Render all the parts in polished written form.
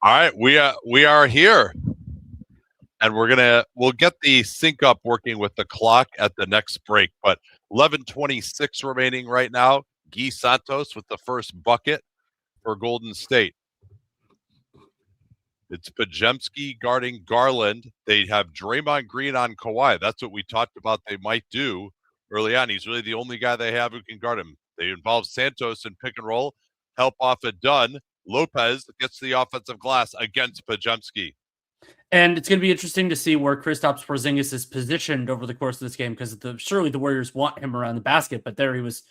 All right, we are here, and we'll get the sync up working with the clock at the next break. But 11:26 remaining right now. Guy Santos with the first bucket for Golden State. It's Pajemski guarding Garland. They have Draymond Green on Kawhi. That's what we talked about they might do early on. He's really the only guy they have who can guard him. They involve Santos in pick and roll, help off a Dunn. Lopez gets the offensive glass against Pajemski. And it's going to be interesting to see where Kristaps Porzingis is positioned over the course of this game because surely the Warriors want him around the basket, but there he was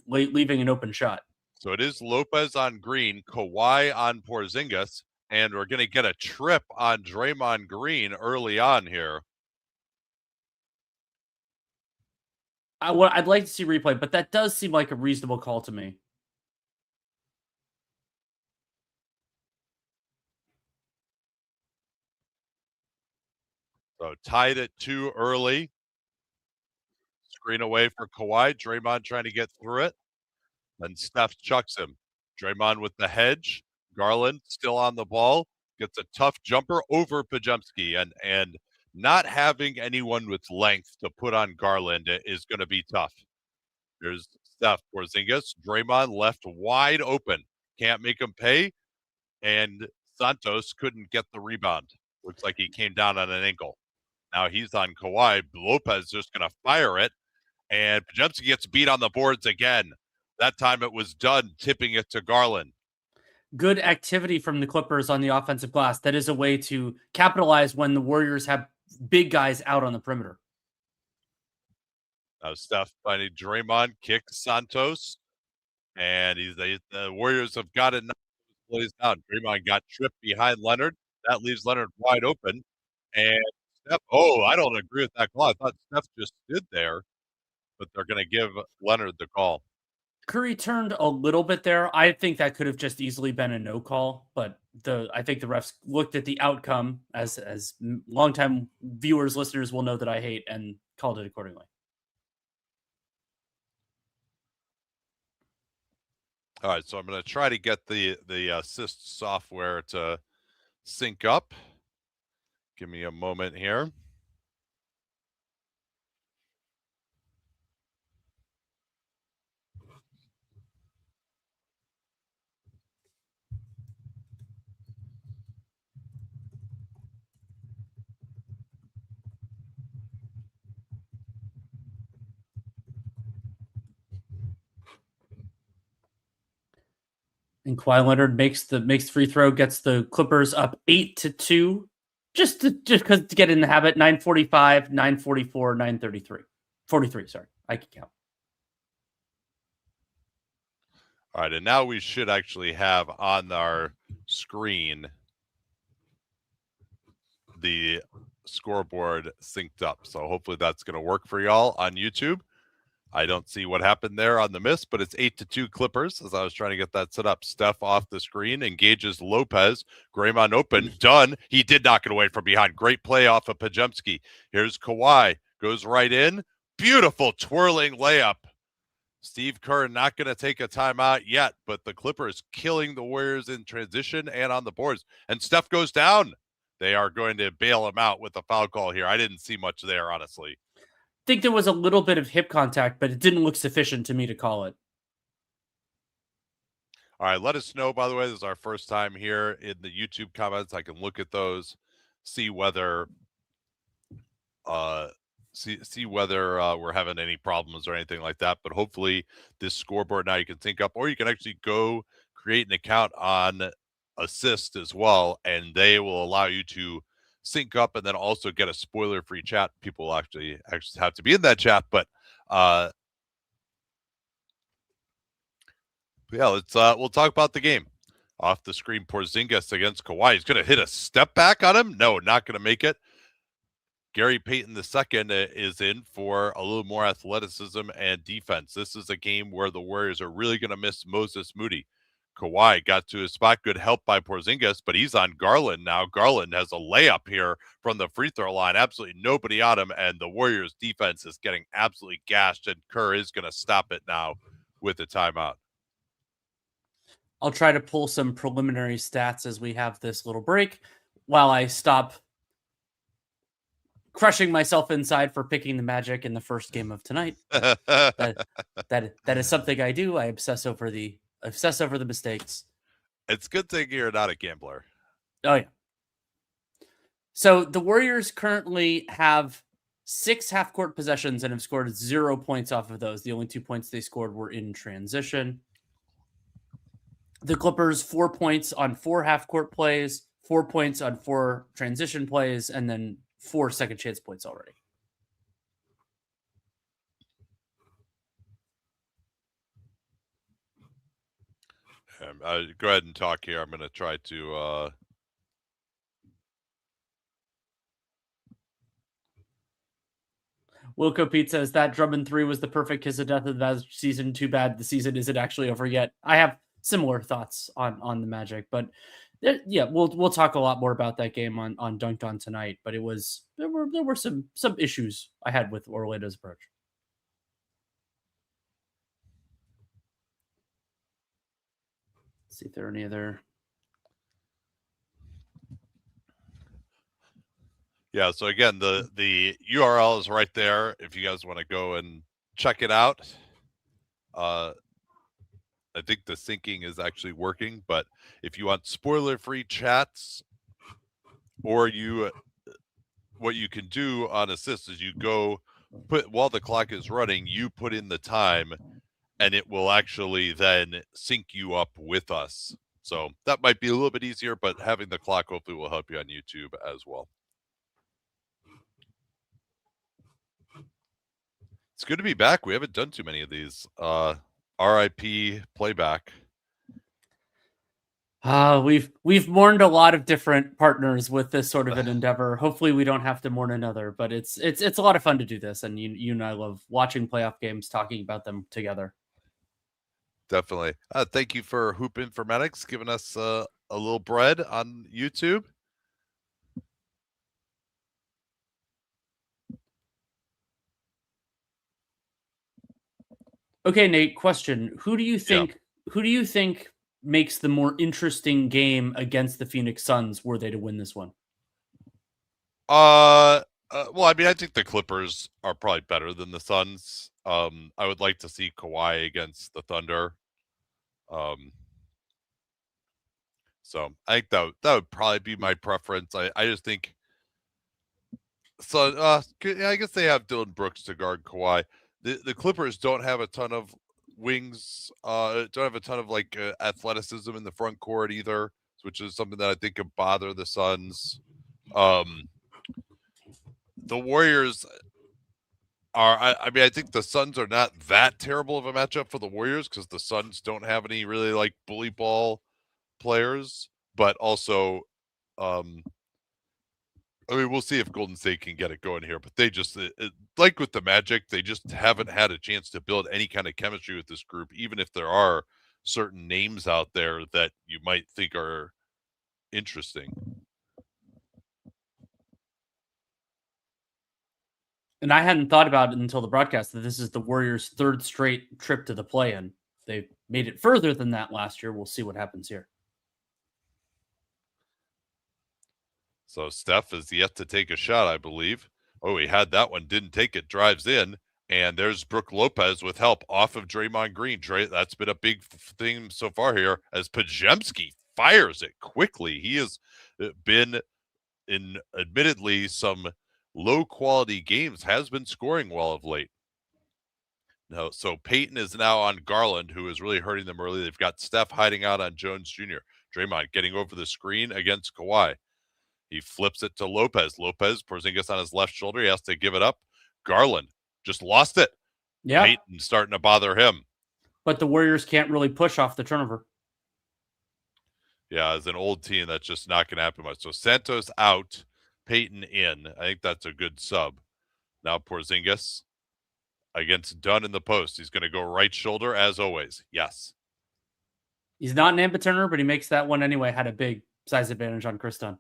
leaving an open shot. So it is Lopez on Green, Kawhi on Porzingis, and we're going to get a trip on Draymond Green early on here. I'd like to see replay, but that does seem like a reasonable call to me. So tied at 2 early. Screen away for Kawhi. Draymond trying to get through it. Then Steph chucks him. Draymond with the hedge. Garland still on the ball. Gets a tough jumper over Pajemski. And not having anyone with length to put on Garland is going to be tough. There's Steph. Porzingis. Draymond left wide open. Can't make him pay. And Santos couldn't get the rebound. Looks like he came down on an ankle. Now he's on Kawhi. Lopez just going to fire it. And Pajemski gets beat on the boards again. That time it was Dunn tipping it to Garland. Good activity from the Clippers on the offensive glass. That is a way to capitalize when the Warriors have big guys out on the perimeter. Now Steph finding Draymond, kicks Santos. And the Warriors have got it plays down. Draymond got tripped behind Leonard. That leaves Leonard wide open. And Steph, I don't agree with that call. I thought Steph just stood there, but they're going to give Leonard the call. Curry turned a little bit there. I think that could have just easily been a no call, but I think the refs looked at the outcome as longtime viewers, listeners will know that I hate, and called it accordingly. All right, so I'm going to try to get the assist software to sync up. Give me a moment here. And Kawhi Leonard makes the free throw, gets the Clippers up 8-2, just to get in the habit. 9:45, 9:44, 9:33, 43. Sorry, I can count. All right, and now we should actually have on our screen the scoreboard synced up. So hopefully that's going to work for y'all on YouTube. I don't see what happened there on the miss, but it's 8-2 Clippers as I was trying to get that set up. Steph off the screen, engages Lopez. Draymond open, done. He did knock it away from behind. Great play off of Pajemski. Here's Kawhi, goes right in. Beautiful twirling layup. Steve Kerr not going to take a timeout yet, but the Clippers killing the Warriors in transition and on the boards. And Steph goes down. They are going to bail him out with a foul call here. I didn't see much there, honestly. Think there was a little bit of hip contact, but it didn't look sufficient to me to call it. All right, let us know, by the way, this is our first time here in the YouTube comments. I can look at those, see whether see whether we're having any problems or anything like that. But hopefully this scoreboard now you can sync up, or you can actually go create an account on Assist as well, and they will allow you to sync up and then also get a spoiler-free chat. People will actually have to be in that chat, but yeah, let's we'll talk about the game. Off the screen, Porzingis against Kawhi. He's going to hit a step back on him. No, not going to make it. Gary Payton II is in for a little more athleticism and defense. This is a game where the Warriors are really going to miss Moses Moody. Kawhi got to his spot. Good help by Porzingis, but he's on Garland now. Garland has a layup here from the free throw line. Absolutely nobody on him, and the Warriors defense is getting absolutely gashed, and Kerr is going to stop it now with a timeout. I'll try to pull some preliminary stats as we have this little break while I stop crushing myself inside for picking the Magic in the first game of tonight. That is something I do. I obsess over the mistakes. It's a good thing you're not a gambler. Oh yeah. So the Warriors currently have 6 half-court possessions and have scored 0 points off of those. The only 2 points they scored were in transition. The Clippers 4 points on 4 half-court plays, 4 points on 4 transition plays, and then 4 second chance points already. Go ahead and talk here. I'm going to try to. Wilco Pete says that Drummond 3 was the perfect kiss of death of the season. Too bad the season isn't actually over yet. I have similar thoughts on the Magic, but yeah, we'll talk a lot more about that game on Dunked On tonight. But there were some issues I had with Orlando's approach. Let's see if there are any other. Yeah, so again, the URL is right there if you guys want to go and check it out. I think the syncing is actually working, but if you want spoiler-free chats, or what you can do on Assist is you go while the clock is running, you put in the time, and it will actually then sync you up with us. So that might be a little bit easier, but having the clock hopefully will help you on YouTube as well. It's good to be back. We haven't done too many of these. RIP playback. We've mourned a lot of different partners with this sort of an endeavor. Hopefully we don't have to mourn another, but it's a lot of fun to do this, and you and I love watching playoff games, talking about them together. Definitely. Thank you for Hoop Informatics giving us a little bread on YouTube. Okay, Nate, question. Who do you think makes the more interesting game against the Phoenix Suns were they to win this one? Well, I mean, I think the Clippers are probably better than the Suns. I would like to see Kawhi against the Thunder. So I think that would probably be my preference. I just think so. I guess they have Dylan Brooks to guard Kawhi. The Clippers don't have a ton of wings. Don't have a ton of athleticism in the front court either, which is something that I think could bother the Suns. The Warriors are. I mean, I think the Suns are not that terrible of a matchup for the Warriors because the Suns don't have any really bully ball players, but also, I mean, we'll see if Golden State can get it going here, but they just, like with the Magic, they just haven't had a chance to build any kind of chemistry with this group, even if there are certain names out there that you might think are interesting. And I hadn't thought about it until the broadcast that this is the Warriors' 3rd straight trip to the play-in. They made it further than that last year. We'll see what happens here. So Steph is yet to take a shot, I believe. Oh, he had that one, didn't take it, drives in, and there's Brook Lopez with help off of Draymond Green. That's been a big theme so far here as Podziemski fires it quickly. He has been in admittedly some low-quality games, has been scoring well of late. No, so Peyton is now on Garland, who is really hurting them early. They've got Steph hiding out on Jones Jr. Draymond getting over the screen against Kawhi. He flips it to Lopez. Porzingis on his left shoulder. He has to give it up. Garland just lost it. Yeah. Peyton starting to bother him. But the Warriors can't really push off the turnover. Yeah, as an old team, that's just not going to happen much. So Santos out, Peyton in. I think that's a good sub. Now Porzingis against Dunn in the post. He's going to go right shoulder as always. Yes. He's not an ambi turner, but he makes that one anyway. Had a big size advantage on Chris Dunn.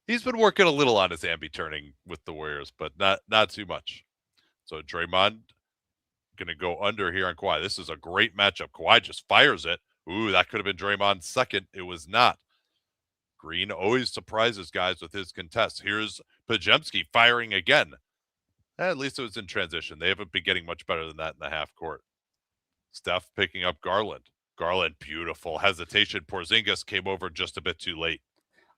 He's been working a little on his ambi turning with the Warriors, but not too much. So Draymond going to go under here on Kawhi. This is a great matchup. Kawhi just fires it. Ooh, that could have been Draymond's second. It was not. Green always surprises guys with his contests. Here's Pajemski firing again. At least it was in transition. They haven't been getting much better than that in the half court. Steph picking up Garland. Garland, beautiful hesitation. Porzingis came over just a bit too late.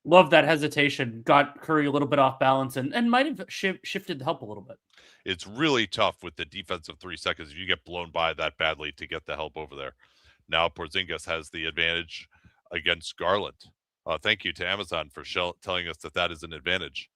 Love that hesitation. Got Curry a little bit off balance and might have shifted the help a little bit. It's really tough with the defensive 3 seconds if you get blown by that badly to get the help over there. Now Porzingis has the advantage against Garland. Thank you to Amazon for telling us that that is an advantage.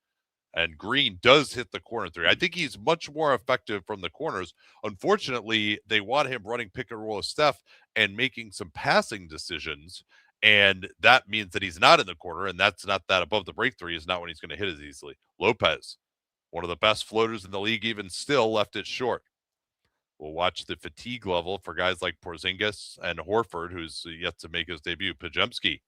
And Green does hit the corner three. I think he's much more effective from the corners. Unfortunately, they want him running pick and roll with Steph and making some passing decisions. And that means that he's not in the corner, and that's not that above the break three is not when he's going to hit as easily. Lopez, one of the best floaters in the league, even still left it short. We'll watch the fatigue level for guys like Porzingis and Horford, who's yet to make his debut. Pajemski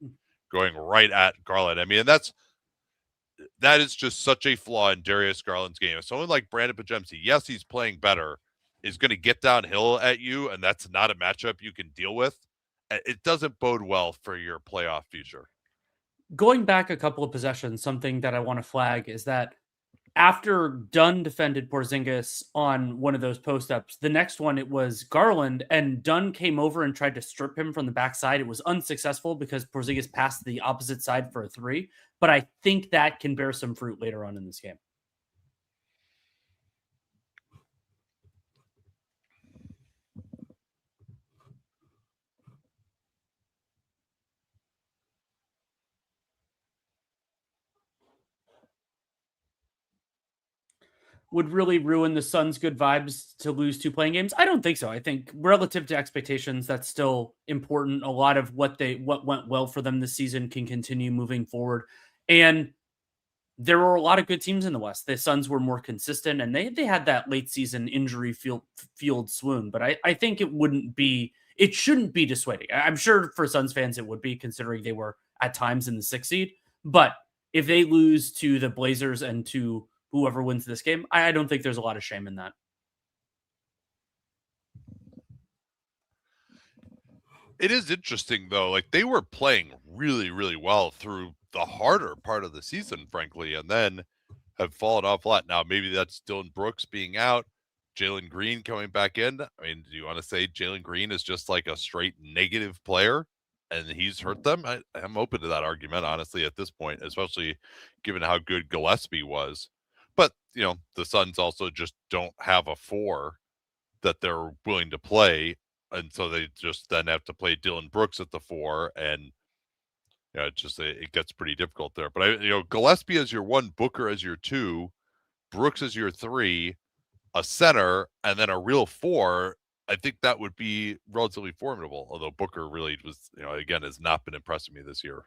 going right at Garland. I mean, that is just such a flaw in Darius Garland's game. If someone like Brandon Pajemski, yes, he's playing better, is going to get downhill at you, and that's not a matchup you can deal with, it doesn't bode well for your playoff future. Going back a couple of possessions, something that I want to flag is that after Dunn defended Porzingis on one of those post-ups, the next one, it was Garland, and Dunn came over and tried to strip him from the backside. It was unsuccessful because Porzingis passed the opposite side for a three, but I think that can bear some fruit later on in this game. Would really ruin the Suns' good vibes to lose 2 playing games? I don't think so. I think relative to expectations, that's still important. A lot of what went well for them this season can continue moving forward. And there were a lot of good teams in the West. The Suns were more consistent, and they had that late season injury field swoon. But I think it shouldn't be dissuading. I'm sure for Suns fans it would be, considering they were at times in the 6th seed. But if they lose to the Blazers and to whoever wins this game, I don't think there's a lot of shame in that. It is interesting, though. Like, they were playing really, really well through the harder part of the season, frankly, and then have fallen off a lot. Now, maybe that's Dillon Brooks being out, Jalen Green coming back in. I mean, do you want to say Jalen Green is just like a straight negative player and he's hurt them? I'm open to that argument, honestly, at this point, especially given how good Gillespie was. But, the Suns also just don't have a 4 that they're willing to play. And so they just then have to play Dillon Brooks at the 4. And it gets pretty difficult there. But Gillespie as your 1, Booker as your 2, Brooks as your 3, a center, and then a real 4. I think that would be relatively formidable. Although Booker really was, again, has not been impressing me this year.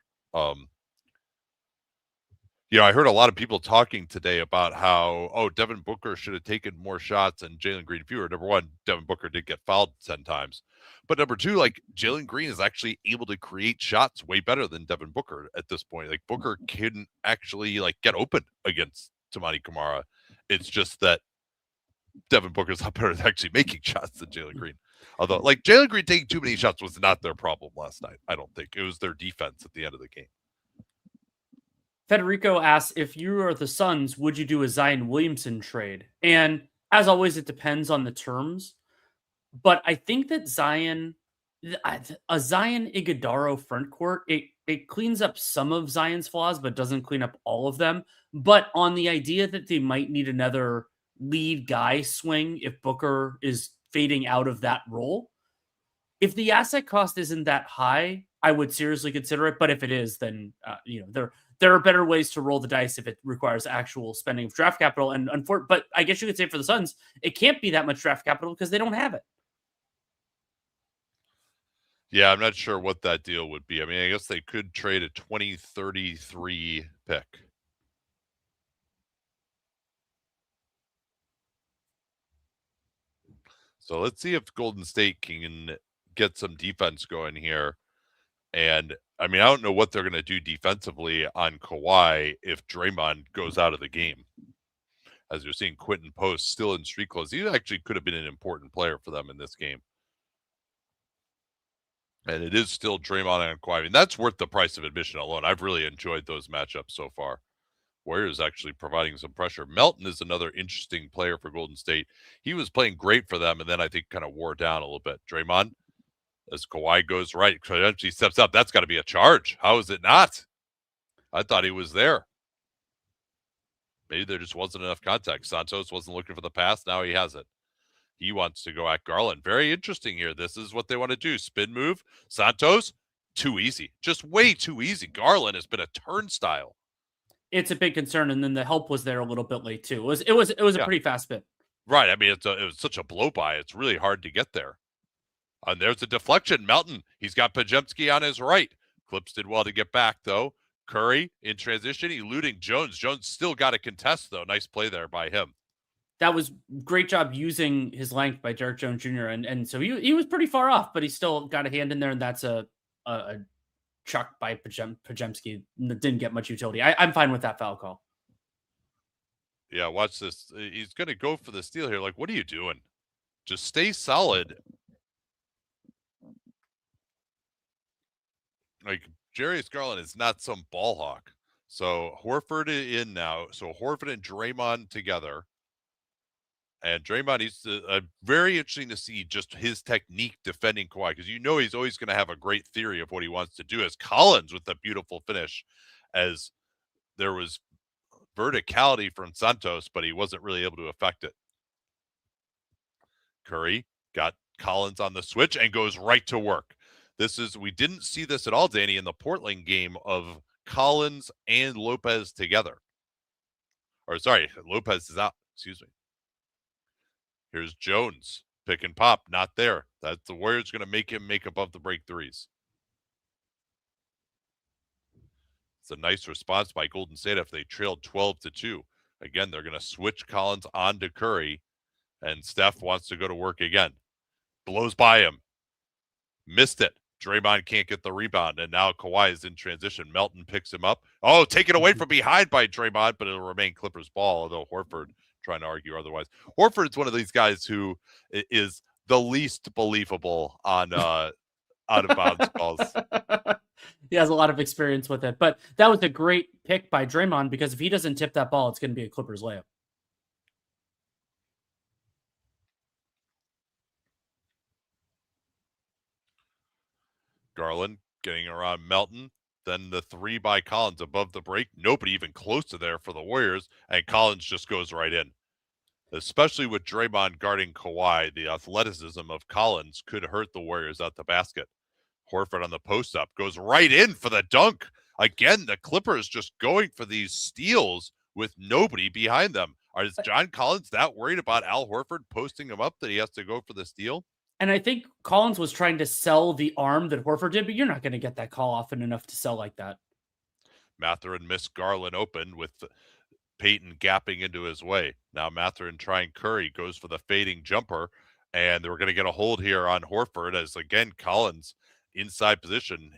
I heard a lot of people talking today about how, Devin Booker should have taken more shots and Jalen Green fewer. Number one, Devin Booker did get fouled 10 times. But number two, like, Jalen Green is actually able to create shots way better than Devin Booker at this point. Like, Booker can actually, get open against Tamani Kamara. It's just that Devin Booker's not better at actually making shots than Jalen Green. Although, Jalen Green taking too many shots was not their problem last night. I don't think. It was their defense at the end of the game. Federico asks, if you are the Suns, would you do a Zion Williamson trade? And as always, it depends on the terms. But I think that a Zion Iguodala front court, it cleans up some of Zion's flaws, but doesn't clean up all of them. But on the idea that they might need another lead guy swing if Booker is fading out of that role, if the asset cost isn't that high, I would seriously consider it. But if it is, then there are better ways to roll the dice if it requires actual spending of draft capital. But I guess you could say for the Suns, it can't be that much draft capital because they don't have it. Yeah, I'm not sure what that deal would be. I mean, I guess they could trade a 2033 pick. So let's see if Golden State can get some defense going here. And I mean, I don't know what they're going to do defensively on Kawhi if Draymond goes out of the game. As you're seeing, Quentin Post still in street clothes. He actually could have been an important player for them in this game. And it is still Draymond and Kawhi. I mean, that's worth the price of admission alone. I've really enjoyed those matchups so far. Warriors actually providing some pressure. Melton is another interesting player for Golden State. He was playing great for them, and then I think kind of wore down a little bit. Draymond, as Kawhi goes right, he steps up. That's got to be a charge. How is it not? I thought he was there. Maybe there just wasn't enough contact. Santos wasn't looking for the pass. Now he has it. He wants to go at Garland. Very interesting here. This is what they want to do. Spin move. Santos, too easy. Just way too easy. Garland has been a turnstile. It's a big concern, and then the help was there a little bit late too. It was a pretty fast spin. Right. I mean, it was such a blow by. It's really hard to get there. And there's a deflection. Melton, he's got Pajemski on his right. Clips did well to get back, though. Curry in transition, eluding Jones. Jones still got a contest, though. Nice play there by him. That was great job using his length by Derek Jones Jr. And so he was pretty far off, but he still got a hand in there, and that's a chuck by Pajemski. Didn't get much utility. I'm fine with that foul call. Yeah, watch this. He's going to go for the steal here. Like, what are you doing? Just stay solid. Like, Jarius Garland is not some ball hawk. So Horford in now. So Horford and Draymond together. And Draymond is very interesting to see just his technique defending Kawhi, because you know he's always going to have a great theory of what he wants to do. As Collins with a beautiful finish, as there was verticality from Santos, but he wasn't really able to affect it. Curry got Collins on the switch and goes right to work. We didn't see this at all, Danny, in the Portland game of Collins and Lopez together. Or sorry, Lopez is out. Excuse me. Here's Jones. Pick and pop. Not there. That's the Warriors going to make him make above the break threes. It's a nice response by Golden State after they trailed 12-2. Again, they're going to switch Collins on to Curry, and Steph wants to go to work again. Blows by him. Missed it. Draymond can't get the rebound, and now Kawhi is in transition. Melton picks him up. Oh, taken away from behind by Draymond, but it'll remain Clippers ball, although Horford trying to argue otherwise. Horford's one of these guys who is the least believable on out of bounds calls. He has a lot of experience with it, but that was a great pick by Draymond, because if he doesn't tip that ball, it's going to be a Clippers layup. Garland getting around Melton. Then the three by Collins above the break. Nobody even close to there for the Warriors, and Collins just goes right in. Especially with Draymond guarding Kawhi, the athleticism of Collins could hurt the Warriors at the basket. Horford on the post up goes right in for the dunk. Again, the Clippers just going for these steals with nobody behind them. Is John Collins that worried about Al Horford posting him up that he has to go for the steal? And I think Collins was trying to sell the arm that Horford did, but you're not going to get that call often enough to sell like that. Mathurin missed Garland open with Peyton gapping into his way. Now Mathurin trying Curry, goes for the fading jumper, and they're going to get a hold here on Horford as, again, Collins inside position.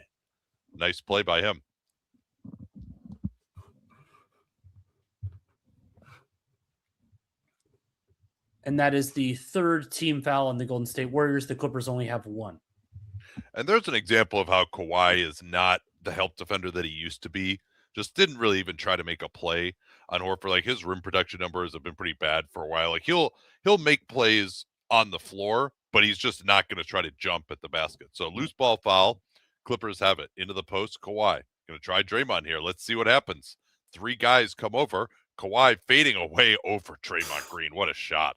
Nice play by him. And that is the third team foul on the Golden State Warriors. The Clippers only have one. And there's an example of how Kawhi is not the help defender that he used to be. Just didn't really even try to make a play on Horford. Like, his rim protection numbers have been pretty bad for a while. Like, he'll make plays on the floor, but he's just not going to try to jump at the basket. So loose ball foul. Clippers have it into the post. Kawhi going to try Draymond here. Let's see what happens. Three guys come over. Kawhi fading away over Draymond Green. What a shot.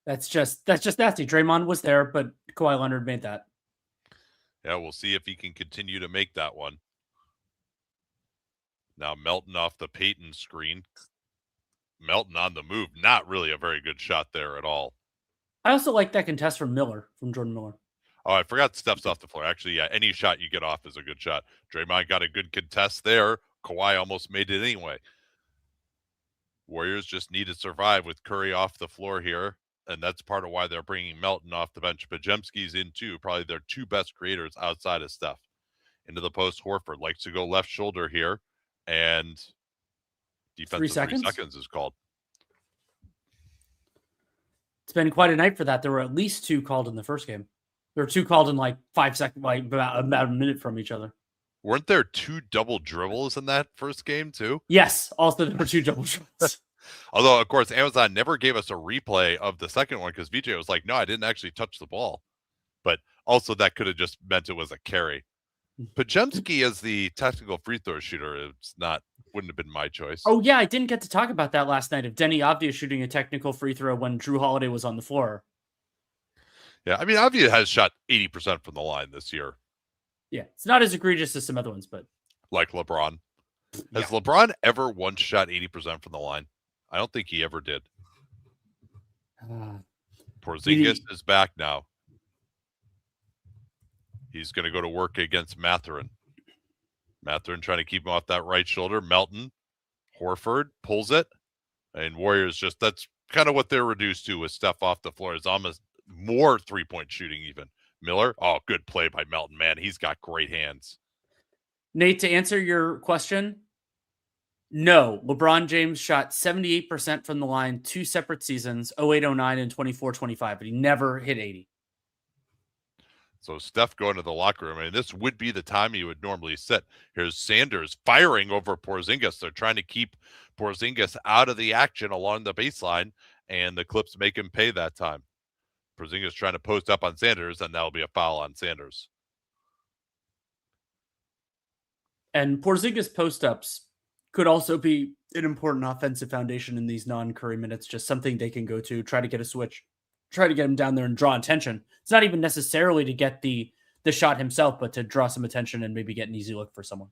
That's just nasty. Draymond was there, but Kawhi Leonard made that. Yeah, we'll see if he can continue to make that one. Now Melton off the Peyton screen. Melton on the move. Not really a very good shot there at all. I also like that contest from Jordan Miller. Oh, I forgot Steph's off the floor. Actually, yeah, any shot you get off is a good shot. Draymond got a good contest there. Kawhi almost made it anyway. Warriors just need to survive with Curry off the floor here, and that's part of why they're bringing Melton off the bench. Pajemski's in too. Probably their two best creators outside of Steph. Into the post, Horford likes to go left shoulder here, and defensive 3 seconds is called. It's been quite a night for that. There were at least two called in the first game. There were two called in like 5 seconds, like about a minute from each other. Weren't there 2 double dribbles in that first game too? Yes, also there were 2 double shots. Although, of course, Amazon never gave us a replay of the second one because VJ was like, no, I didn't actually touch the ball. But also that could have just meant it was a carry. Podziemski as the technical free throw shooter, wouldn't have been my choice. Oh yeah, I didn't get to talk about that last night of Denny Avdia shooting a technical free throw when Drew Holiday was on the floor. Yeah, I mean, Avdia has shot 80% from the line this year. Yeah, it's not as egregious as some other ones, but like LeBron. yeah. Has LeBron ever once shot 80% from the line? I don't think he ever did. Porzingis is back now. He's going to go to work against Mathurin. Mathurin trying to keep him off that right shoulder. Melton, Horford pulls it. And Warriors that's kind of what they're reduced to with Steph off the floor. It's almost more three-point shooting even. Miller, good play by Melton, man. He's got great hands. Nate, to answer your question, no. LeBron James shot 78% from the line 2 separate seasons, 08-09 and 24-25, but he never hit 80. So Steph going to the locker room. I mean, this would be the time he would normally sit. Here's Sanders firing over Porzingis. They're trying to keep Porzingis out of the action along the baseline, and the Clips make him pay that time. Porzingis trying to post up on Sanders, and that'll be a foul on Sanders. And Porzingis post-ups could also be an important offensive foundation in these non-Curry minutes, just something they can go to, try to get a switch, try to get him down there and draw attention. It's not even necessarily to get the shot himself, but to draw some attention and maybe get an easy look for someone.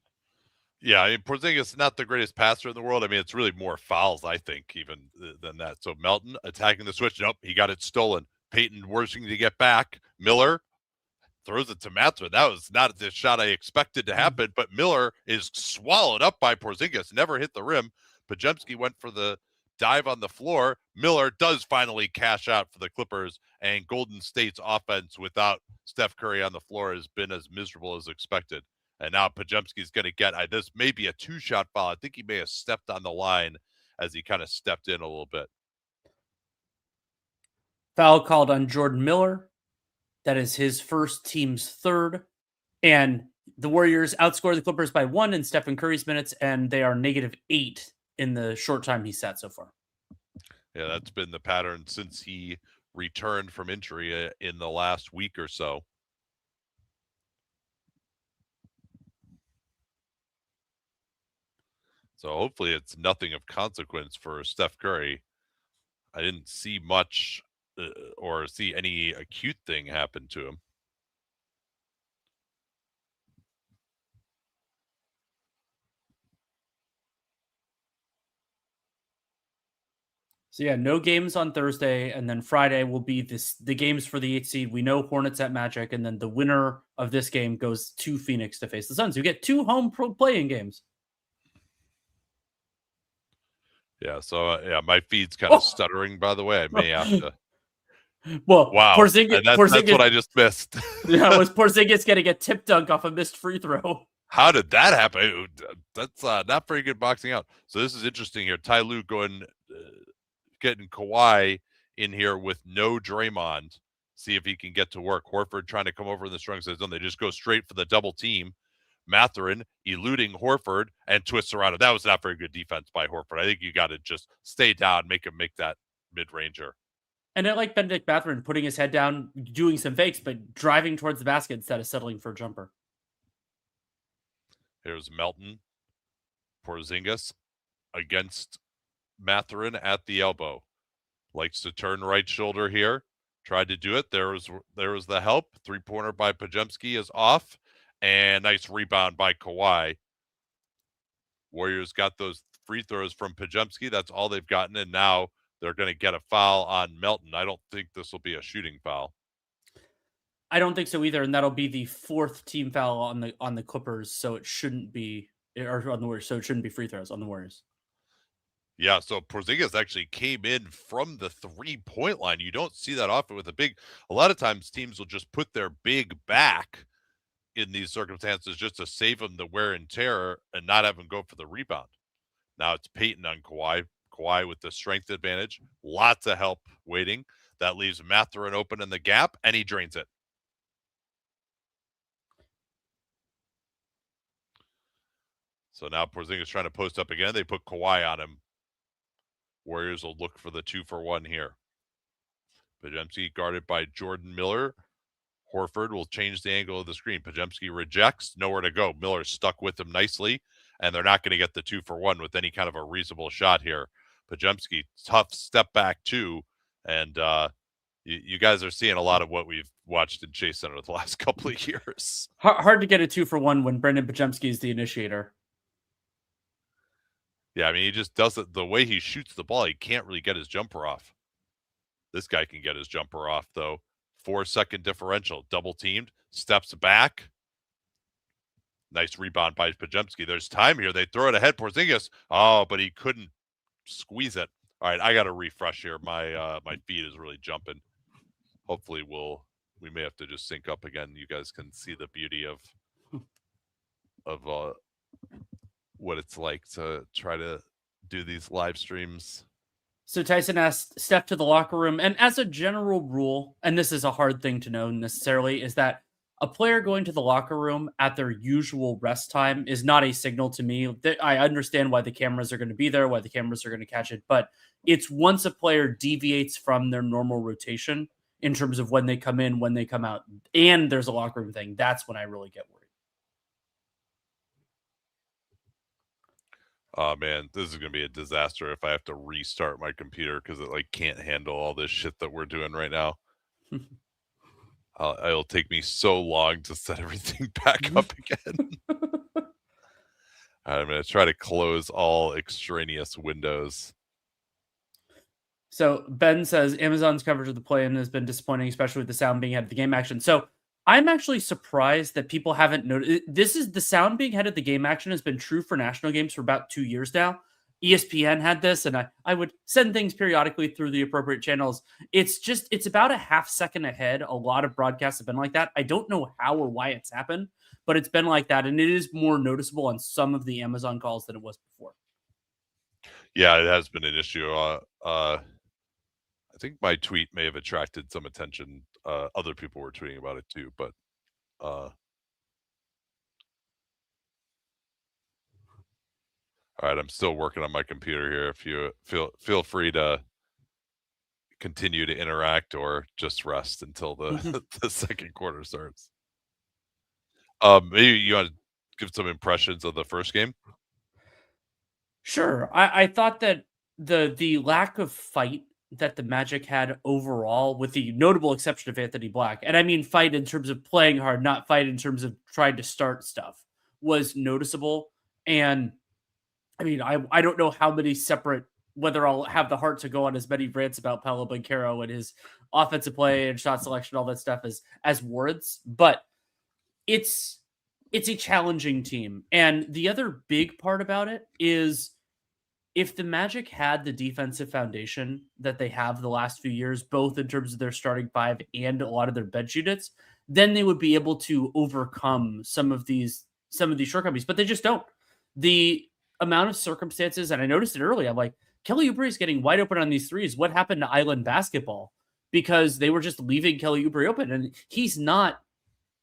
Yeah, I mean, Porzingis is not the greatest passer in the world. I mean, it's really more fouls, I think, even than that. So Melton attacking the switch. Nope, he got it stolen. Peyton working to get back. Miller throws it to Mathurin. That was not the shot I expected to happen, but Miller is swallowed up by Porzingis. Never hit the rim. Podziemski went for the dive on the floor. Miller does finally cash out for the Clippers, and Golden State's offense without Steph Curry on the floor has been as miserable as expected. And now Podziemski's going to get this may be a 2-shot foul. I think he may have stepped on the line as he kind of stepped in a little bit. Foul called on Jordan Miller. That is his first, team's third. And the Warriors outscored the Clippers by 1 in Stephen Curry's minutes, and they are -8 in the short time he's sat so far. Yeah, that's been the pattern since he returned from injury in the last week or so. So hopefully it's nothing of consequence for Steph Curry. I didn't see much or see any acute thing happen to him. So yeah, no games on Thursday, and then Friday will be the games for the 8th seed. We know Hornets at Magic, and then the winner of this game goes to Phoenix to face the Suns. You get 2 home playing games. Yeah, so my feed's kind of stuttering, by the way. I may have to. Well, wow, Porzingis, that's what I just missed. Yeah, was Porzingis going to get tip dunk off a missed free throw? How did that happen? That's not very good boxing out. So this is interesting here. Ty Lue getting Kawhi in here with no Draymond. See if he can get to work. Horford trying to come over in the strong side zone. They just go straight for the double team. Mathurin eluding Horford and twists around. That was not very good defense by Horford. I think you got to just stay down, make him make that mid-ranger. And I like Benedict Mathurin putting his head down, doing some fakes, but driving towards the basket instead of settling for a jumper. Here's Melton. Porzingis against Mathurin at the elbow. Likes to turn right shoulder here. Tried to do it. There was the help. 3-pointer by Podziemski is off. And nice rebound by Kawhi. Warriors got those free throws from Podziemski. That's all they've gotten. And now they're going to get a foul on Melton. I don't think this will be a shooting foul. I don't think so either. And that'll be the 4th team foul on the Clippers. So it shouldn't be, or on the Warriors. So it shouldn't be free throws on the Warriors. Yeah, so Porzingis actually came in from the 3-point line. You don't see that often with a lot of times teams will just put their big back in these circumstances just to save them the wear and tear and not have them go for the rebound. Now it's Peyton on Kawhi. Kawhi with the strength advantage. Lots of help waiting. That leaves Mathurin open in the gap, and he drains it. So now Porzingis trying to post up again. They put Kawhi on him. Warriors will look for the 2-for-1 here. Podziemski guarded by Jordan Miller. Horford will change the angle of the screen. Podziemski rejects, nowhere to go. Miller stuck with him nicely, and they're not going to get the 2-for-1 with any kind of a reasonable shot here. Podziemski, tough step back too, and you guys are seeing a lot of what we've watched in Chase Center the last couple of years. Hard to get a 2-for-1 when Brendan Podziemski is the initiator. Yeah, I mean, he just does it. The way he shoots the ball, he can't really get his jumper off. This guy can get his jumper off, though. 4-second differential, double teamed, steps back. Nice rebound by Podziemski. There's time here. They throw it ahead. Porzingis. Oh, but he couldn't squeeze it. All right, I got to refresh here. My my feed is really jumping. Hopefully, we may have to just sync up again. You guys can see the beauty of what it's like to try to do these live streams. So Tyson asked Steph to the locker room, and as a general rule, and this is a hard thing to know necessarily, is that a player going to the locker room at their usual rest time is not a signal to me. I understand why the cameras are going to be there, why the cameras are going to catch it, but it's once a player deviates from their normal rotation in terms of when they come in, when they come out, and there's a locker room thing, that's when I really get worried. Oh man, this is gonna be a disaster if I have to restart my computer because it like can't handle all this shit that we're doing right now. It'll take me so long to set everything back up again. I'm gonna try to close all extraneous windows. So Ben says Amazon's coverage of the play-in has been disappointing, especially with the sound being ahead of the game action. So I'm actually surprised that people haven't noticed. This is the sound being ahead of the game action has been true for national games for about 2 years now. ESPN had this, and I would send things periodically through the appropriate channels. It's about a half second ahead. A lot of broadcasts have been like that. I don't know how or why it's happened, but it's been like that, and it is more noticeable on some of the Amazon calls than it was before. Yeah, it has been an issue. I think my tweet may have attracted some attention. Other people were tweeting about it too, but all right, I'm still working on my computer here. If you feel free to continue to interact or just rest until the the second quarter starts. Maybe you want to give some impressions of the first game. Sure. I thought that the lack of fight that the Magic had overall, with the notable exception of Anthony Black, and I mean fight in terms of playing hard, not fight in terms of trying to start stuff, was noticeable. And I mean, I don't know how many separate, whether I'll have the heart to go on as many rants about Paolo Banchero and his offensive play and shot selection, all that stuff as words, but it's a challenging team. And the other big part about it is, if the Magic had the defensive foundation that they have the last few years, both in terms of their starting five and a lot of their bench units, then they would be able to overcome some of these shortcomings. But they just don't. The amount of circumstances, and I noticed it early, I'm like, Kelly Oubre is getting wide open on these threes. What happened to Island basketball? Because they were just leaving Kelly Oubre open, and he's not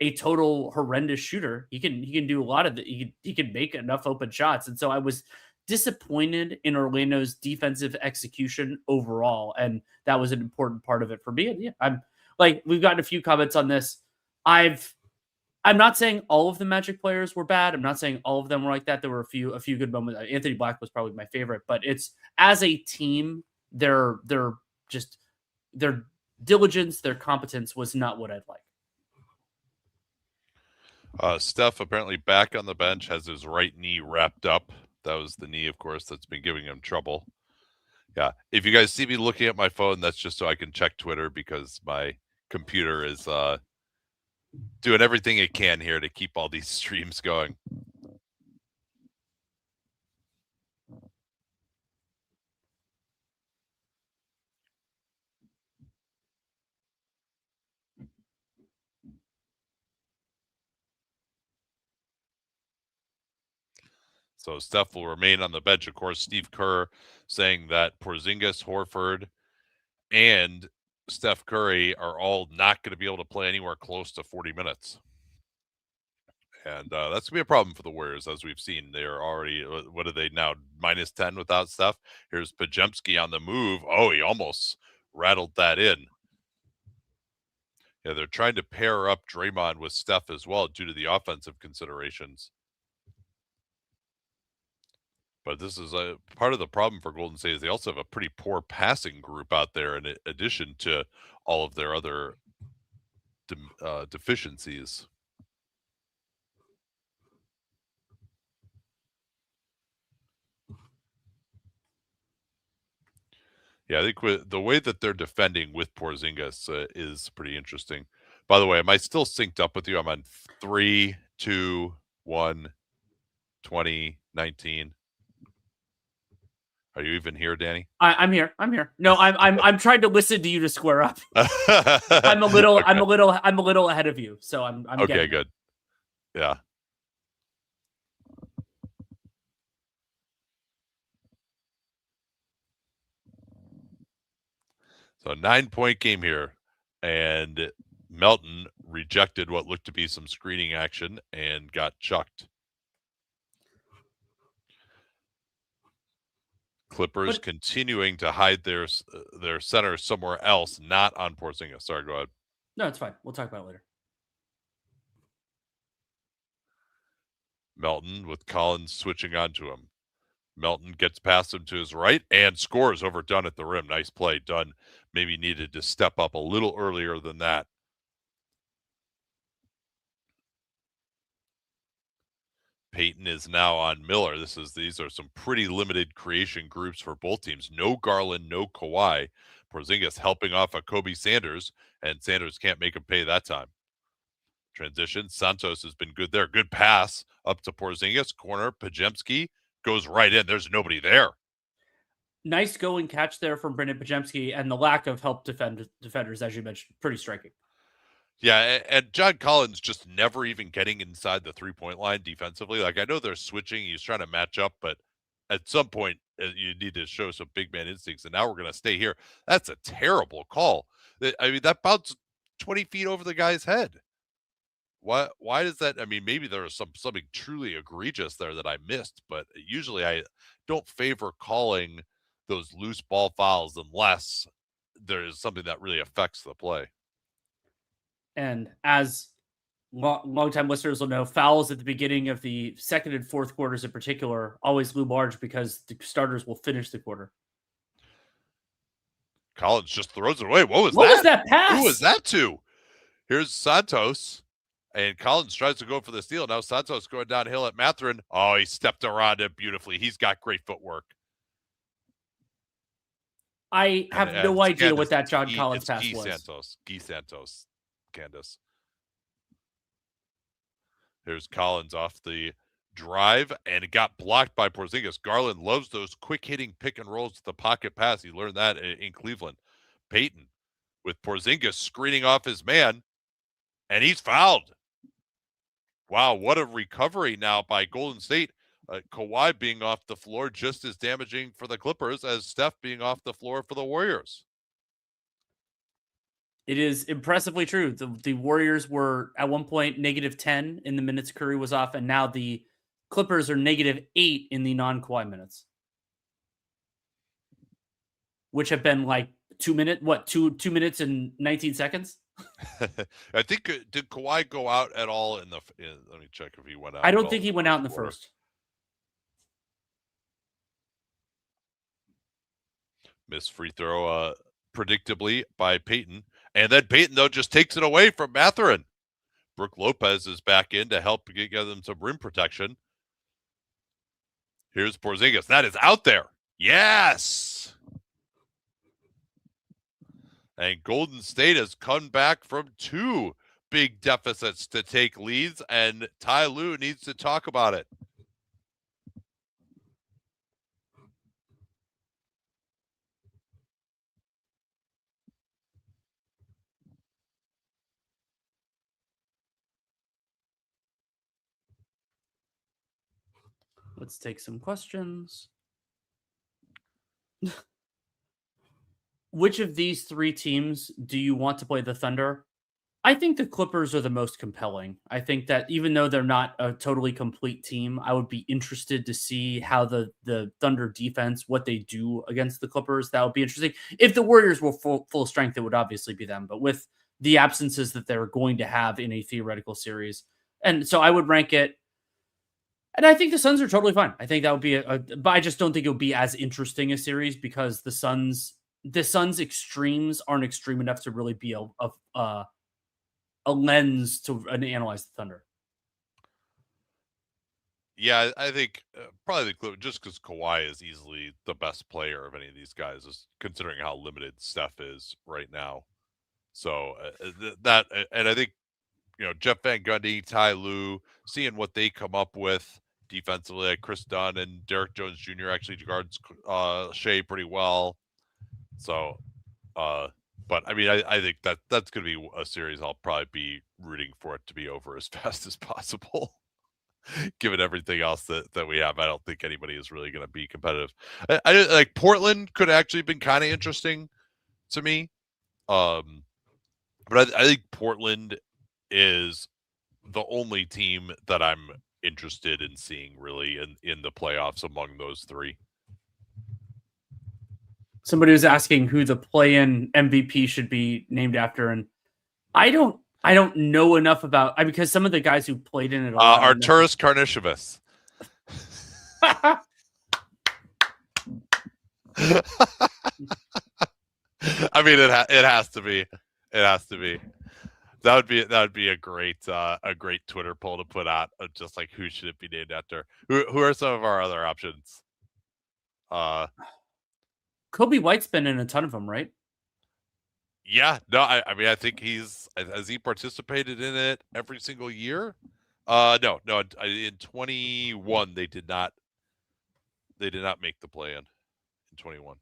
a total horrendous shooter. He can do a lot of it. He can make enough open shots, and so I was disappointed in Orlando's defensive execution overall, and that was an important part of it for me. And yeah, I'm like, we've gotten a few comments on this. I'm not saying all of the Magic players were bad. I'm not saying all of them were like that. There were a few good moments. Anthony Black was probably my favorite, but it's, as a team, their diligence, their competence was not what I'd like. Steph apparently back on the bench, has his right knee wrapped up. That was the knee, of course, that's been giving him trouble. Yeah, if you guys see me looking at my phone, that's just so I can check Twitter, because my computer is doing everything it can here to keep all these streams going. So Steph will remain on the bench. Of course, Steve Kerr saying that Porzingis, Horford, and Steph Curry are all not going to be able to play anywhere close to 40 minutes. And that's going to be a problem for the Warriors, as we've seen. They're already, what are they now, -10 without Steph? Here's Pajemski on the move. Oh, he almost rattled that in. Yeah, they're trying to pair up Draymond with Steph as well due to the offensive considerations. But this is a part of the problem for Golden State is they also have a pretty poor passing group out there in addition to all of their other deficiencies. Yeah, I think the way that they're defending with Porzingis is pretty interesting. By the way, am I still synced up with you? I'm on 3, 2, 1, 20, 19. Are you even here, Danny? I'm here. I'm here. No, I'm trying to listen to you to square up. I'm a little ahead of you, so I'm okay. Good. Yeah. So a 9-point game here, and Melton rejected what looked to be some screening action and got chucked. Clippers continuing to hide their center somewhere else, not on Porzingis. Sorry, go ahead. No, it's fine. We'll talk about it later. Melton with Collins switching onto him. Melton gets past him to his right and scores over Dunn at the rim. Nice play. Dunn maybe needed to step up a little earlier than that. Payton is now on Miller. These are some pretty limited creation groups for both teams. No Garland, no Kawhi. Porzingis helping off a Kobe Sanders, and Sanders can't make him pay that time. Transition. Santos has been good there. Good pass up to Porzingis. Corner. Pajemski goes right in. There's nobody there. Nice go and catch there from Brendan Pajemski, and the lack of help defenders, as you mentioned, pretty striking. Yeah, and John Collins just never even getting inside the three-point line defensively. Like, I know they're switching. He's trying to match up, but at some point, you need to show some big man instincts, and now we're going to stay here. That's a terrible call. I mean, that bounced 20 feet over the guy's head. Why does that? I mean, maybe there was something truly egregious there that I missed, but usually I don't favor calling those loose ball fouls unless there is something that really affects the play. And as long-time listeners will know, fouls at the beginning of the second and fourth quarters in particular always loom large because the starters will finish the quarter. Collins just throws it away. What was that pass? Who was that to? Here's Santos, and Collins tries to go for the steal. Now Santos going downhill at Mathurin. Oh, he stepped around it beautifully. He's got great footwork. I have no idea what that John Collins pass was. Guy Santos. Candace. Here's Collins off the drive, and it got blocked by Porzingis. Garland loves those quick-hitting pick and rolls to the pocket pass. He learned that in Cleveland. Payton with Porzingis screening off his man, and he's fouled. Wow, what a recovery now by Golden State. Kawhi being off the floor just as damaging for the Clippers as Steph being off the floor for the Warriors. It is impressively true. The Warriors were at one point -10 in the minutes Curry was off, and now the Clippers are -8 in the non-Kawhi minutes, which have been like 2 minutes and 19 seconds. I think did Kawhi go out at all in the? Let me check if he went out. I don't think he went out in the first. Missed free throw, predictably by Payton. And then Payton, though, just takes it away from Mathurin. Brook Lopez is back in to help get them some rim protection. Here's Porzingis. That is out there. Yes. And Golden State has come back from 2 big deficits to take leads, and Ty Lue needs to talk about it. Let's take some questions. Which of these 3 teams do you want to play the Thunder? I think the Clippers are the most compelling. I think that even though they're not a totally complete team, I would be interested to see how the Thunder defense, what they do against the Clippers. That would be interesting. If the Warriors were full strength, it would obviously be them. But with the absences that they're going to have in a theoretical series, and so I would rank it. And I think the Suns are totally fine. I think that would be but I just don't think it would be as interesting a series because the Suns extremes aren't extreme enough to really be a lens to analyze the Thunder. Yeah, I think probably the Clippers, just because Kawhi is easily the best player of any of these guys, is considering how limited Steph is right now. So and I think Jeff Van Gundy, Ty Lue, seeing what they come up with defensively, like Chris Dunn and Derek Jones Jr. actually guards Shea pretty well. So, but I mean, I think that's going to be a series I'll probably be rooting for it to be over as fast as possible. Given everything else that we have, I don't think anybody is really going to be competitive. I like Portland could actually been kind of interesting to me, but I think Portland is the only team that I'm interested in seeing really in the playoffs among those three. Somebody was asking who the play-in MVP should be named after, and I don't know enough about because some of the guys who played in it Arturas Karnisovas. I mean, it has to be. It has to be. That would be a great Twitter poll to put out, just like who should it be named after. Who are some of our other options? Kobe White's been in a ton of them, right? Yeah, no, I mean, I think has he participated in it every single year? No, in 21 they did not make the play in 21.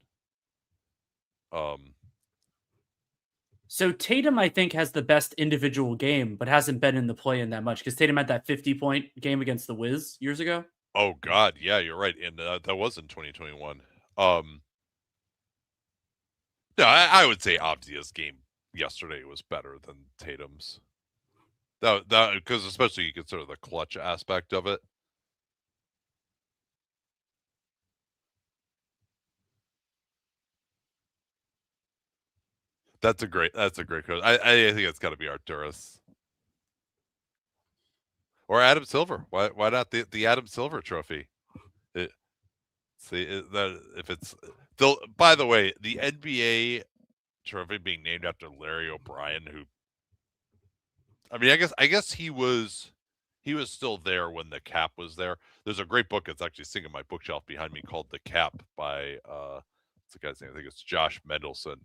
So Tatum, I think, has the best individual game, but hasn't been in the play-in that much because Tatum had that 50-point game against the Wiz years ago. Oh God, yeah, you're right, and that was in 2021. No, I would say Avdia's game yesterday was better than Tatum's. That because especially you consider the clutch aspect of it. That's a great coach. I think it's got to be Arturas or Adam Silver. Why not the Adam Silver Trophy? That if it's by the way, the NBA trophy being named after Larry O'Brien, who I mean, I guess he was still there when the Cap was there. There's a great book that's actually sitting on my bookshelf behind me called The Cap by what's the guy's name? I think it's Josh Mendelson.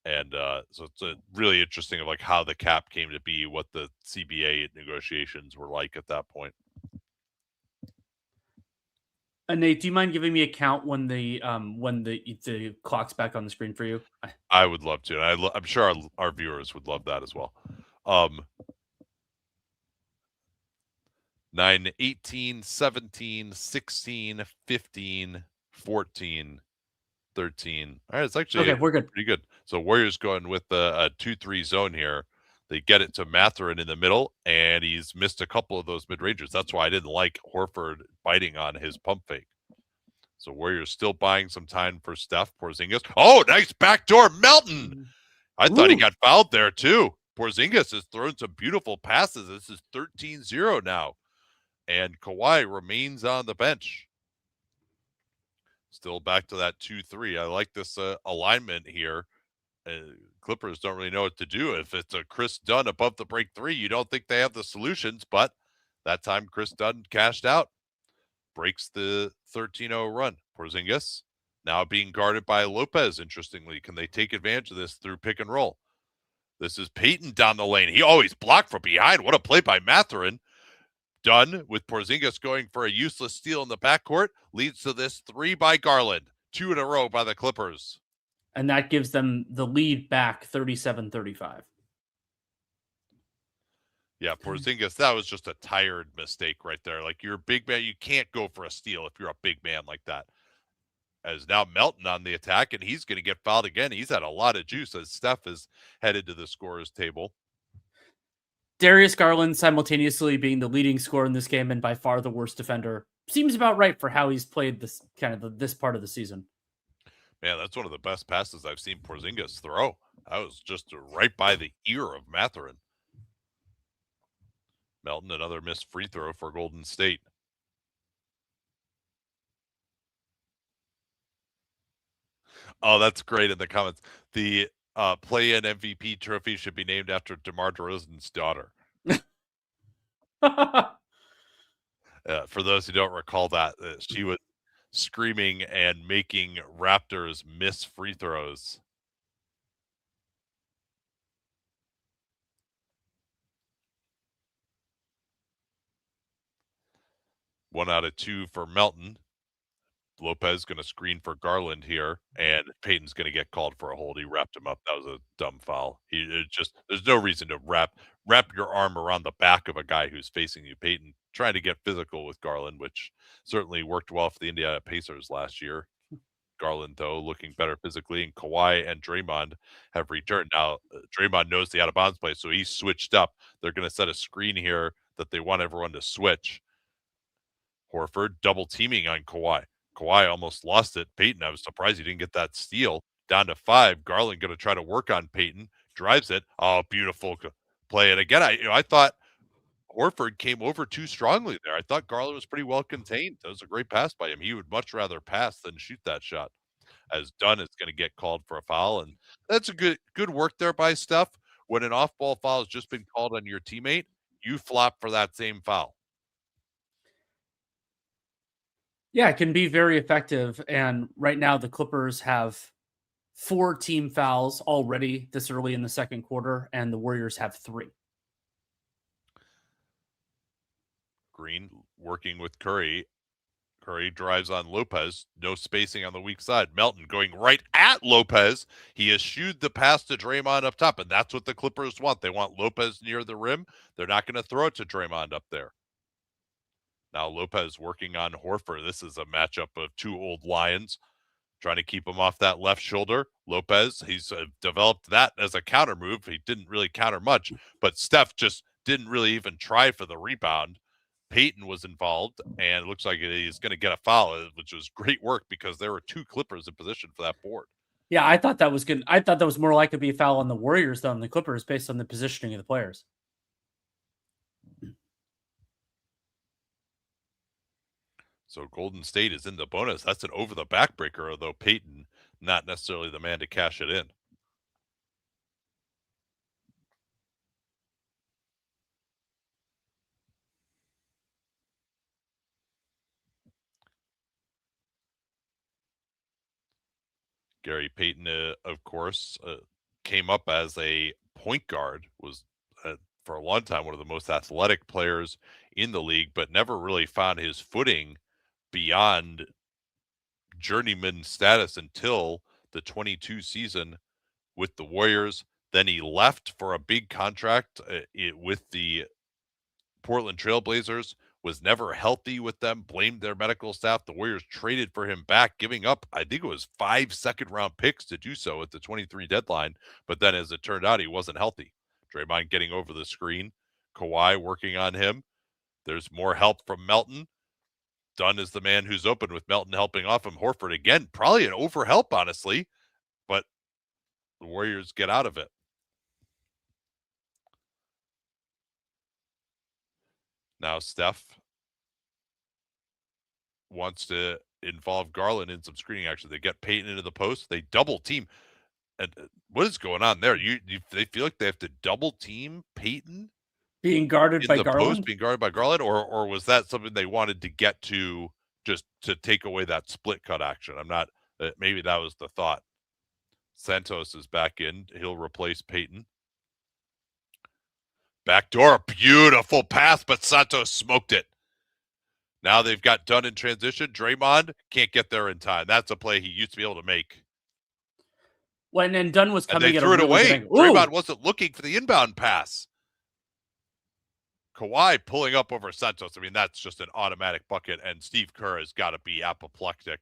And so it's really interesting of like how the Cap came to be, what the CBA negotiations were like at that point. Nate, do you mind giving me a count when the clock's back on the screen for you? I would love to. And I'm sure our viewers would love that as well. 9, 18, 17, 16, 15, 14, 13. All right, it's actually okay. We're good. Pretty good. So Warriors going with a 2-3 zone here. They get it to Mathurin in the middle, and he's missed a couple of those mid-rangers. That's why I didn't like Horford biting on his pump fake. So Warriors still buying some time for Steph. Porzingis. Oh, nice backdoor Melton. I thought he got fouled there too. Porzingis has thrown some beautiful passes. This is 13-0 now. And Kawhi remains on the bench. Still back to that 2-3. I like this alignment here. Clippers don't really know what to do. If it's a Chris Dunn above the break three, you don't think they have the solutions, but that time Chris Dunn cashed out. Breaks the 13-0 run. Porzingis now being guarded by Lopez, interestingly. Can they take advantage of this through pick and roll? This is Peyton down the lane. He always blocked from behind. What a play by Mathurin. Done with Porzingis going for a useless steal in the backcourt. Leads to this 3 by Garland. 2 in a row by the Clippers. And that gives them the lead back 37-35. Yeah, Porzingis, that was just a tired mistake right there. Like, you're a big man. You can't go for a steal if you're a big man like that. As now Melton on the attack, and he's going to get fouled again. He's had a lot of juice as Steph is headed to the scorer's table. Darius Garland simultaneously being the leading scorer in this game and by far the worst defender seems about right for how he's played this this part of the season. Man, that's one of the best passes I've seen Porzingis throw. That was just right by the ear of Mathurin. Melton, another missed free throw for Golden State. Oh, that's great in the comments. The play-in MVP trophy should be named after DeMar DeRozan's daughter. For those who don't recall that, she was screaming and making Raptors miss free throws. One out of two for Melton. Lopez going to screen for Garland here, and Payton's going to get called for a hold. He wrapped him up. That was a dumb foul. There's no reason to wrap your arm around the back of a guy who's facing you. Payton trying to get physical with Garland, which certainly worked well for the Indiana Pacers last year. Garland, though, looking better physically, and Kawhi and Draymond have returned. Now, Draymond knows the out-of-bounds play, so he switched up. They're going to set a screen here that they want everyone to switch. Horford double teaming on Kawhi. Kawhi almost lost it. Payton, I was surprised he didn't get that steal. Down to 5. Garland going to try to work on Payton. Drives it. Oh, beautiful play. And again, I thought Horford came over too strongly there. I thought Garland was pretty well contained. That was a great pass by him. He would much rather pass than shoot that shot. As Dunn is going to get called for a foul. And that's a good work there by Steph. When an off-ball foul has just been called on your teammate, you flop for that same foul. Yeah, it can be very effective. And right now, the Clippers have 4 team fouls already this early in the second quarter, and the Warriors have 3. Green working with Curry. Curry drives on Lopez. No spacing on the weak side. Melton going right at Lopez. He eschewed the pass to Draymond up top, and that's what the Clippers want. They want Lopez near the rim. They're not going to throw it to Draymond up there. Now Lopez working on Horford. This is a matchup of 2 old Lions trying to keep him off that left shoulder. Lopez, he's developed that as a counter move. He didn't really counter much, but Steph just didn't really even try for the rebound. Payton was involved, and it looks like he's going to get a foul, which was great work because there were 2 Clippers in position for that board. Yeah, I thought that was good. I thought that was more likely to be a foul on the Warriors than on the Clippers based on the positioning of the players. So Golden State is in the bonus. That's an over the backbreaker, although Payton not necessarily the man to cash it in. Gary Payton, of course, came up as a point guard, was for a long time one of the most athletic players in the league, but never really found his footing beyond journeyman status until the 22 season with the Warriors. Then he left for a big contract with the Portland Trailblazers, was never healthy with them, blamed their medical staff. The Warriors traded for him back, giving up, I think it was 5 second-round picks to do so at the 23 deadline. But then as it turned out, he wasn't healthy. Draymond getting over the screen. Kawhi working on him. There's more help from Melton. Dunn is the man who's open with Melton helping off him. Horford, again, probably an overhelp, honestly. But the Warriors get out of it. Now Steph wants to involve Garland in some screening action. They get Payton into the post. They double team. And what is going on there? They feel like they have to double team Payton being guarded by Garland, post, being guarded by Garland, or was that something they wanted to get to just to take away that split cut action? I'm not. Maybe that was the thought. Santos is back in. He'll replace Payton. Backdoor, beautiful pass, but Santos smoked it. Now they've got Dunn in transition. Draymond can't get there in time. That's a play he used to be able to make. When Dunn was coming, and they threw it away. Draymond wasn't looking for the inbound pass. Kawhi pulling up over Santos. I mean, that's just an automatic bucket, and Steve Kerr has got to be apoplectic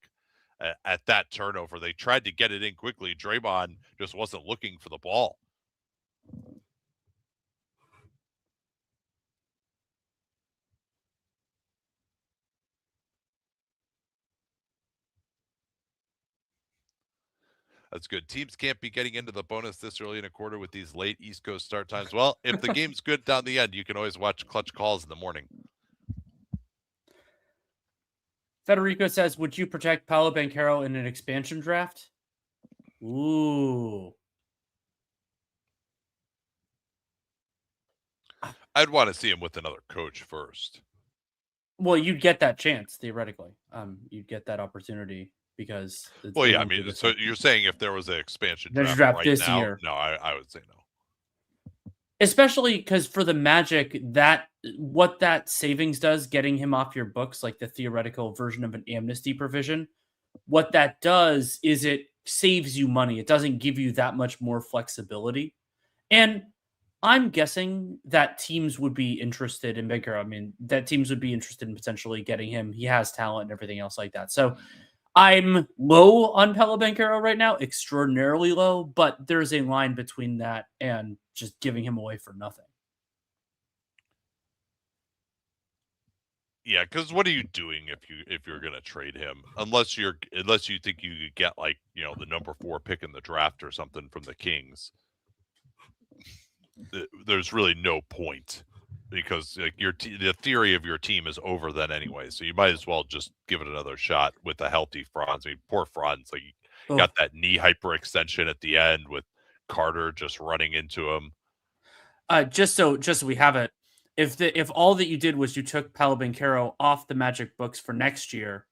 at that turnover. They tried to get it in quickly. Draymond just wasn't looking for the ball. That's good. Teams can't be getting into the bonus this early in a quarter with these late East Coast start times. Well, if the game's good down the end, you can always watch clutch calls in the morning. Federico says, would you protect Paolo Banchero in an expansion draft? Ooh. I'd want to see him with another coach first. Well, you'd get that chance, theoretically. You'd get that opportunity because... Well, yeah, I mean, so you're saying if there was an expansion draft right this now? year. No, I would say no. Especially because for the Magic, what that savings does, getting him off your books, like the theoretical version of an amnesty provision, what that does is it saves you money. It doesn't give you that much more flexibility. And I'm guessing that teams would be interested in Baker. I mean, that teams would be interested in potentially getting him. He has talent and everything else like that. So I'm low on Paolo Banchero right now, extraordinarily low, but there's a line between that and just giving him away for nothing. Yeah, because what are you doing if you're going to trade him? Unless you think you could get like the number 4 pick in the draft or something from the Kings. There's really no point because like the theory of your team is over then anyway. So you might as well just give it another shot with a healthy Franz. I mean, poor Franz, like got that knee hyperextension at the end with Carter just running into him. Just so we have it, if all that you did was you took Paolo Banchero off the Magic books for next year,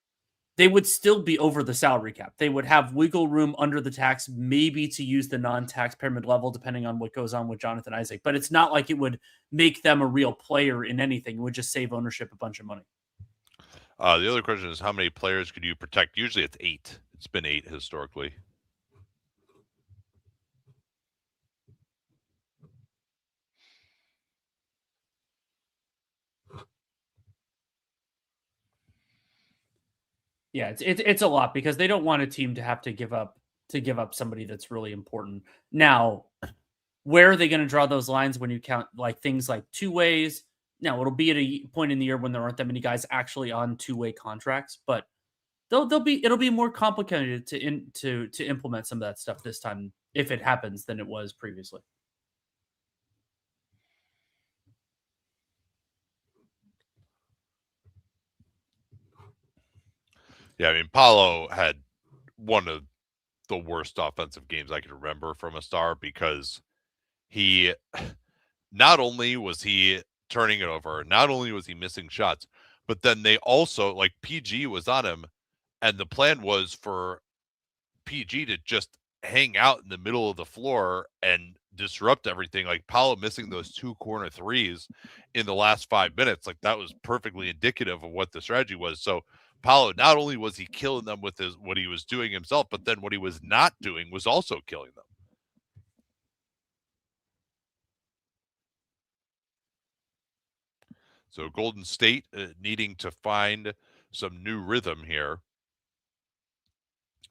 they would still be over the salary cap. They would have wiggle room under the tax, maybe to use the non-tax pyramid level, depending on what goes on with Jonathan Isaac. But it's not like it would make them a real player in anything. It would just save ownership a bunch of money. The other question is, how many players could you protect? Usually it's 8. It's been 8 historically. Yeah, it's a lot because they don't want a team to have to give up somebody that's really important. Now, where are they going to draw those lines when you count like things like two ways? Now, it'll be at a point in the year when there aren't that many guys actually on two-way contracts, but it'll be more complicated to implement some of that stuff this time if it happens than it was previously. Yeah, I mean, Paolo had one of the worst offensive games I can remember from a star because he not only was he turning it over, not only was he missing shots, but then they also like PG was on him, and the plan was for PG to just hang out in the middle of the floor and disrupt everything. Like Paolo missing those 2 corner threes in the last 5 minutes, like that was perfectly indicative of what the strategy was. So Paolo, not only was he killing them with what he was doing himself, but then what he was not doing was also killing them. So Golden State needing to find some new rhythm here.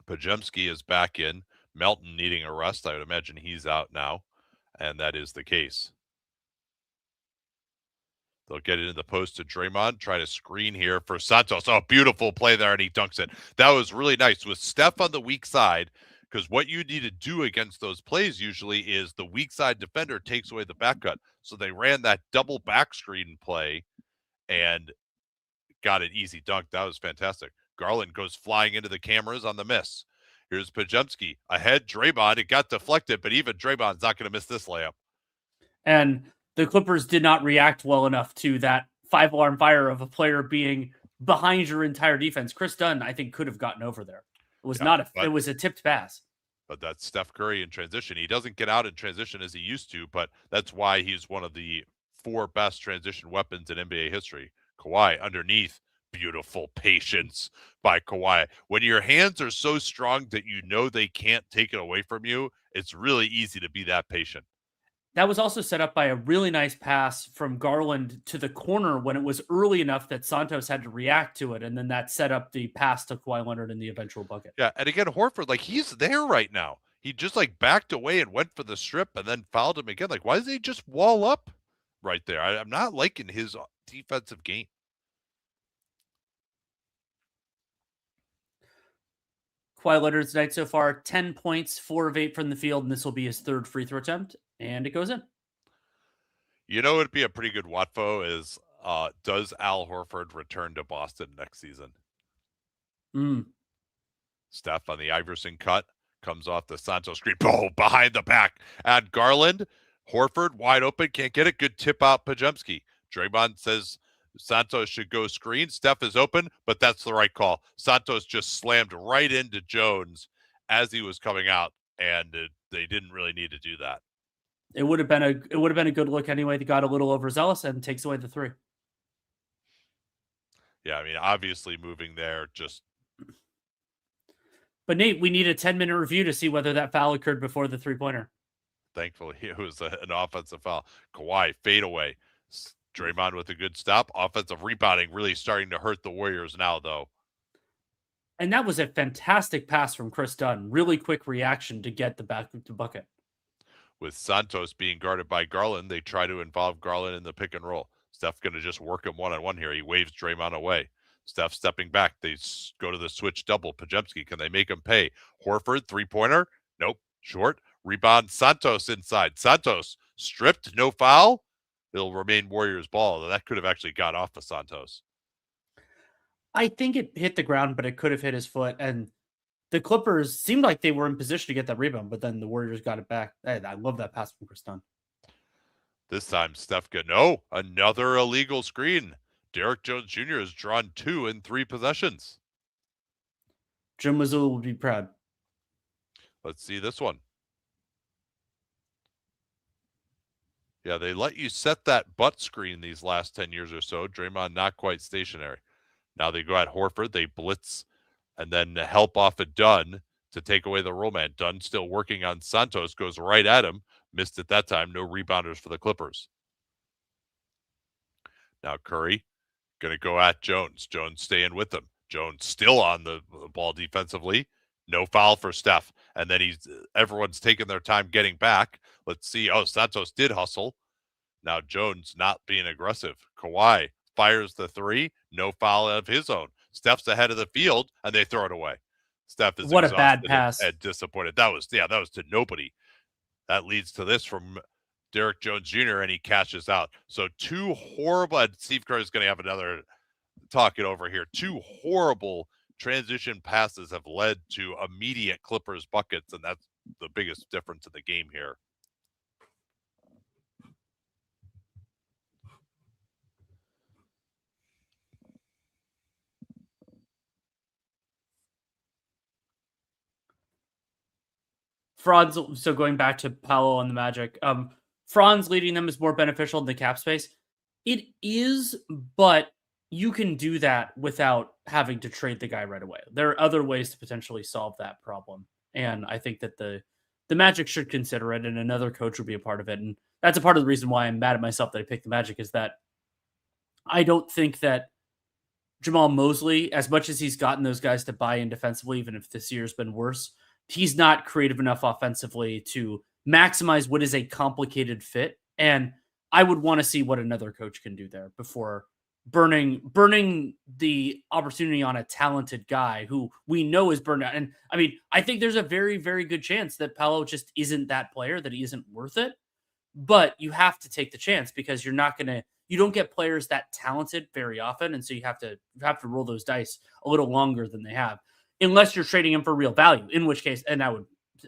Pajemski is back in. Melton needing a rest. I would imagine he's out now, and that is the case. They'll get into the post to Draymond, try to screen here for Santos. Oh, beautiful play there, and he dunks it. That was really nice with Steph on the weak side, because what you need to do against those plays usually is the weak side defender takes away the back cut. So they ran that double back screen play and got an easy dunk. That was fantastic. Garland goes flying into the cameras on the miss. Here's Pajemski ahead. Draymond, it got deflected, but even Draymond's not going to miss this layup. And the Clippers did not react well enough to that 5-alarm fire of a player being behind your entire defense. Chris Dunn, I think, could have gotten over there. It was it was a tipped pass. But that's Steph Curry in transition. He doesn't get out in transition as he used to, but that's why he's one of the 4 best transition weapons in NBA history. Kawhi underneath. Beautiful patience by Kawhi. When your hands are so strong that you know they can't take it away from you, it's really easy to be that patient. That was also set up by a really nice pass from Garland to the corner when it was early enough that Santos had to react to it, and then that set up the pass to Kawhi Leonard in the eventual bucket. Yeah, and again, Horford, like, he's there right now. He just, like, backed away and went for the strip and then fouled him again. Like, why does he just wall up right there? I'm not liking his defensive game. Kawhi Leonard tonight so far, 10 points, 4 of 8 from the field, and this will be his third free throw attempt, and it goes in. You know, it'd be a pretty good Watfo is, does Al Horford return to Boston next season? Steph on the Iverson cut, comes off the Santos screen, boom, behind the back at Garland. Horford wide open, can't get it. Good tip out, Pajemski. Draymond says Santos should go screen. Steph is open, but that's the right call. Santos just slammed right into Jones as he was coming out, and they didn't really need to do that. It would have been a good look anyway. They got a little overzealous and takes away the 3. Yeah, I mean, obviously moving there just. But Nate, we need a 10-minute review to see whether that foul occurred before the 3-pointer. Thankfully, it was an offensive foul. Kawhi fadeaway. Draymond with a good stop. Offensive rebounding really starting to hurt the Warriors now, though. And that was a fantastic pass from Chris Dunn. Really quick reaction to get the back to bucket. With Santos being guarded by Garland, they try to involve Garland in the pick and roll. Steph going to just work him one-on-one here. He waves Draymond away. Steph stepping back. They go to the switch double. Pajemski, can they make him pay? Horford, three-pointer? Nope. Short. Rebound, Santos inside. Santos stripped, no foul. It'll remain Warriors ball. That could have actually got off of Santos. I think it hit the ground, but it could have hit his foot. And the Clippers seemed like they were in position to get that rebound, but then the Warriors got it back. Hey, I love that pass from Chris Dunn. This time, Steph got another illegal screen. Derek Jones Jr. has drawn 2 in 3 possessions. Jim Mazzulla would be proud. Let's see this one. Yeah, they let you set that butt screen these last 10 years or so. Draymond not quite stationary. Now they go at Horford. They blitz and then help off of Dunn to take away the roll man. Dunn still working on Santos, goes right at him. Missed it that time. No rebounders for the Clippers. Now Curry going to go at Jones. Jones staying with him. Jones still on the ball defensively. No foul for Steph. And then everyone's taking their time getting back. Let's see. Oh, Santos did hustle. Now Jones not being aggressive. Kawhi fires the 3. No foul of his own. Steph's ahead of the field, and they throw it away. Steph is what a bad pass and disappointed. That was to nobody. That leads to this from Derek Jones Jr., and he cashes out. So 2 horrible, and Steve Kerr is going to have another talk it over here. 2 horrible transition passes have led to immediate Clippers buckets, and that's the biggest difference in the game here. Franz, so going back to Paolo and the Magic, Franz leading them is more beneficial in the cap space. It is, but you can do that without having to trade the guy right away. There are other ways to potentially solve that problem. And I think that the Magic should consider it, and another coach would be a part of it. And that's a part of the reason why I'm mad at myself that I picked the Magic, is that I don't think that Jamal Mosley, as much as he's gotten those guys to buy in defensively, even if this year's been worse, he's not creative enough offensively to maximize what is a complicated fit. And I would want to see what another coach can do there before burning the opportunity on a talented guy who we know is burned out. And I mean, I think there's a very, very good chance that Paolo just isn't that player, that he isn't worth it. But you have to take the chance, because you don't get players that talented very often. And so you have to roll those dice a little longer than they have, unless you're trading him for real value, in which case, and I would,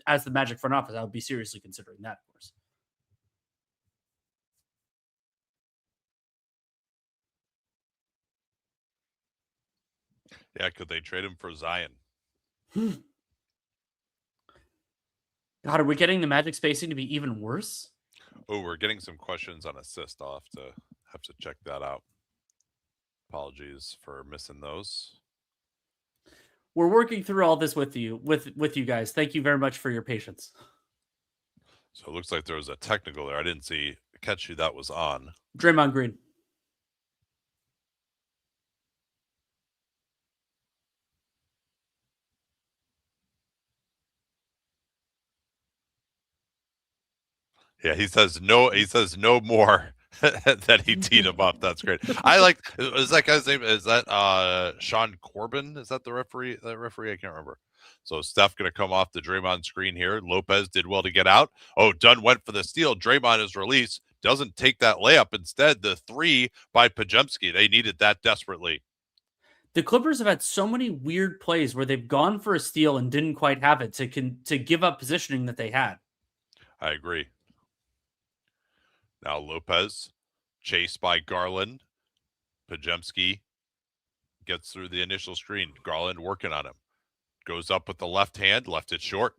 as the Magic front office, I would be seriously considering that, of course. Yeah, could they trade him for Zion? God, are we getting the Magic spacing to be even worse? Oh, we're getting some questions on assist. I'll have to check that out. Apologies for missing those. We're working through all this with you guys. Thank you very much for your patience. So it looks like there was a technical there. I didn't catch who that was on. Draymond Green. Yeah, he says no more that he teed him up. That's great. I like, is that guy's name? Is that Sean Corbin? Is that the referee? That referee? I can't remember. So Steph going to come off the Draymond screen here. Lopez did well to get out. Oh, Dunn went for the steal. Draymond is released. Doesn't take that layup. Instead, the three by Pajemski. They needed that desperately. The Clippers have had so many weird plays where they've gone for a steal and didn't quite have it to give up positioning that they had. I agree. Now Lopez, chased by Garland. Pajemski gets through the initial screen. Garland working on him. Goes up with the left hand, left it short.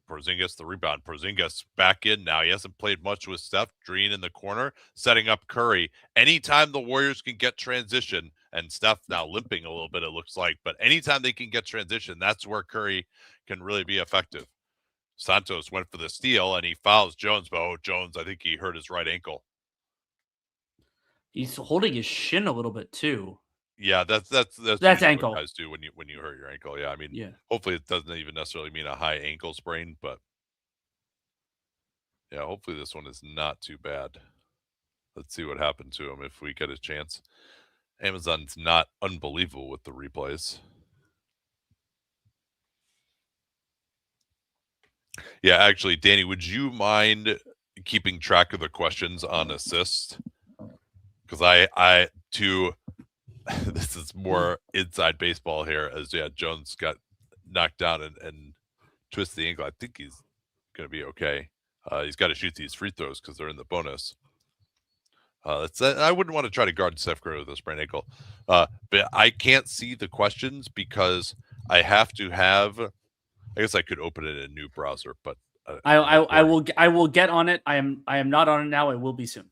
Porzingis the rebound. Porzingis back in now. He hasn't played much with Steph. Green in the corner, setting up Curry. Anytime the Warriors can get transition, and Steph now limping a little bit, it looks like, but anytime they can get transition, that's where Curry can really be effective. Santos went for the steal, and he fouls Jones, but Jones, I think he hurt his right ankle. He's holding his shin a little bit too. Yeah, that's ankle. what guys do when you hurt your ankle. Yeah, I mean, yeah. Hopefully it doesn't even necessarily mean a high ankle sprain, but yeah, hopefully this one is not too bad. Let's see what happened to him if we get a chance. Amazon's not unbelievable with the replays. Yeah, actually, Danny, would you mind keeping track of the questions on assist? Because I too. This is more inside baseball here as Jones got knocked down and twisted the ankle. I think he's going to be okay. He's got to shoot these free throws because they're in the bonus. I wouldn't want to try to guard Steph Curry with a sprained ankle. But I can't see the questions because I have to have. I guess I could open it in a new browser, but I will get on it. I am not on it now. I will be soon.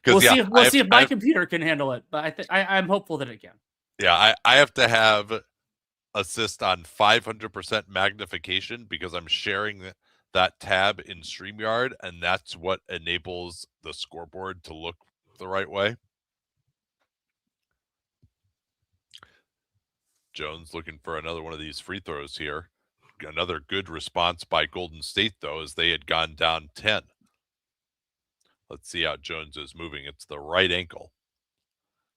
We'll see if my computer can handle it, but I'm hopeful that it can. Yeah, I have to have assist on 500% magnification because I'm sharing that tab in StreamYard, and that's what enables the scoreboard to look the right way. Jones looking for another one of these free throws here. Another good response by Golden State, though, as they had gone down 10. Let's see how Jones is moving. It's the right ankle.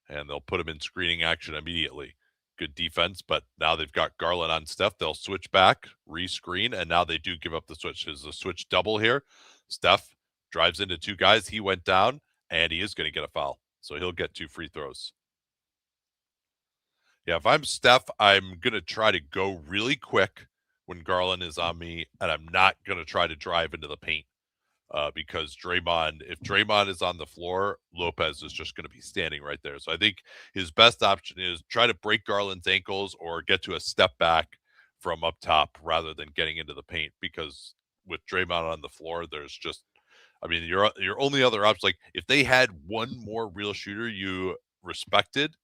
And they'll put him in screening action immediately. Good defense, but now they've got Garland on Steph. They'll switch back, re-screen, and now they do give up the switch. There's a switch double here. Steph drives into two guys. He went down, and he is going to get a foul. So he'll get 2 free throws. Yeah, if I'm Steph, I'm going to try to go really quick when Garland is on me, and I'm not going to try to drive into the paint. Because if Draymond is on the floor, Lopez is just going to be standing right there. So I think his best option is try to break Garland's ankles or get to a step back from up top rather than getting into the paint. Because with Draymond on the floor, there's just, your only other option, like if they had one more real shooter you respected,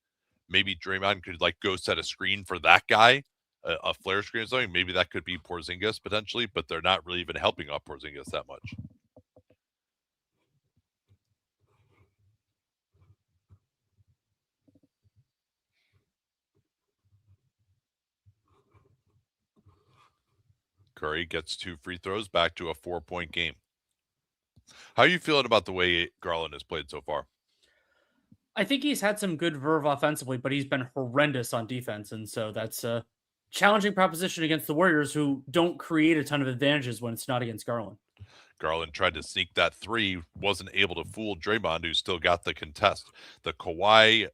maybe Draymond could go set a screen for that guy, a flare screen or something. Maybe that could be Porzingis potentially, but they're not really even helping out Porzingis that much. Curry gets 2 free throws, back to a 4-point game. How are you feeling about the way Garland has played so far? I think he's had some good verve offensively, but he's been horrendous on defense, and so that's a challenging proposition against the Warriors, who don't create a ton of advantages when it's not against Garland. Garland tried to sneak that 3, wasn't able to fool Draymond, who still got the contest. The Kawhi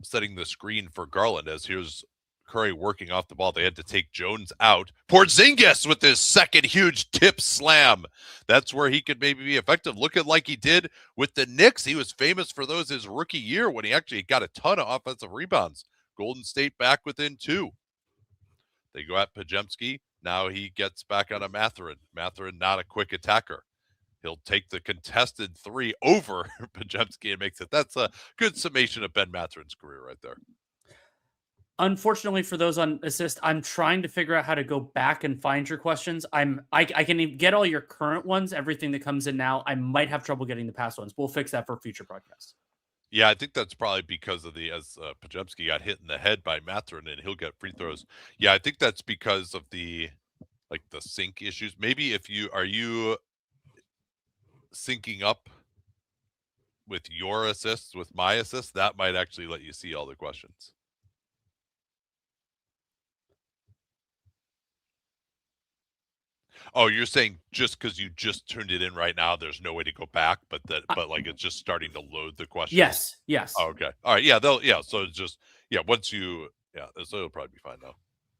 setting the screen for Garland as here's Curry working off the ball. They had to take Jones out. Porzingis with his second huge tip slam. That's where he could maybe be effective. Looking like he did with the Knicks. He was famous for those his rookie year when he actually got a ton of offensive rebounds. Golden State back within 2. They go at Pajemski. Now he gets back on a Mathurin. Mathurin not a quick attacker. He'll take the contested 3 over Pajemski and makes it. That's a good summation of Ben Mathurin's career right there. Unfortunately for those on assist, I'm trying to figure out how to go back and find your questions. I can get all your current ones, everything that comes in now. I might have trouble getting the past ones. We'll fix that for future broadcasts. Yeah, I think that's probably because of Pajemski got hit in the head by Mathurin and he'll get free throws. Yeah, I think that's because of the sync issues. Maybe if you syncing up with your assists with my assists, that might actually let you see all the questions. Oh, you're saying just because you just turned it in right now, there's no way to go back, but like it's just starting to load the questions. Yes, yes. Oh, okay. All right. Yeah. Yeah. So it's just once you so it'll probably be fine though.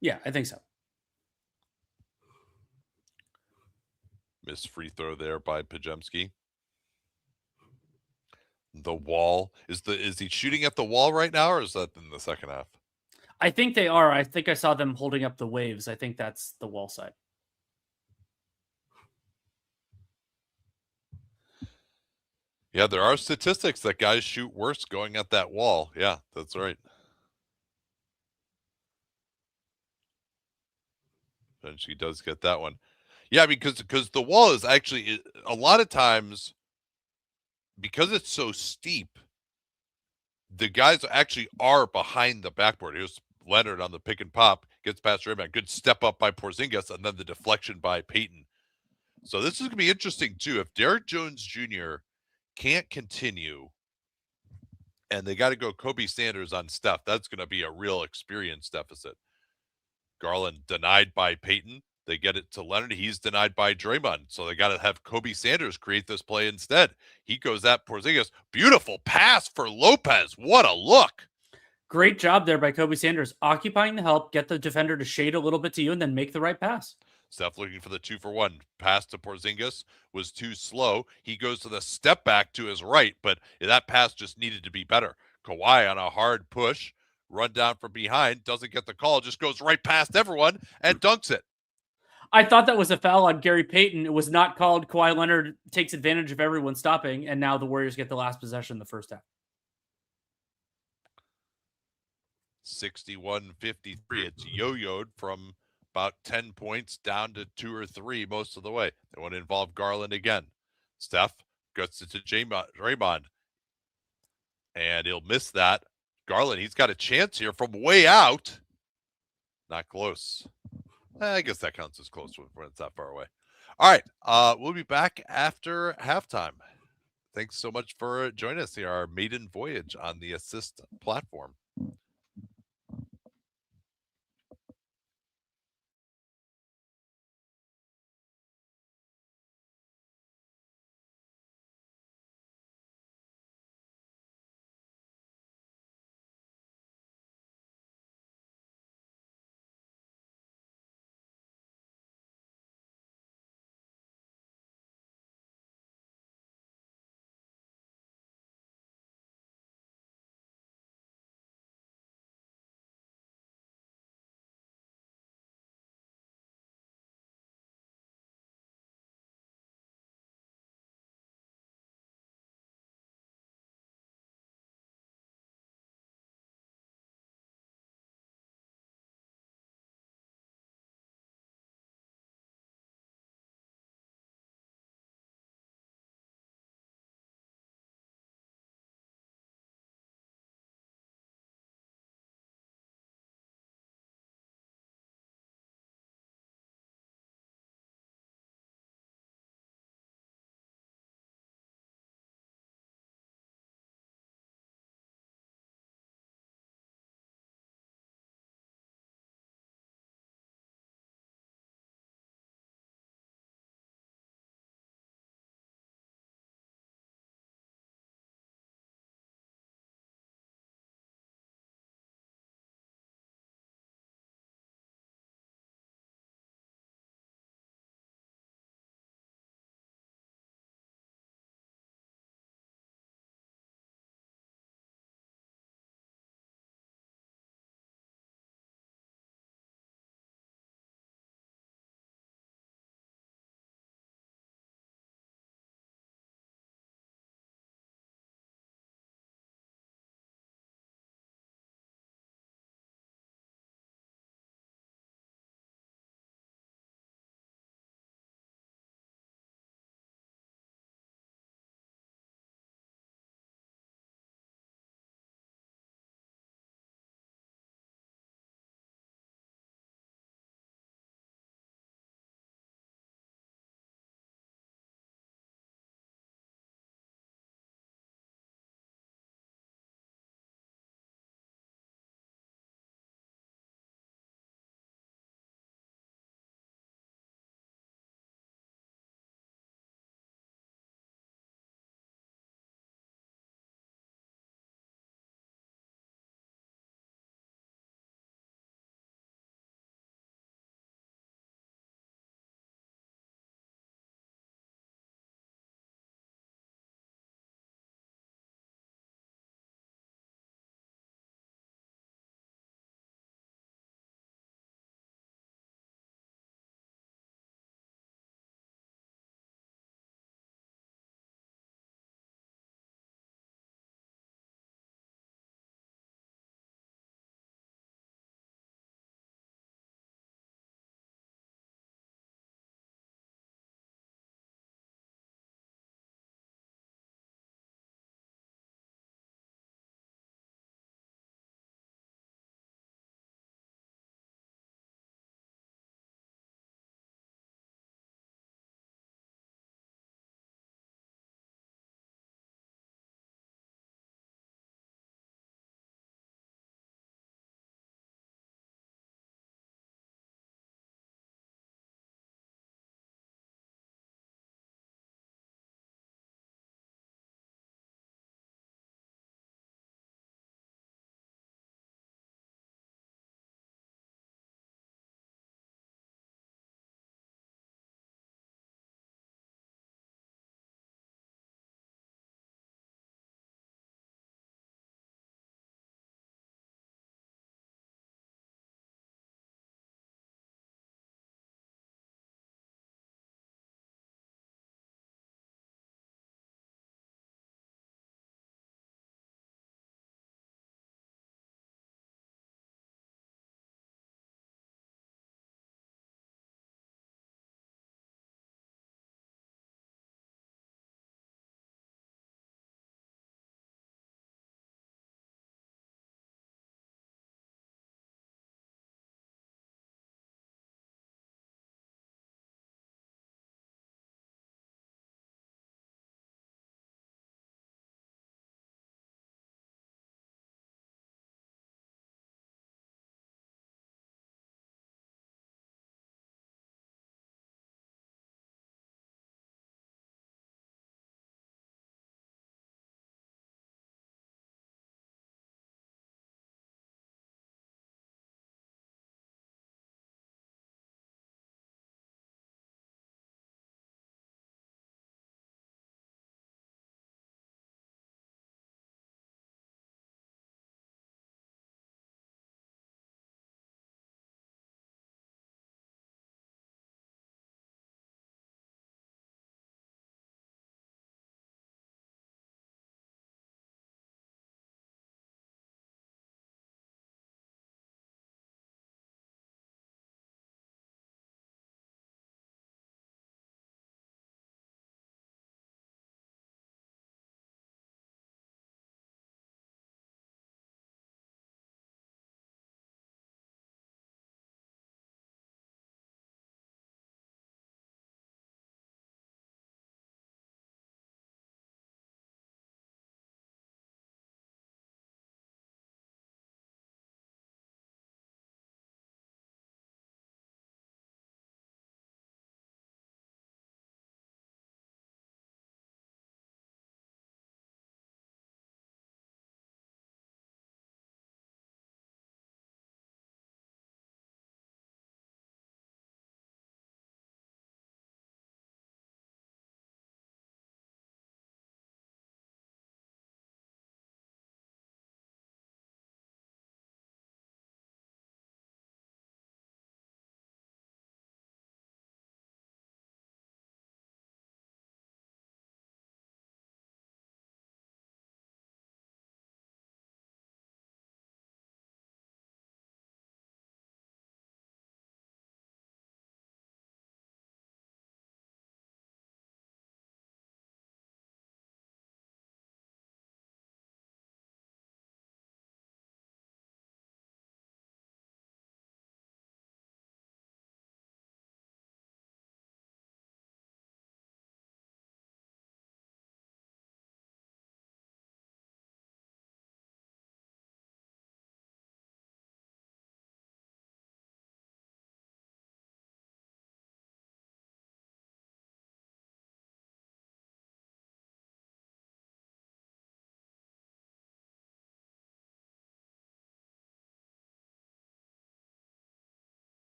Yeah, I think so. Missed free throw there by Pajemski. The wall is he shooting at the wall right now, or is that in the second half? I think they are. I think I saw them holding up the waves. I think that's the wall side. Yeah, there are statistics that guys shoot worse going at that wall. Yeah, that's right. And she does get that one. Yeah, because the wall is actually a lot of times because it's so steep, the guys actually are behind the backboard. Here's Leonard on the pick and pop, gets past Raymond. Good step up by Porzingis, and then the deflection by Payton. So this is going to be interesting too. If Derrick Jones Jr. can't continue, and they got to go Kobe Sanders on Steph, that's going to be a real experience deficit. Garland denied by Payton. They get it to Leonard. He's denied by Draymond. So they got to have Kobe Sanders create this play instead. He goes at Porzingis. Beautiful pass for Lopez. What a look. Great job there by Kobe Sanders, occupying the help, get the defender to shade a little bit to you, and then make the right pass. Steph looking for the 2-for-1. Pass to Porzingis was too slow. He goes to the step back to his right, but that pass just needed to be better. Kawhi on a hard push, run down from behind, doesn't get the call, just goes right past everyone and dunks it. I thought that was a foul on Gary Payton. It was not called. Kawhi Leonard takes advantage of everyone stopping, and now the Warriors get the last possession in the first half. 61-53. It's yo-yoed from about 10 points down to 2 or 3 most of the way. They want to involve Garland again. Steph gets it to Draymond, and he'll miss that. Garland, he's got a chance here from way out. Not close. I guess that counts as close when it's that far away. All right. We'll be back after halftime. Thanks so much for joining us here, our maiden voyage on the Assist platform.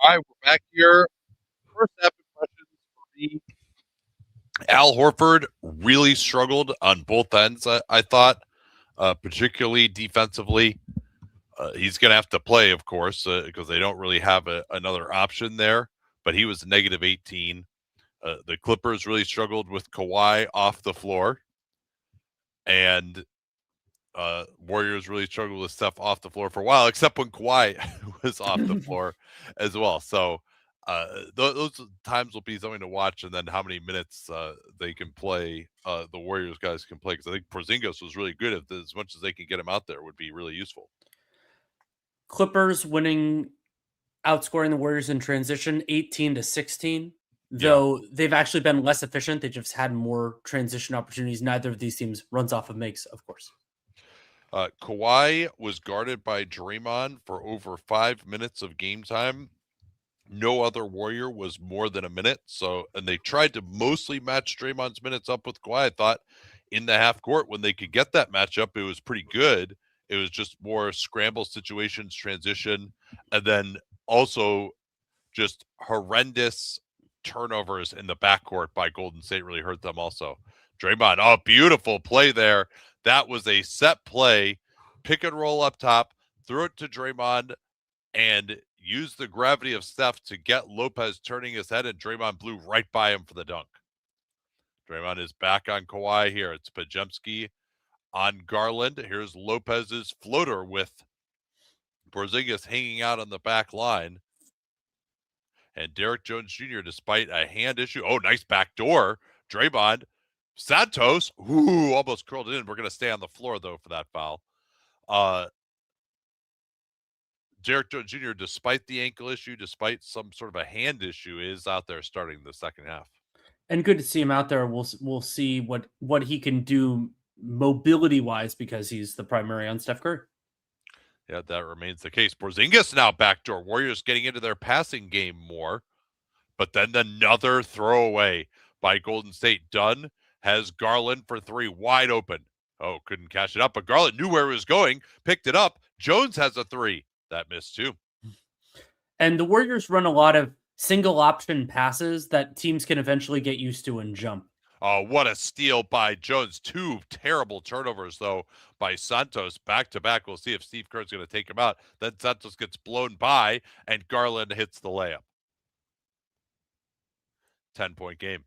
right, we're back here. First half impressions for me. Al Horford really struggled on both ends, I thought, particularly defensively. He's going to have to play, of course, because they don't really have another option there. But he was negative 18. The Clippers really struggled with Kawhi off the floor. And Warriors really struggled with stuff off the floor for a while, except when Kawhi was off the floor as well. So those times will be something to watch, and then how many minutes they can play, the Warriors guys can play, because I think Porzingis was really good. If as much as they can get him out there would be really useful. Clippers winning, outscoring the Warriors in transition 18-16. Though they've actually been less efficient. They just had more transition opportunities. Neither of these teams runs off of makes, of course. Kawhi was guarded by Draymond for over 5 minutes of game time. No other Warrior was more than a minute. And they tried to mostly match Draymond's minutes up with Kawhi. I thought in the half court, when they could get that matchup, it was pretty good. It was just more scramble situations, transition, and then also just horrendous turnovers in the backcourt by Golden State really hurt them also. Draymond, beautiful play there. That was a set play, pick and roll up top, threw it to Draymond, and used the gravity of Steph to get Lopez turning his head, and Draymond blew right by him for the dunk. Draymond is back on Kawhi here. It's Pajemski on Garland. Here's Lopez's floater with Porzingis hanging out on the back line. And Derek Jones Jr., despite a hand issue, nice backdoor. Draymond, Santos, almost curled it in. We're going to stay on the floor, though, for that foul. Derek Jones Jr., despite the ankle issue, despite some sort of a hand issue, is out there starting the second half. And good to see him out there. We'll see what he can do mobility-wise, because he's the primary on Steph Curry. Yeah, that remains the case. Porzingis now backdoor. Warriors getting into their passing game more. But then another throwaway by Golden State. Dunn has Garland for three, wide open. Couldn't catch it up, but Garland knew where it was going, picked it up. Jones has a three. That missed too. And the Warriors run a lot of single option passes that teams can eventually get used to and jump. What a steal by Jones. Two terrible turnovers, though, by Santos back-to-back. We'll see if Steve Kerr's going to take him out. Then Santos gets blown by, and Garland hits the layup. 10-point game.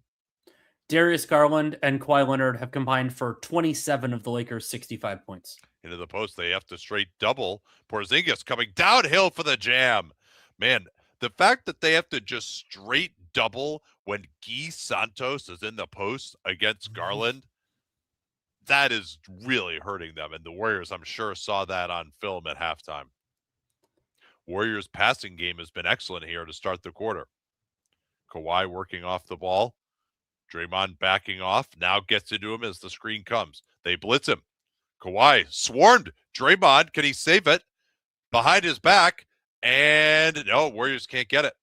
Darius Garland and Kawhi Leonard have combined for 27 of the Lakers' 65 points. Into the post, they have to straight double. Porzingis coming downhill for the jam. Man, the fact that they have to just straight double when Guy Santos is in the post against Garland, that is really hurting them. And the Warriors, I'm sure, saw that on film at halftime. Warriors' passing game has been excellent here to start the quarter. Kawhi working off the ball. Draymond backing off. Now gets into him as the screen comes. They blitz him. Kawhi swarmed. Draymond, can he save it? Behind his back. And no, Warriors can't get it.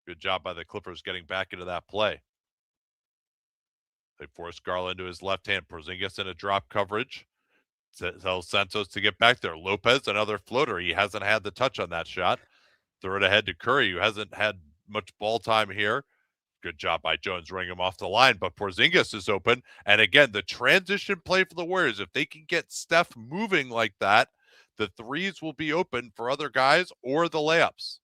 Good job by the Clippers getting back into that play. They force Garland to his left hand. Porzingis in a drop coverage. Tells Santos to get back there. Lopez, another floater. He hasn't had the touch on that shot. Throw it ahead to Curry, who hasn't had much ball time here. Good job by Jones running him off the line, but Porzingis is open. And again, the transition play for the Warriors, if they can get Steph moving like that, the threes will be open for other guys or the layups.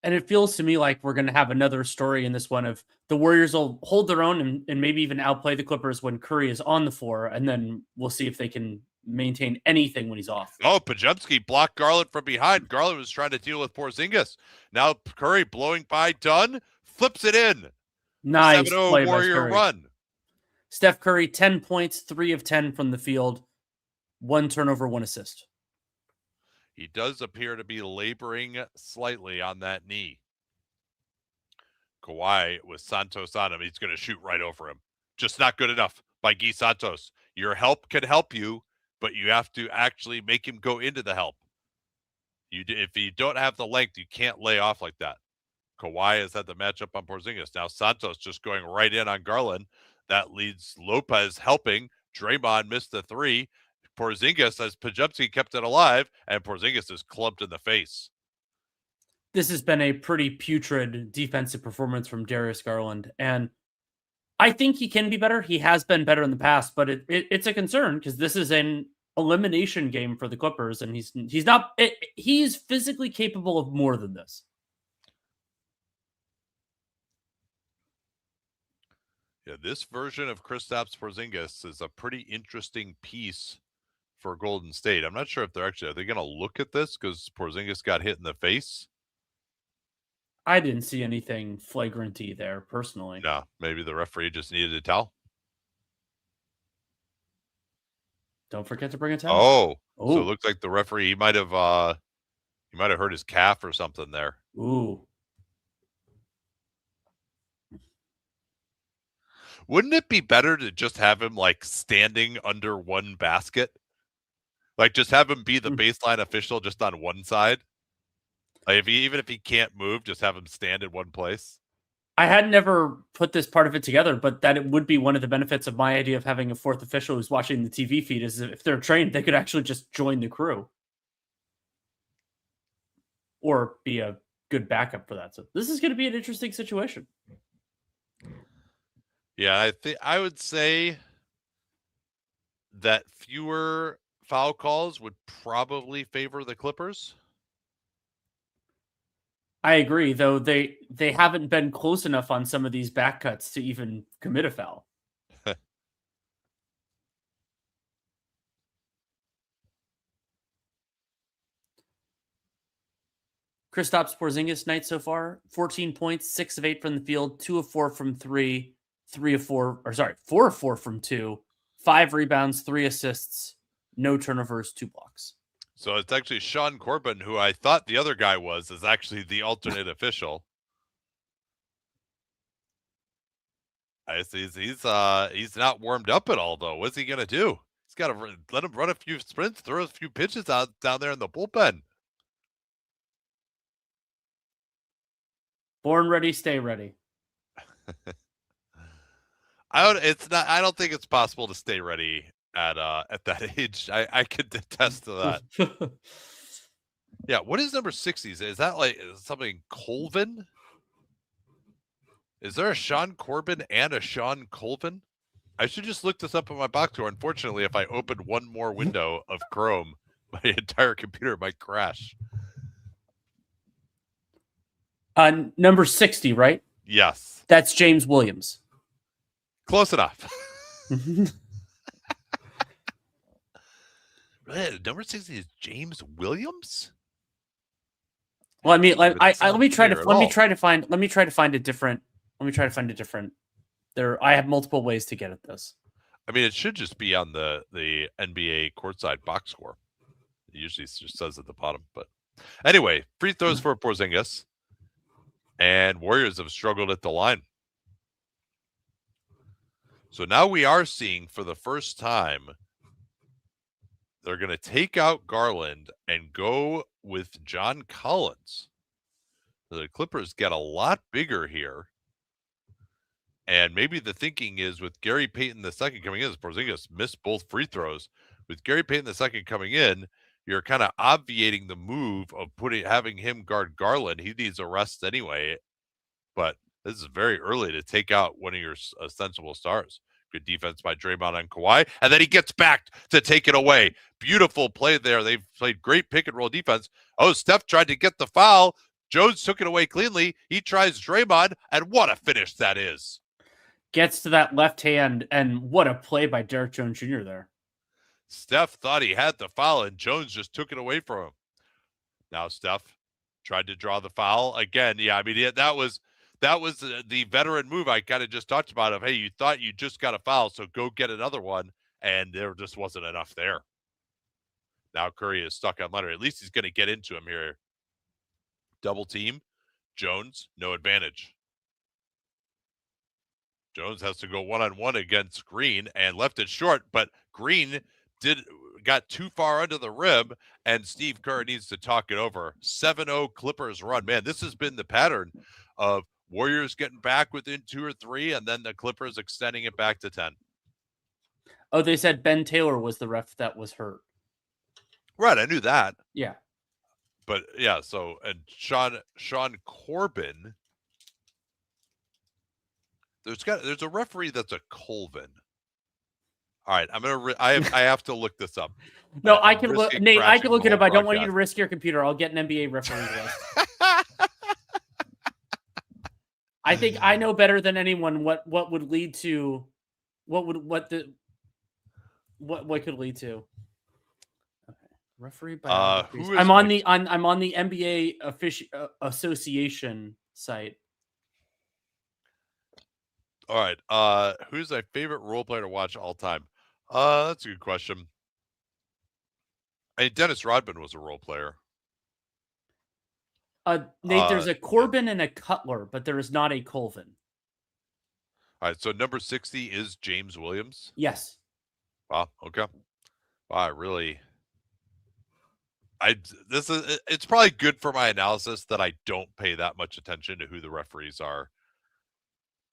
And it feels to me like we're going to have another story in this one of the Warriors will hold their own and maybe even outplay the Clippers when Curry is on the floor. And then we'll see if they can maintain anything when he's off. Pajemski blocked Garland from behind. Garland was trying to deal with Porzingis. Now Curry blowing by Dunn, flips it in. Nice 7-0 play Warrior run. Steph Curry, 10 points, 3 of 10 from the field, 1 turnover, 1 assist. He does appear to be laboring slightly on that knee. Kawhi with Santos on him. He's going to shoot right over him. Just not good enough by Guy Santos. Your help can help you, but you have to actually make him go into the help. If you don't have the length, you can't lay off like that. Kawhi has had the matchup on Porzingis. Now Santos just going right in on Garland. That leads Lopez helping. Draymond missed the three. Porzingis, as Pajemski kept it alive, and Porzingis is clubbed in the face. this has been a pretty putrid defensive performance from Darius Garland, and I think he can be better. He has been better in the past, but it's a concern because this is an elimination game for the Clippers, and he's physically capable of more than this. Yeah, this version of Kristaps Porzingis is a pretty interesting piece for Golden State. I'm not sure if are they going to look at this because Porzingis got hit in the face? I didn't see anything flagranty there personally. No, maybe the referee just needed a towel. Don't forget to bring a towel. Oh, so it looks like the referee he might have hurt his calf or something there. Ooh. Wouldn't it be better to just have him like standing under one basket? Like just have him be the baseline official just on one side? Like even if he can't move, just have him stand in one place? I had never put this part of it together, but that it would be one of the benefits of my idea of having a fourth official who's watching the TV feed is if they're trained, they could actually just join the crew. Or be a good backup for that. So this is going to be an interesting situation. Yeah, I would say that fewer foul calls would probably favor the Clippers. I agree, though they haven't been close enough on some of these back cuts to even commit a foul. Kristaps Porzingis night so far, 14 points, 6 of 8 from the field, 2 of 4 from 3, 4 of 4 from 2, 5 rebounds, 3 assists, no turnovers, 2 blocks. So it's actually Sean Corbin, who I thought the other guy is actually the alternate official. I see he's not warmed up at all though. What's he gonna do? He's got to let him run a few sprints, throw a few pitches out down there in the bullpen. Born ready, stay ready. I don't think it's possible to stay ready at that age. I could attest to that. Yeah, what is number 60? Is that like something Colvin? Is there a Sean Corbin and a Sean Colvin? I should just look this up on my box score. Unfortunately, if I open one more window of Chrome, my entire computer might crash. Number 60, right? Yes. That's James Williams. Close enough. Number 60 is James Williams? Well, I mean, let me try to find a different. I have multiple ways to get at this. I mean, it should just be on the NBA courtside box score. It usually just says at the bottom. But anyway, free throws for Porzingis. And Warriors have struggled at the line. So now we are seeing for the first time, they're going to take out Garland and go with John Collins. The Clippers get a lot bigger here. And maybe the thinking is with Gary Payton II coming in, as Porzingis missed both free throws. With Gary Payton II coming in, you're kind of obviating the move of having him guard Garland. He needs a rest anyway. But this is very early to take out one of your sensible stars. Good defense by Draymond on Kawhi. And then he gets back to take it away. Beautiful play there. They've played great pick and roll defense. Oh, Steph tried to get the foul. Jones took it away cleanly. He tries Draymond, and what a finish that is. Gets to that left hand, and what a play by Derrick Jones Jr. there. Steph thought he had the foul, and Jones just took it away from him. Now Steph tried to draw the foul again. Yeah, I mean, that was the veteran move I kind of just talked about of, hey, you thought you just got a foul, so go get another one, and there just wasn't enough there. Now Curry is stuck on Leonard. At least he's going to get into him here. Double team. Jones, no advantage. Jones has to go one-on-one against Green and left it short, but Green got too far under the rim, and Steve Kerr needs to talk it over. 7-0 Clippers run. Man, this has been the pattern of Warriors getting back within 2 or 3, and then the Clippers extending it back to 10. Oh, they said Ben Taylor was the ref that was hurt. Right, I knew that. Yeah. But yeah, so and Sean Corbin. There's a referee that's a Colvin. All right, I have to look this up. No, I'm I can look, risking Nate. I crashing can the look it whole up. I don't want you to broadcast. risk your computer. I'll get an NBA referee list. I think I know better than anyone what would lead to what could lead to. Okay. Referee biographies. Who is I'm on my- the I'm on the NBA association site. All right. Who's my favorite role player to watch all time? That's a good question. I mean, Dennis Rodman was a role player. Nate, there's a Yeah. Corbin and a Cutler, but there is not a Colvin. All right, so number 60 is James Williams. Yes. Wow. Okay. Wow. It's probably good for my analysis that I don't pay that much attention to who the referees are.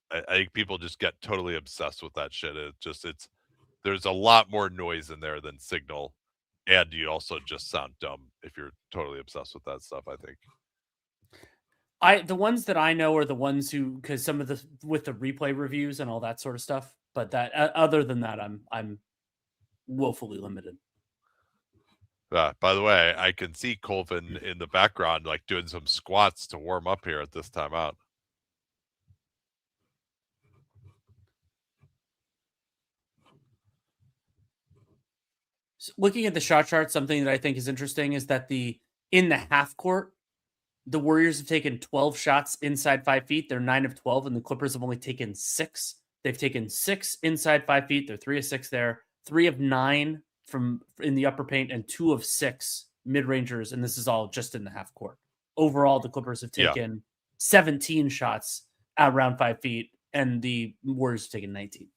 I think people just get totally obsessed with that shit. There's a lot more noise in there than signal, and you also just sound dumb if you're totally obsessed with that stuff, I think. The ones that I know are the ones who, because some of the with the replay reviews and all that sort of stuff. But that other than that, I'm woefully limited. By the way, I can see Colvin in the background, like doing some squats to warm up here at this time out. So looking at the shot chart, something that I think is interesting is that in the half court, the Warriors have taken 12 shots inside 5 feet. They're 9 of 12, and the Clippers have only taken 6. They've taken 6 inside 5 feet. They're 3 of 6 there, 3 of 9 from in the upper paint, and 2 of 6 mid-rangers, and this is all just in the half court. Overall, the Clippers have taken 17 shots at around 5 feet, and the Warriors have taken 19.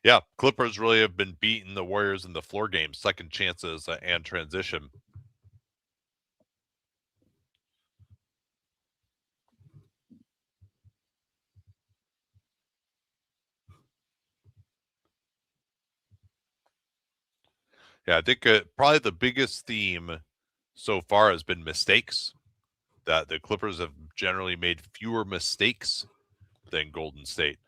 Yeah, Clippers really have been beating the Warriors in the floor game, second chances and transition. Yeah, I think probably the biggest theme so far has been mistakes. That the Clippers have generally made fewer mistakes than Golden State.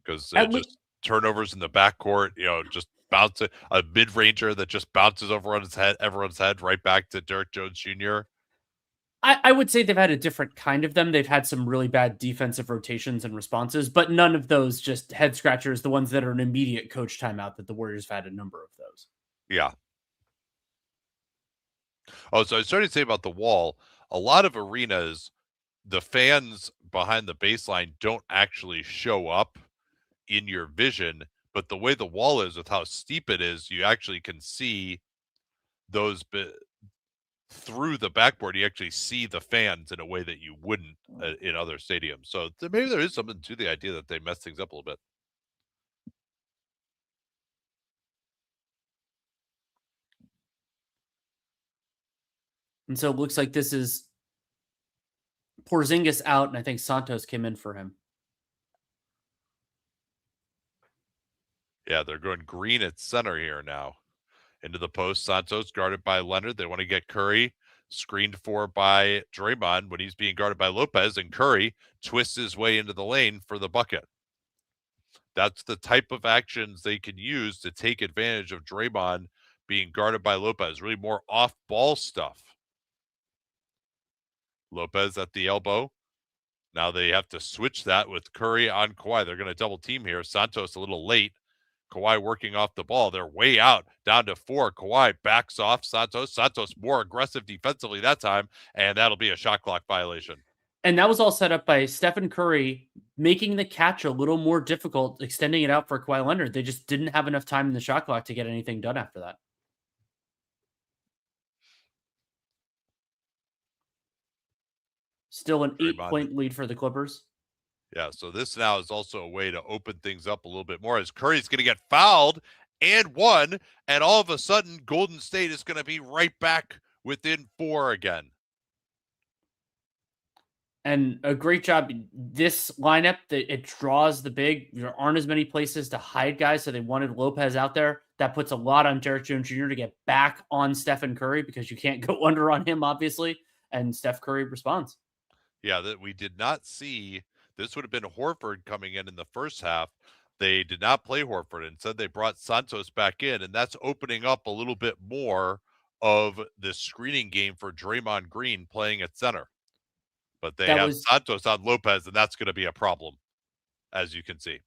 Because just turnovers in the backcourt, just bounce a mid-ranger that just bounces over on everyone's head right back to Derrick Jones Jr. I would say they've had a different kind of them. They've had some really bad defensive rotations and responses, but none of those just head scratchers, the ones that are an immediate coach timeout that the Warriors have had a number of those. Yeah. Oh, so I started to say about the wall, a lot of arenas, the fans behind the baseline don't actually show up in your vision, but the way the wall is with how steep it is, you actually can see those through the backboard. You actually see the fans in a way that you wouldn't in other stadiums. So maybe there is something to the idea that they mess things up a little bit. And so it looks like this is Porzingis out, and I think Santos came in for him. Yeah, they're going green at center here now. Into the post, Santos guarded by Leonard. They want to get Curry screened for by Draymond when he's being guarded by Lopez, and Curry twists his way into the lane for the bucket. That's the type of actions they can use to take advantage of Draymond being guarded by Lopez. Really more off-ball stuff. Lopez at the elbow. Now they have to switch that with Curry on Kawhi. They're going to double team here. Santos a little late. Kawhi working off the ball. They're way out, down to 4. Kawhi backs off Santos. Santos more aggressive defensively that time, and that'll be a shot clock violation. And that was all set up by Stephen Curry making the catch a little more difficult, extending it out for Kawhi Leonard. They just didn't have enough time in the shot clock to get anything done after that. Still an 8-point lead for the Clippers. Yeah, so this now is also a way to open things up a little bit more as Curry's going to get fouled and 1, and all of a sudden Golden State is going to be right back within 4 again. And a great job. This lineup, that it draws the big. There aren't as many places to hide guys, so they wanted Lopez out there. That puts a lot on Derek Jones Jr. to get back on Stephen Curry because you can't go under on him, obviously. And Steph Curry responds. Yeah, that we did not see. This would have been Horford coming in the first half. They did not play Horford. Instead, they brought Santos back in, and that's opening up a little bit more of the screening game for Draymond Green playing at center. But they That have was Santos on Lopez, and that's going to be a problem, as you can see.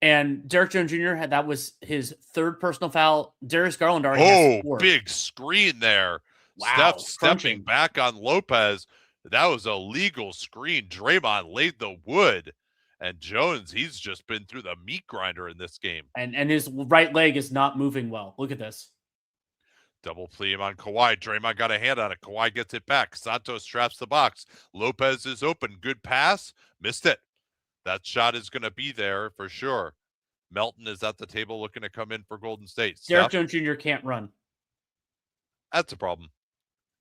And Derek Jones Jr. That was his third personal foul. Darius Garland already has 4. Big screen there. Wow, Steph stepping crunching. back on Lopez. That was a legal screen. Draymond laid the wood. And Jones, he's just been through the meat grinder in this game. And his right leg is not moving well. Look at this. Double play him on Kawhi. Draymond got a hand on it. Kawhi gets it back. Santos traps the box. Lopez is open. Good pass. Missed it. That shot is going to be there for sure. Melton is at the table looking to come in for Golden State. Derek Jones Jr. can't run. That's a problem.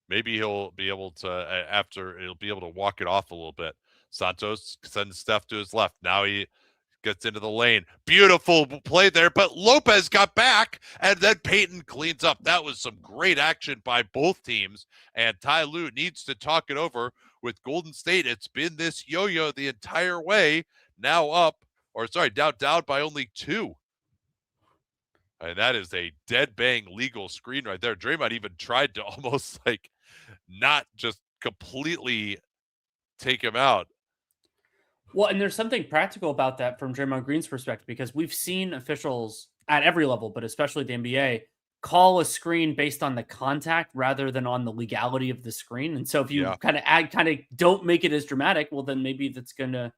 Maybe he'll be able to, he'll be able to walk it off a little bit. Santos sends Steph to his left. Now he gets into the lane. Beautiful play there, but Lopez got back, and then Payton cleans up. That was some great action by both teams, and Ty Lue needs to talk it over with Golden State. It's been this yo-yo the entire way. Now down by only 2. And that is a dead bang legal screen right there. Draymond even tried to almost like not just completely take him out. Well, and there's something practical about that from Draymond Green's perspective, because we've seen officials at every level, but especially the NBA, call a screen based on the contact rather than on the legality of the screen. And so if you kind of don't make it as dramatic, well, then maybe it's gonna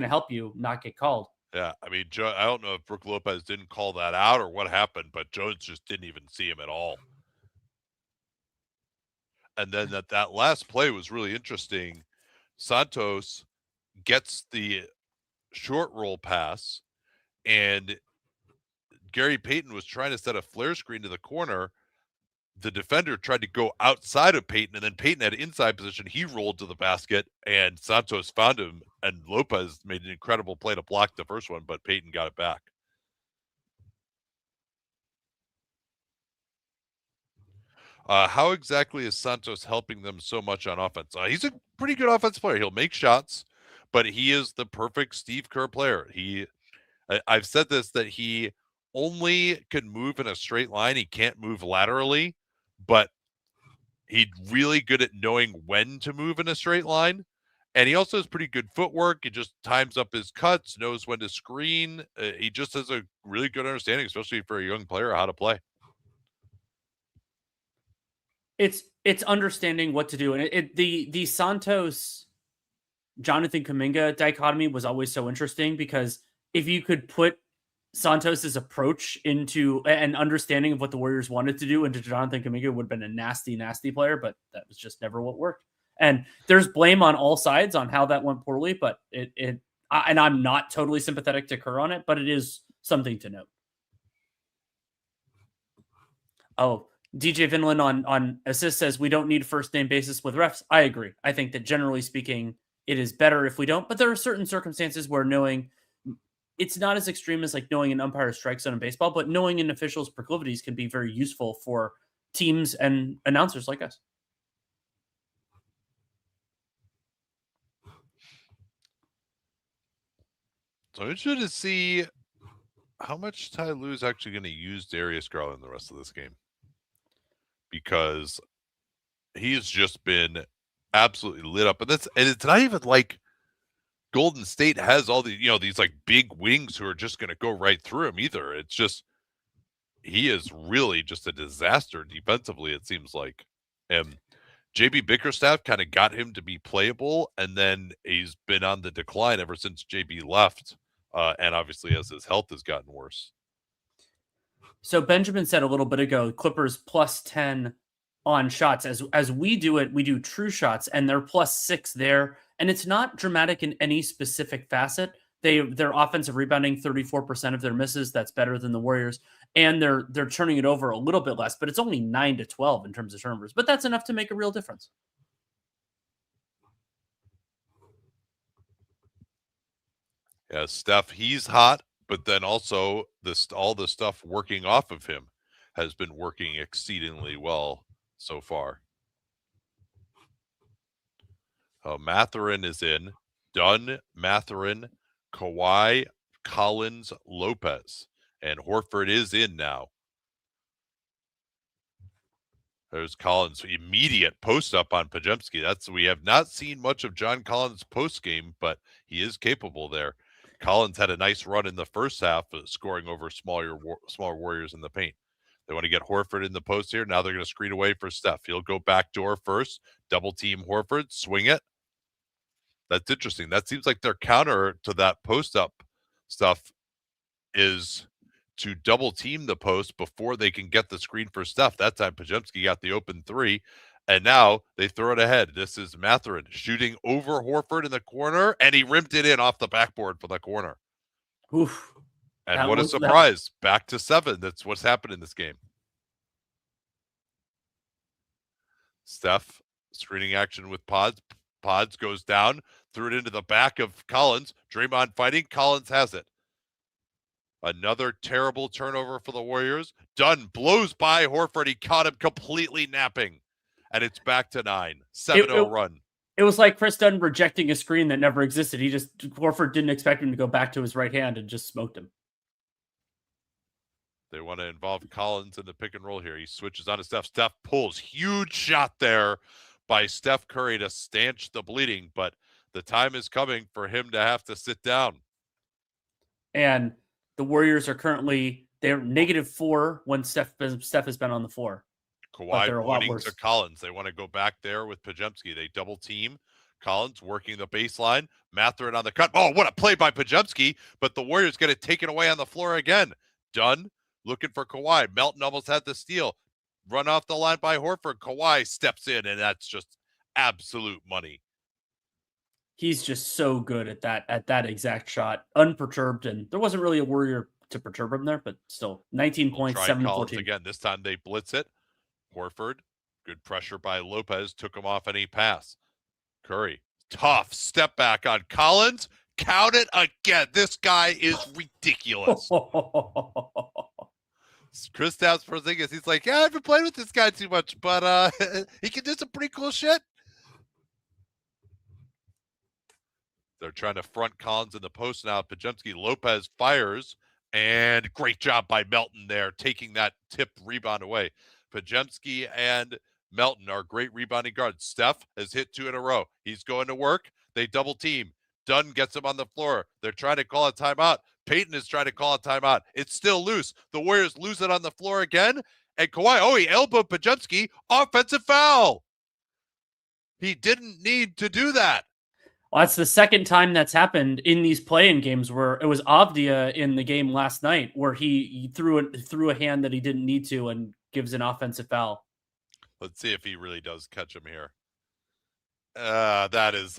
help you not get called. Yeah, I mean, I don't know if Brook Lopez didn't call that out or what happened, but Jones just didn't even see him at all. And then that last play was really interesting. Santos gets the short roll pass, and Gary Payton was trying to set a flare screen to the corner. The defender tried to go outside of Payton, and then Payton had inside position. He rolled to the basket, and Santos found him, and Lopez made an incredible play to block the first one, but Payton got it back. How exactly is Santos helping them so much on offense? He's a pretty good offensive player. He'll make shots, but he is the perfect Steve Kerr player. I've said this, that he only can move in a straight line. He can't move laterally, but he's really good at knowing when to move in a straight line. And he also has pretty good footwork. He just times up his cuts, knows when to screen. He just has a really good understanding, especially for a young player, how to play. It's understanding what to do. And the Santos Jonathan Kuminga dichotomy was always so interesting, because if you could put Santos's approach into an understanding of what the Warriors wanted to do into Jonathan Kuminga, would have been a nasty, nasty player, but that was just never what worked. And there's blame on all sides on how that went poorly, but and I'm not totally sympathetic to Kerr on it, but it is something to note. Oh, DJ Vinland on assist says we don't need first name basis with refs. I agree. I think that generally speaking, it is better if we don't, but there are certain circumstances where knowing, it's not as extreme as like knowing an umpire's strike zone in baseball, but knowing an official's proclivities can be very useful for teams and announcers like us. So I'm interested to see how much Ty Lue is actually going to use Darius Garland the rest of this game, because he's just been absolutely lit up. And it's not even like Golden State has all these like big wings who are just going to go right through him either. It's just, he is really just a disaster defensively, it seems like. And JB Bickerstaff kind of got him to be playable, and then he's been on the decline ever since JB left. And obviously as his health has gotten worse. So Benjamin said a little bit ago, Clippers +10 on shots. As we do it, we do true shots, and they're +6 there. And it's not dramatic in any specific facet. Their offensive rebounding, 34% of their misses. That's better than the Warriors. And they're turning it over a little bit less, but it's only 9-12 in terms of turnovers. But that's enough to make a real difference. Yeah, Steph, he's hot, but then also all the stuff working off of him has been working exceedingly well so far. Mathurin is in. Dunn, Mathurin, Kawhi, Collins, Lopez. And Horford is in now. There's Collins' immediate post up on Podziemski. We have not seen much of John Collins' post game, but he is capable there. Collins had a nice run in the first half, scoring over smaller Warriors in the paint. They want to get Horford in the post here. Now they're going to screen away for Steph. He'll go back door first, double team Horford, swing it. That's interesting. That seems like their counter to that post up stuff is to double team the post before they can get the screen for Steph. That time Podziemski got the open three, and now they throw it ahead. This is Mathurin shooting over Horford in the corner, and he rimmed it in off the backboard for the corner. Oof. And what a surprise. Back to 7. That's what's happened in this game. Steph screening action with Pods. Pods goes down, threw it into the back of Collins. Draymond fighting. Collins has it. Another terrible turnover for the Warriors. Dunn blows by Horford. He caught him completely napping. And it's back to 9. 7-0 run. It was like Chris Dunn rejecting a screen that never existed. Horford didn't expect him to go back to his right hand and just smoked him. They want to involve Collins in the pick and roll here. He switches on to Steph. Steph pulls. Huge shot there by Steph Curry to stanch the bleeding. But the time is coming for him to have to sit down. And the Warriors are currently, they're -4 when Steph has been on the floor. Kawhi pointing to Collins. They want to go back there with Podziemski. They double team. Collins working the baseline. Mathurin on the cut. Oh, what a play by Podziemski. But the Warriors get it taken away on the floor again. Dunn looking for Kawhi. Melton almost had the steal. Run off the line by Horford. Kawhi steps in, and that's just absolute money. He's just so good at that exact shot, unperturbed, and there wasn't really a Warrior to perturb him there, but still, 19 points, 7-14. Again, this time they blitz it. Horford, good pressure by Lopez, took him off any pass. Curry, tough step back on Collins. Count it again. This guy is ridiculous. Kristaps Porzingis, he's like, yeah, I've been playing with this guy too much, but he can do some pretty cool shit. They're trying to front Collins in the post now. Podziemski, Lopez fires, and great job by Melton there, taking that tip rebound away. Podziemski and Melton are great rebounding guards. Steph has hit 2 in a row. He's going to work. They double team. Dunn gets him on the floor. They're trying to call a timeout. Payton is trying to call a timeout. It's still loose. The Warriors lose it on the floor again. And Kawhi, he elbowed Podziemski. Offensive foul. He didn't need to do that. Well, that's the second time that's happened in these play-in games, where it was Avdia in the game last night where he threw a hand that he didn't need to and gives an offensive foul. Let's see if he really does catch him here. That is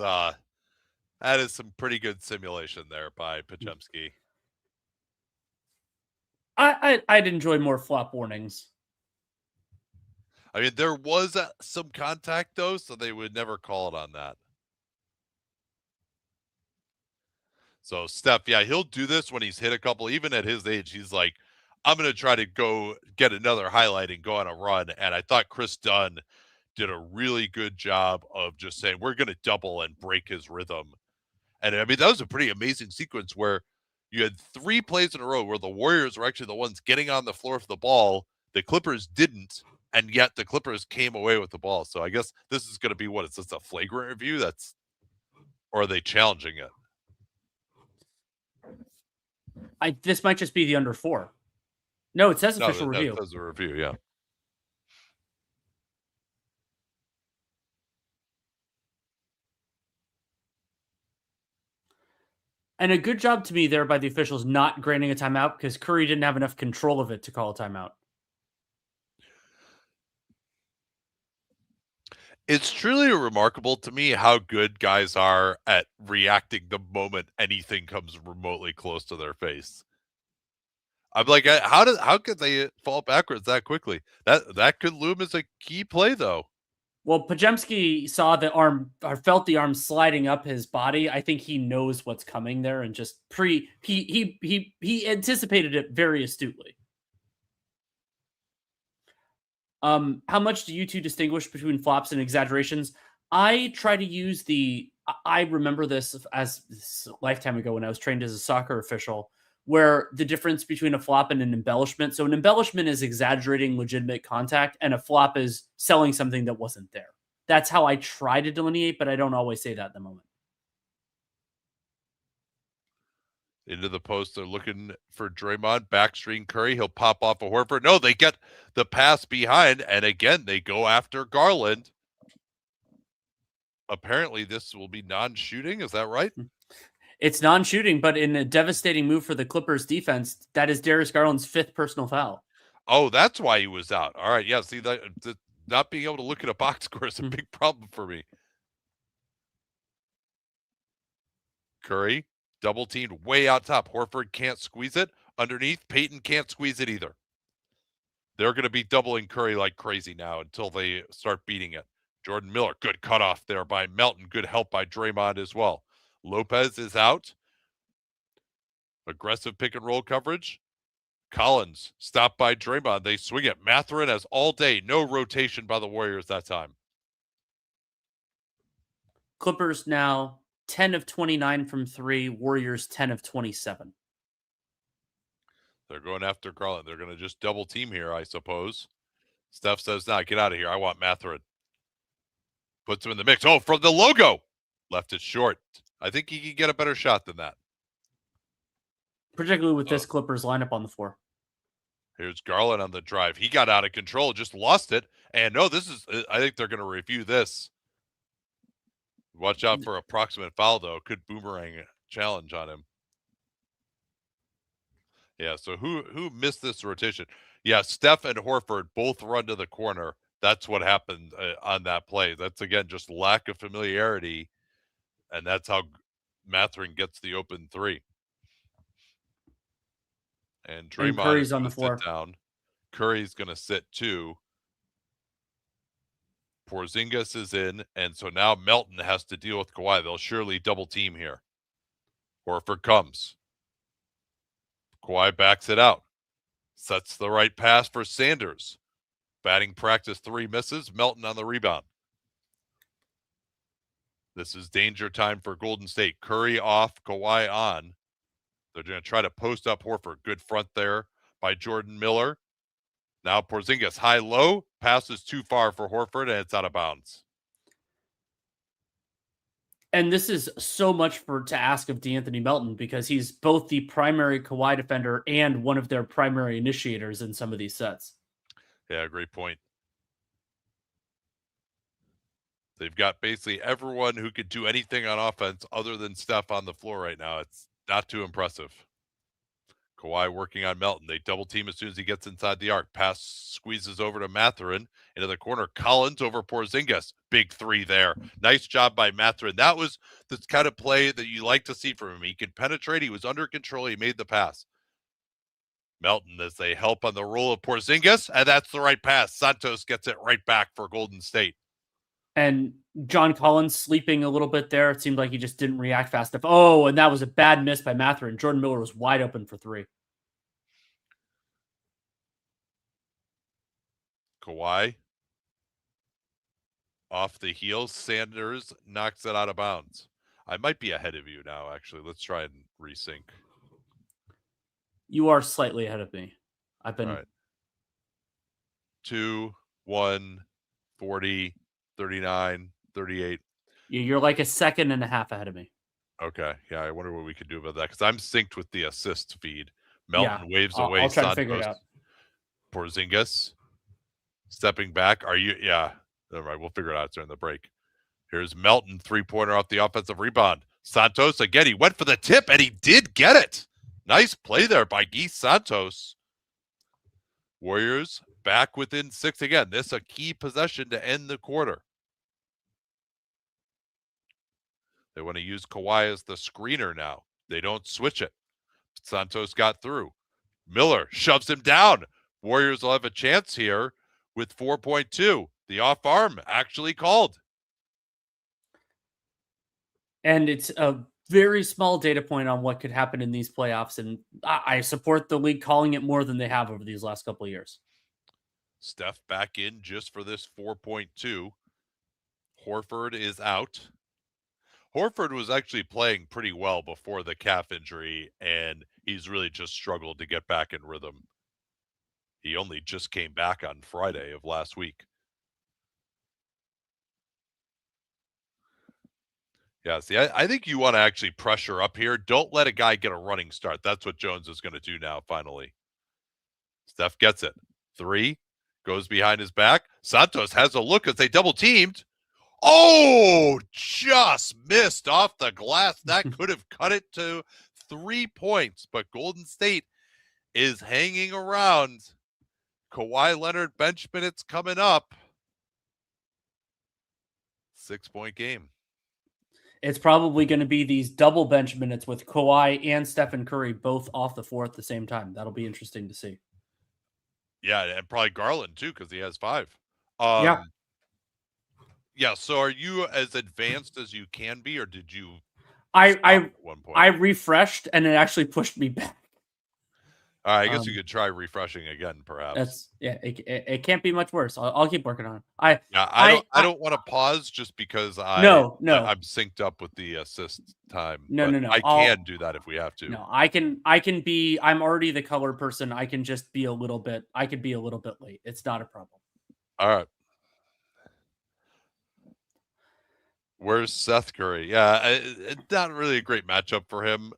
some pretty good simulation there by Podziemski. I'd enjoy more flop warnings. I mean, there was some contact though, so they would never call it on that. So Steph, yeah, he'll do this when he's hit a couple. Even at his age, he's like, I'm going to try to go get another highlight and go on a run. And I thought Chris Dunn did a really good job of just saying, we're going to double and break his rhythm. And I mean, that was a pretty amazing sequence where you had 3 plays in a row where the Warriors were actually the ones getting on the floor for the ball. The Clippers didn't, and yet the Clippers came away with the ball. So I guess this is going to be what? It's just a flagrant review? Or are they challenging it? This might just be the under 4. No, it says official review. It says a review, yeah. And a good job to me there by the officials not granting a timeout, because Curry didn't have enough control of it to call a timeout. It's truly remarkable to me how good guys are at reacting the moment anything comes remotely close to their face. I'm like, how could they fall backwards that quickly? That could loom as a key play, though. Well, Pajemski saw the arm or felt the arm sliding up his body. I think he knows what's coming there and just he anticipated it very astutely. How much do you two distinguish between flops and exaggerations? I try to use I remember this as a lifetime ago when I was trained as a soccer official, where the difference between a flop and an embellishment. So an embellishment is exaggerating legitimate contact, and a flop is selling something that wasn't there. That's how I try to delineate, but I don't always say that at the moment. Into the post, they're looking for Draymond, backstream Curry. He'll pop off a Horford. No, they get the pass behind, and again, they go after Garland. Apparently, this will be non-shooting. Is that right? It's non-shooting, but in a devastating move for the Clippers defense, that is Darius Garland's 5th personal foul. Oh, that's why he was out. All right, yeah, see, that not being able to look at a box score is a big problem for me. Curry, double teamed way out top. Horford can't squeeze it. Underneath, Payton can't squeeze it either. They're going to be doubling Curry like crazy now until they start beating it. Jordan Miller, good cutoff there by Melton. Good help by Draymond as well. Lopez is out. Aggressive pick and roll coverage. Collins stopped by Draymond. They swing it. Mathurin has all day. No rotation by the Warriors that time. Clippers now 10 of 29 from 3. Warriors 10 of 27. They're going after Garland. They're going to just double team here, I suppose. Steph says, "Nah, get out of here. I want Mathurin." Puts him in the mix. Oh, from the logo. Left it short. I think he can get a better shot than that. Particularly with this Clippers lineup on the floor. Here's Garland on the drive. He got out of control, just lost it. And no, I think they're going to review this. Watch out for approximate foul, though. Could boomerang challenge on him. Yeah, so who missed this rotation? Yeah, Steph and Horford both run to the corner. That's what happened on that play. That's, again, just lack of familiarity, and that's how Mathurin gets the open three. And Draymond Curry's is on going the to floor. sit down. Curry's going to sit too. Porzingis is in, and so now Melton has to deal with Kawhi. They'll surely double team here. Horford comes. Kawhi backs it out. Sets the right pass for Sanders. Batting practice 3 misses. Melton on the rebound. This is danger time for Golden State. Curry off, Kawhi on. They're going to try to post up Horford. Good front there by Jordan Miller. Now Porzingis high-low. Passes too far for Horford, and it's out of bounds. And this is so much to ask of De'Anthony Melton because he's both the primary Kawhi defender and one of their primary initiators in some of these sets. Yeah, great point. They've got basically everyone who could do anything on offense other than Steph on the floor right now. It's not too impressive. Kawhi working on Melton. They double team as soon as he gets inside the arc. Pass squeezes over to Mathurin into the corner. Collins over Porzingis. Big 3 there. Nice job by Mathurin. That was the kind of play that you like to see from him. He could penetrate. He was under control. He made the pass. Melton as they help on the roll of Porzingis, and that's the right pass. Santos gets it right back for Golden State. And John Collins sleeping a little bit there. It seemed like he just didn't react fast enough. Oh, and that was a bad miss by Mathurin. Jordan Miller was wide open for 3. Kawhi off the heels. Sanders knocks it out of bounds. I might be ahead of you now, actually. Let's try and resync. You are slightly ahead of me. I've been... All right. 2, 1, 40, 39, 38. You're like a second and a half ahead of me. Okay. Yeah, I wonder what we could do about that because I'm synced with the assist feed. Melton waves away. I'll try to figure it out. Porzingis stepping back. Are you? Yeah. All right. We'll figure it out during the break. Here's Melton, 3-pointer off the offensive rebound. Santos, again, he went for the tip, and he did get it. Nice play there by Guy Santos. Warriors back within 6 again. This a key possession to end the quarter. They want to use Kawhi as the screener now. They don't switch it. Santos got through. Miller shoves him down. Warriors will have a chance here with 4.2. The off arm actually called. And it's a very small data point on what could happen in these playoffs. And I support the league calling it more than they have over these last couple of years. Steph back in just for this 4.2. Horford is out. Horford was actually playing pretty well before the calf injury, and he's really just struggled to get back in rhythm. He only just came back on Friday of last week. Yeah, see, I think you want to actually pressure up here. Don't let a guy get a running start. That's what Jones is going to do now, finally. Steph gets it. 3, goes behind his back. Santos has a look as they double teamed. Oh, just missed off the glass. That could have cut it to 3 points, but Golden State is hanging around. Kawhi Leonard bench minutes coming up. 6-point game. It's probably going to be these double bench minutes with Kawhi and Stephen Curry both off the floor at the same time. That'll be interesting to see. Yeah, and probably Garland too, because he has 5. Yeah. Yeah, so are you as advanced as you can be, or did you I at one point? I refreshed and it actually pushed me back. All right, I guess you could try refreshing again, perhaps. It can't be much worse. I'll keep working on it. I don't want to pause just because I'm synced up with the assist time. No. I can do that if we have to. No, I can be. I'm already the color person. I can just be a little bit. I could be a little bit late. It's not a problem. All right. Where's Seth Curry? Yeah, it's not really a great matchup for him.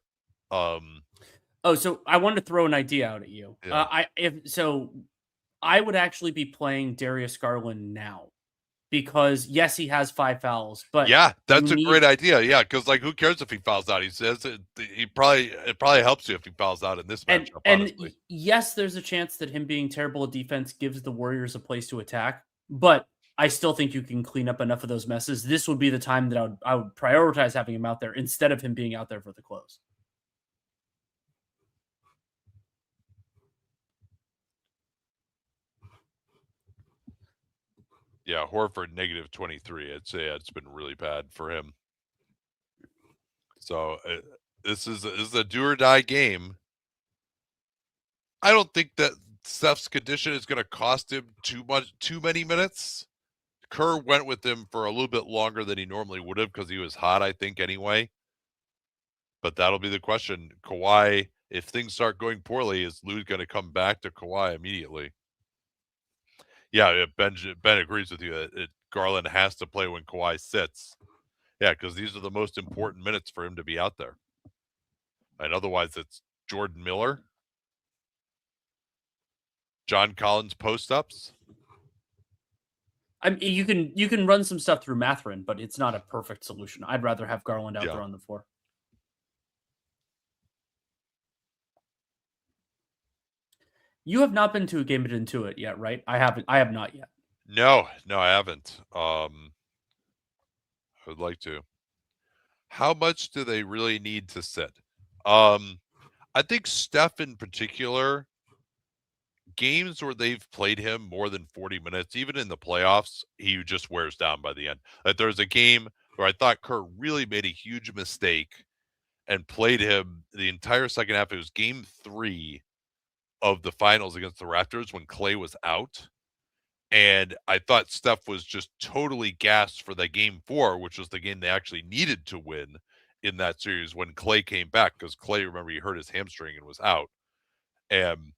So I wanted to throw an idea out at you. Yeah. I would actually be playing Darius Garland now because yes, he has 5 fouls, but yeah, that's a great idea. Yeah, because who cares if he fouls out? He says it probably helps you if he fouls out in this matchup. And yes, there's a chance that him being terrible at defense gives the Warriors a place to attack, but I still think you can clean up enough of those messes. This would be the time that I would prioritize having him out there instead of him being out there for the close. Yeah, Horford -23. I'd say it's been really bad for him. So this is a do or die game. I don't think that Steph's condition is going to cost him too many minutes. Kerr went with him for a little bit longer than he normally would have because he was hot, I think, anyway. But that'll be the question. Kawhi, if things start going poorly, is Lou going to come back to Kawhi immediately? Yeah, Ben agrees with you. Garland has to play when Kawhi sits. Yeah, because these are the most important minutes for him to be out there. And otherwise, it's Jordan Miller, John Collins post-ups. I mean, you can run some stuff through Mathurin, but it's not a perfect solution. I'd rather have Garland out there on the floor. You have not been to a game at Intuit yet, right? I have not yet. No, I haven't. I would like to. How much do they really need to sit? I think Steph in particular, games where they've played him more than 40 minutes, even in the playoffs, he just wears down by the end. There was a game where I thought Kerr really made a huge mistake and played him the entire second half. It was game 3 of the finals against the Raptors when Clay was out. And I thought Steph was just totally gassed for that game 4, which was the game they actually needed to win in that series when Clay came back, because Clay, remember, he hurt his hamstring and was out. And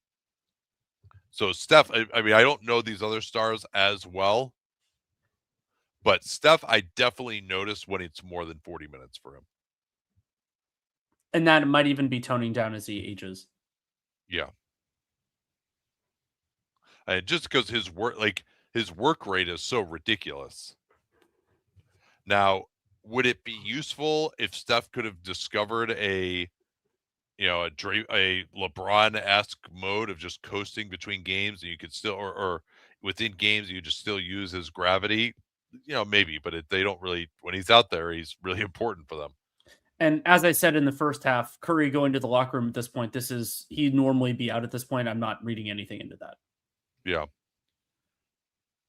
so Steph, I mean, I don't know these other stars as well, but Steph, I definitely notice when it's more than 40 minutes for him. And that might even be toning down as he ages. Yeah. And just because his work rate is so ridiculous. Now, would it be useful if Steph could have discovered a LeBron-esque mode of just coasting between games, and you could still, or within games, you just still use his gravity? Maybe, but they don't really. When he's out there, he's really important for them. And as I said in the first half, Curry going to the locker room at this point, he'd normally be out at this point. I'm not reading anything into that. Yeah.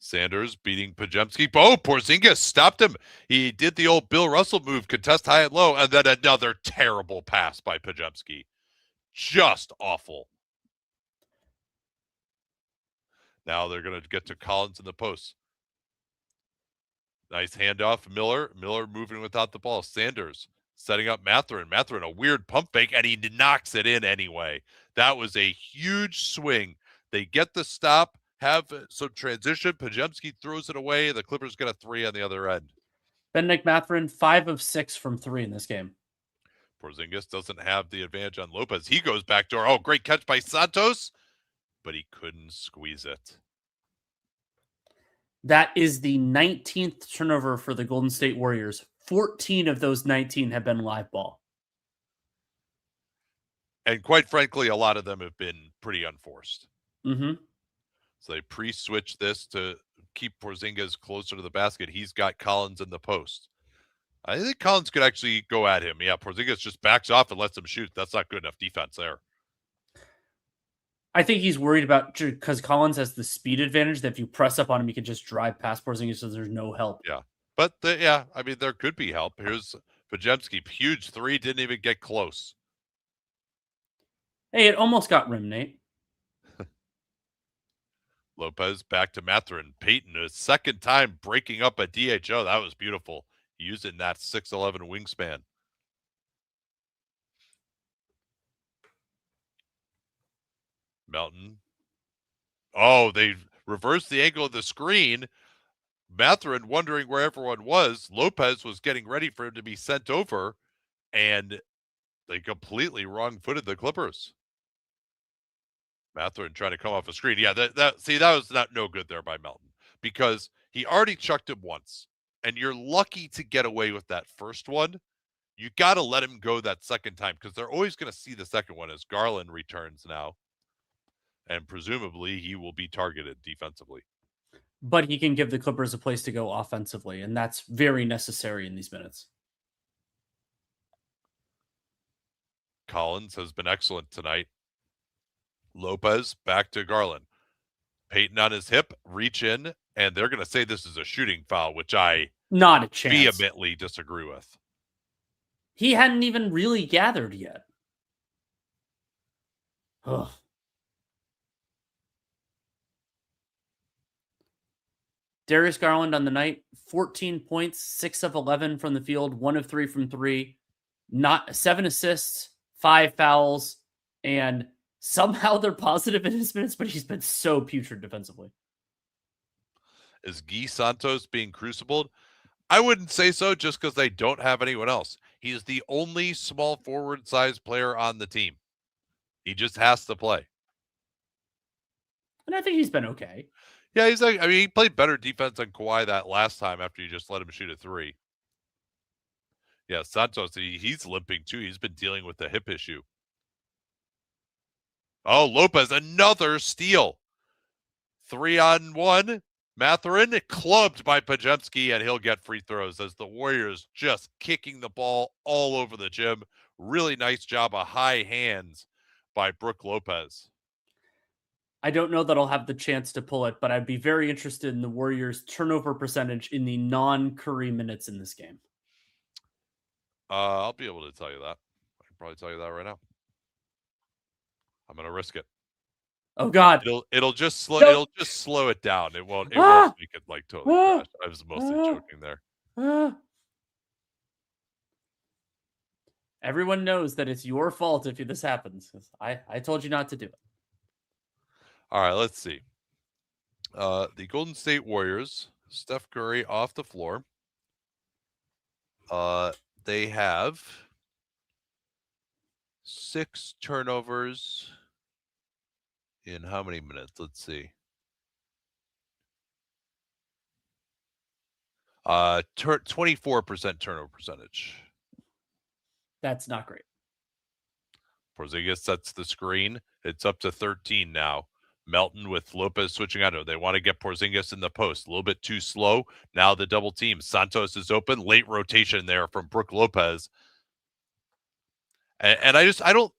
Sanders beating Podziemski. Oh, Porzingis stopped him. He did the old Bill Russell move, contest high and low, and then another terrible pass by Podziemski. Just awful. Now they're going to get to Collins in the post. Nice handoff. Miller moving without the ball. Sanders setting up Mathurin. Mathurin, a weird pump fake, and he knocks it in anyway. That was a huge swing. They get the stop, have some transition. Podziemski throws it away. The Clippers get a 3 on the other end. Benedict Mathurin, 5 of 6 from 3 in this game. Porzingis doesn't have the advantage on Lopez. He goes backdoor. Oh, great catch by Santos, but he couldn't squeeze it. That is the 19th turnover for the Golden State Warriors. 14 of those 19 have been live ball. And quite frankly, a lot of them have been pretty unforced. Mm-hmm. So they pre-switch this to keep Porzingis closer to the basket. He's got Collins in the post. I think Collins could actually go at him. Yeah, Porzingis just backs off and lets him shoot. That's not good enough defense there. I think he's worried about, because Collins has the speed advantage, that if you press up on him, you can just drive past Porzingis, so there's no help. Yeah. But, I mean, there could be help. Here's Podziemski. Huge 3. Didn't even get close. Hey, it almost got rim, Nate. Lopez back to Mathurin. Payton, a second time breaking up a DHO. That was beautiful. Using that 6'11" wingspan. Melton. Oh, they reversed the angle of the screen. Mathurin wondering where everyone was. Lopez was getting ready for him to be sent over, and they completely wrong-footed the Clippers. Mathurin trying to come off a screen. Yeah, that was no good there by Melton, because he already chucked him once, and you're lucky to get away with that first one. You got to let him go that second time, because they're always going to see the second one as Garland returns now. And presumably he will be targeted defensively. But he can give the Clippers a place to go offensively, and that's very necessary in these minutes. Collins has been excellent tonight. Lopez back to Garland. Payton on his hip, reach in, and they're going to say this is a shooting foul, which I not a chance vehemently disagree with. He hadn't even really gathered yet. Ugh. Darius Garland on the night, 14 points, 6 of 11 from the field, 1 of 3 from 3, not 7 assists, 5 fouls, and somehow they're positive in his minutes, but he's been so putrid defensively. Is Guy Santos being crucibled? I wouldn't say so, just because they don't have anyone else. He's the only small forward size player on the team. He just has to play. And I think he's been okay. Yeah, he played better defense than Kawhi that last time after you just let him shoot a 3. Yeah, Santos, he's limping too. He's been dealing with the hip issue. Oh, Lopez, another steal. 3-on-1. Mathurin clubbed by Podziemski, and he'll get free throws as the Warriors just kicking the ball all over the gym. Really nice job of high hands by Brook Lopez. I don't know that I'll have the chance to pull it, but I'd be very interested in the Warriors' turnover percentage in the non-Curry minutes in this game. I'll be able to tell you that. I can probably tell you that right now. I'm going to risk it. Oh God! It'll just slow it down. It won't make it like totally crash. I was mostly joking there. Everyone knows that it's your fault if this happens. I told you not to do it. All right, let's see. The Golden State Warriors, Steph Curry off the floor. They have 6 turnovers in how many minutes? Let's see. 24% turnover percentage. That's not great. Porzingis sets the screen. It's up to 13 now. Melton with Lopez switching out. They want to get Porzingis in the post. A little bit too slow. Now the double team. Santos is open. Late rotation there from Brook Lopez. And I don't,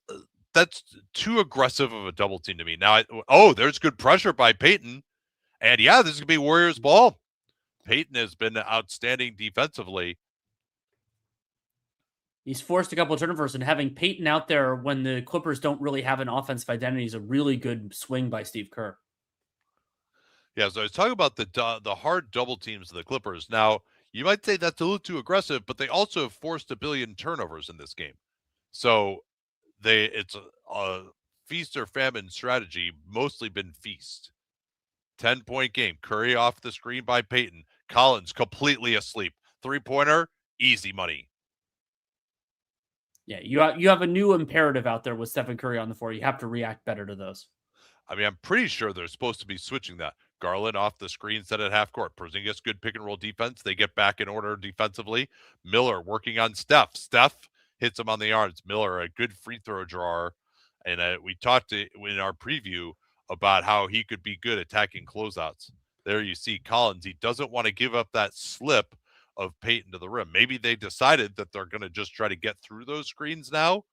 that's too aggressive of a double team to me. Now, there's good pressure by Payton. And yeah, this is going to be Warriors ball. Payton has been outstanding defensively. He's forced a couple of turnovers, and having Payton out there when the Clippers don't really have an offensive identity is a really good swing by Steve Kerr. Yeah, so I was talking about the hard double teams of the Clippers. Now, you might say that's a little too aggressive, but they also have forced a billion turnovers in this game. So it's a feast or famine strategy, mostly been feast. 10-point game. Curry off the screen by Payton. Collins completely asleep. 3-pointer, easy money. Yeah, you have a new imperative out there with Stephen Curry on the floor. You have to react better to those. I mean, I'm pretty sure they're supposed to be switching that. Garland off the screen, set at half court. Porzingis, good pick and roll defense. They get back in order defensively. Miller working on Steph. Steph hits him on the arms. Miller, a good free throw drawer. And we talked in our preview about how he could be good attacking closeouts. There you see Collins. He doesn't want to give up that slip of Payton to the rim. Maybe they decided that they're going to just try to get through those screens now,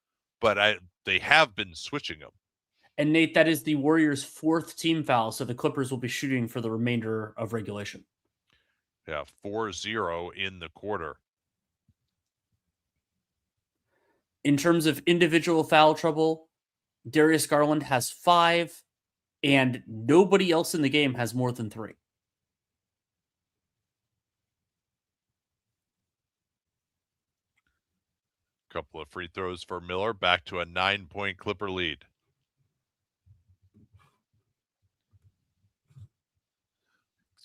but they have been switching them. And Nate, that is the Warriors' 4th team foul, so the Clippers will be shooting for the remainder of regulation. Yeah, 4-0 in the quarter. In terms of individual foul trouble, Darius Garland has 5, and nobody else in the game has more than 3. Couple of free throws for Miller, back to a 9-point Clipper lead.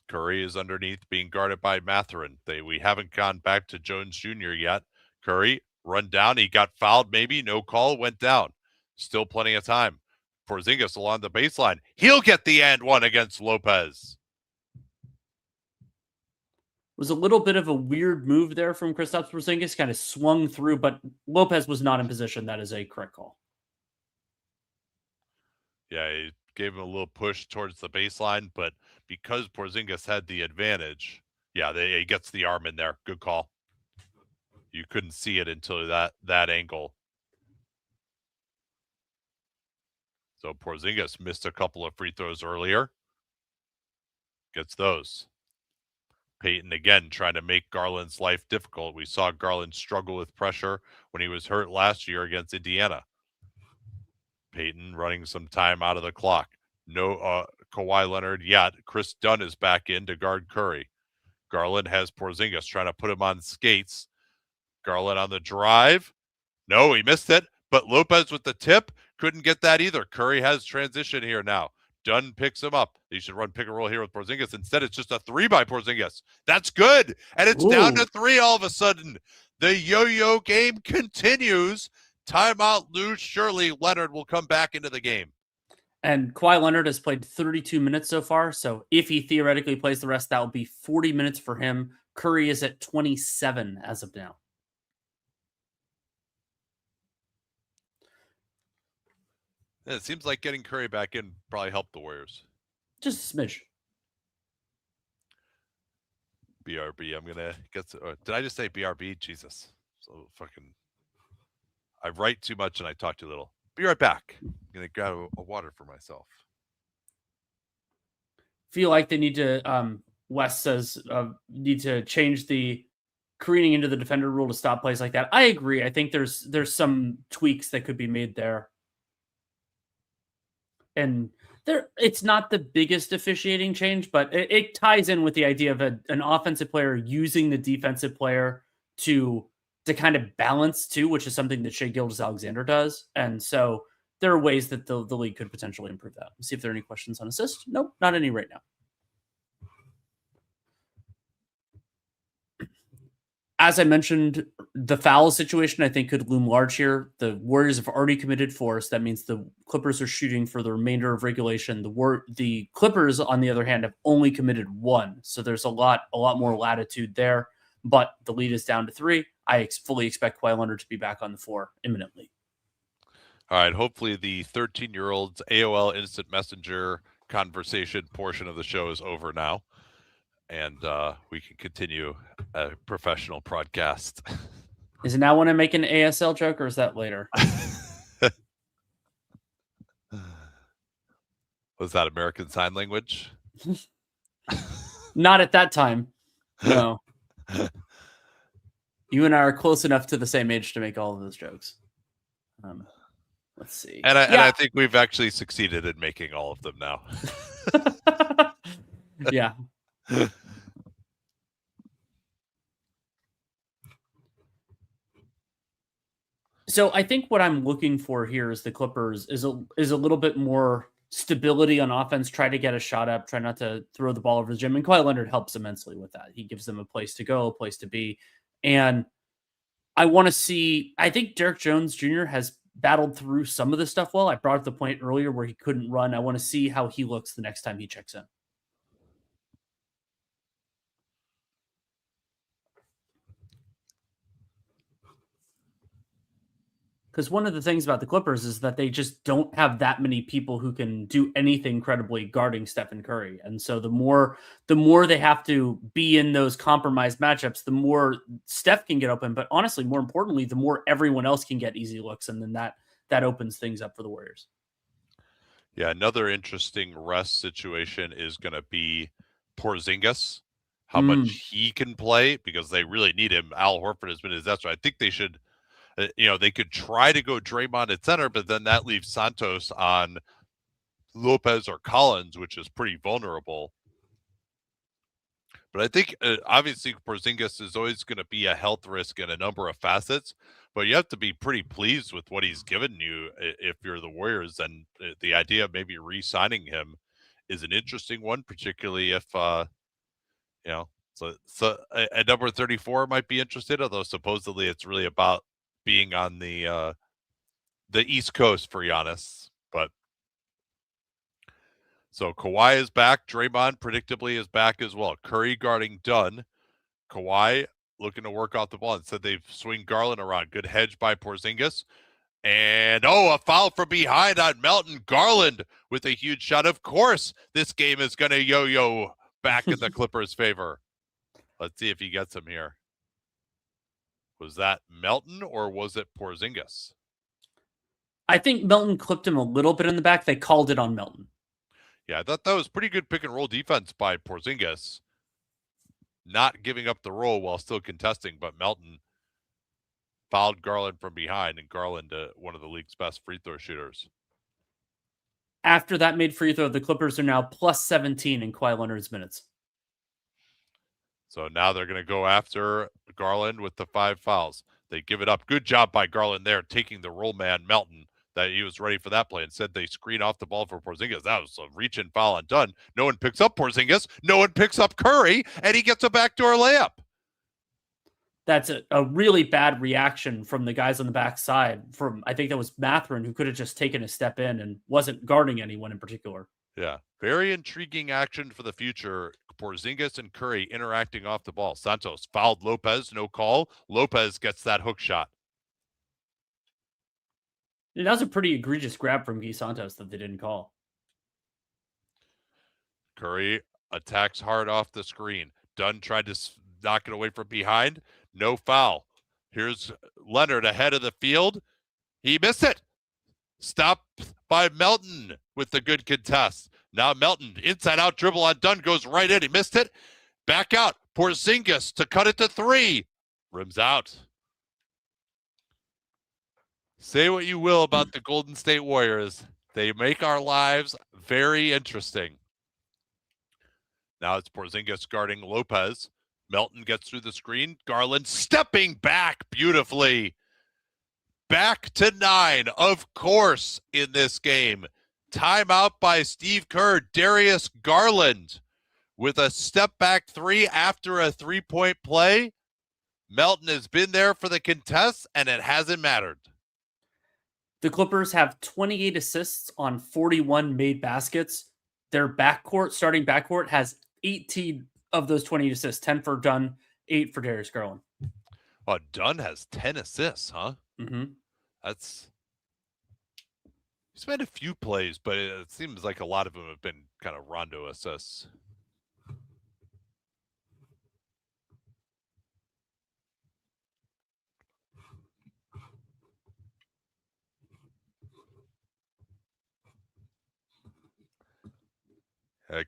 Curry is underneath, being guarded by Mathurin. We haven't gone back to Jones Jr. yet. Curry, run down. He got fouled, maybe. No call, went down. Still plenty of time. Porzingis along the baseline. He'll get the and one against Lopez. Was a little bit of a weird move there from Kristaps Porzingis, kind of swung through, but Lopez was not in position. That is a correct call. Yeah, he gave him a little push towards the baseline, but because Porzingis had the advantage, yeah, he gets the arm in there. Good call. You couldn't see it until that angle. So Porzingis missed a couple of free throws earlier. Gets those. Payton again trying to make Garland's life difficult. We saw Garland struggle with pressure when he was hurt last year against Indiana. Payton running some time out of the clock. No Kawhi Leonard yet. Chris Dunn is back in to guard Curry. Garland has Porzingis trying to put him on skates. Garland on the drive. No, he missed it. But Lopez with the tip couldn't get that either. Curry has transition here now. Dunn picks him up. He should run pick and roll here with Porzingis. Instead, it's just a 3 by Porzingis. That's good. And it's down to 3 all of a sudden. The yo-yo game continues. Timeout, lose. Surely Leonard will come back into the game. And Kawhi Leonard has played 32 minutes so far. So if he theoretically plays the rest, that will be 40 minutes for him. Curry is at 27 as of now. Yeah, it seems like getting Curry back in probably helped the Warriors. Just a smidge. BRB. I'm going to get to, did I just say BRB? Jesus. So fucking, I write too much and I talk too little. Be right back. I'm going to grab a water for myself. Feel like they need to, Wes says, need to change the careening into the defender rule to stop plays like that. I agree. I think there's some tweaks that could be made there. And it's not the biggest officiating change, but it ties in with the idea of an offensive player using the defensive player to kind of balance too, which is something that Shai Gilgeous-Alexander does. And so there are ways that the league could potentially improve that. Let's see if there are any questions on assist. Nope, not any right now. As I mentioned, the foul situation, I think, could loom large here. The Warriors have already committed 4, so that means the Clippers are shooting for the remainder of regulation. The Clippers, on the other hand, have only committed 1, so there's a lot more latitude there. But the lead is down to 3. I fully expect Kawhi Leonard to be back on the floor imminently. All right, hopefully the 13-year-old's AOL Instant Messenger conversation portion of the show is over now. And we can continue a professional broadcast. Is it now when I make an ASL joke, or is that later? Was that American Sign Language? Not at that time. No. You and I are close enough to the same age to make all of those jokes. Let's see. And I think we've actually succeeded in making all of them now. Yeah. So I think what I'm looking for here is the Clippers is a little bit more stability on offense. Try to get a shot up. Try not to throw the ball over the gym. And Kawhi Leonard helps immensely with that. He gives them a place to go, a place to be. And I want to see. I think Derek Jones Jr. has battled through some of this stuff well. I brought up the point earlier where he couldn't run. I want to see how he looks the next time he checks in. Because one of the things about the Clippers is that they just don't have that many people who can do anything credibly guarding Stephen Curry. And so the more they have to be in those compromised matchups, the more Steph can get open. But honestly, more importantly, the more everyone else can get easy looks. And then that opens things up for the Warriors. Yeah, another interesting rest situation is going to be Porzingis, how much he can play, because they really need him. Al Horford has been his disaster. I think they should, they could try to go Draymond at center, but then that leaves Santos on Lopez or Collins, which is pretty vulnerable. But I think obviously Porzingis is always going to be a health risk in a number of facets, but you have to be pretty pleased with what he's given you if you're the Warriors. And the idea of maybe re-signing him is an interesting one, particularly if, so a number 34 might be interested, although supposedly it's really about being on the East Coast for Giannis. But so Kawhi is back. Draymond predictably is back as well. Curry guarding Dunn. Kawhi looking to work off the ball. Instead, they swing Garland around. Good hedge by Porzingis. And, a foul from behind on Melton. Garland with a huge shot. Of course, this game is going to yo-yo back in the Clippers' favor. Let's see if he gets him here. Was that Melton or was it Porzingis? I think Melton clipped him a little bit in the back. They called it on Melton. Yeah, I thought that was pretty good pick-and-roll defense by Porzingis. Not giving up the roll while still contesting, but Melton fouled Garland from behind, and Garland, one of the league's best free throw shooters. After that made free throw, the Clippers are now plus 17 in Kawhi Leonard's minutes. So now they're going to go after Garland with the 5 fouls. They give it up. Good job by Garland there, taking the roll man, Melton, that he was ready for that play. Instead, they screen off the ball for Porzingis. That was a reach-in foul and done. No one picks up Porzingis. No one picks up Curry, and he gets a backdoor layup. That's a really bad reaction from the guys on the backside. From I think that was Mathurin, who could have just taken a step in and wasn't guarding anyone in particular. Yeah, very intriguing action for the future. Porzingis and Curry interacting off the ball. Santos fouled Lopez, no call. Lopez gets that hook shot. That was a pretty egregious grab from Guy Santos that they didn't call. Curry attacks hard off the screen. Dunn tried to knock it away from behind. No foul. Here's Leonard ahead of the field. He missed it. Stopped by Melton with the good contest. Now Melton, inside out dribble on Dunn, goes right in. He missed it. Back out. Porzingis to cut it to 3. Rims out. Say what you will about the Golden State Warriors. They make our lives very interesting. Now it's Porzingis guarding Lopez. Melton gets through the screen. Garland stepping back beautifully. Back to 9, of course, in this game. Timeout by Steve Kerr. Darius Garland with a step back 3 after a 3-point play. Melton has been there for the contest, and it hasn't mattered. The Clippers have 28 assists on 41 made baskets. Their starting backcourt, has 18 of those 28 assists. 10 for Dunn, 8 for Darius Garland. Oh, Dunn has 10 assists, huh? Mm-hmm. He's made a few plays, but it seems like a lot of them have been kind of Rondo assists.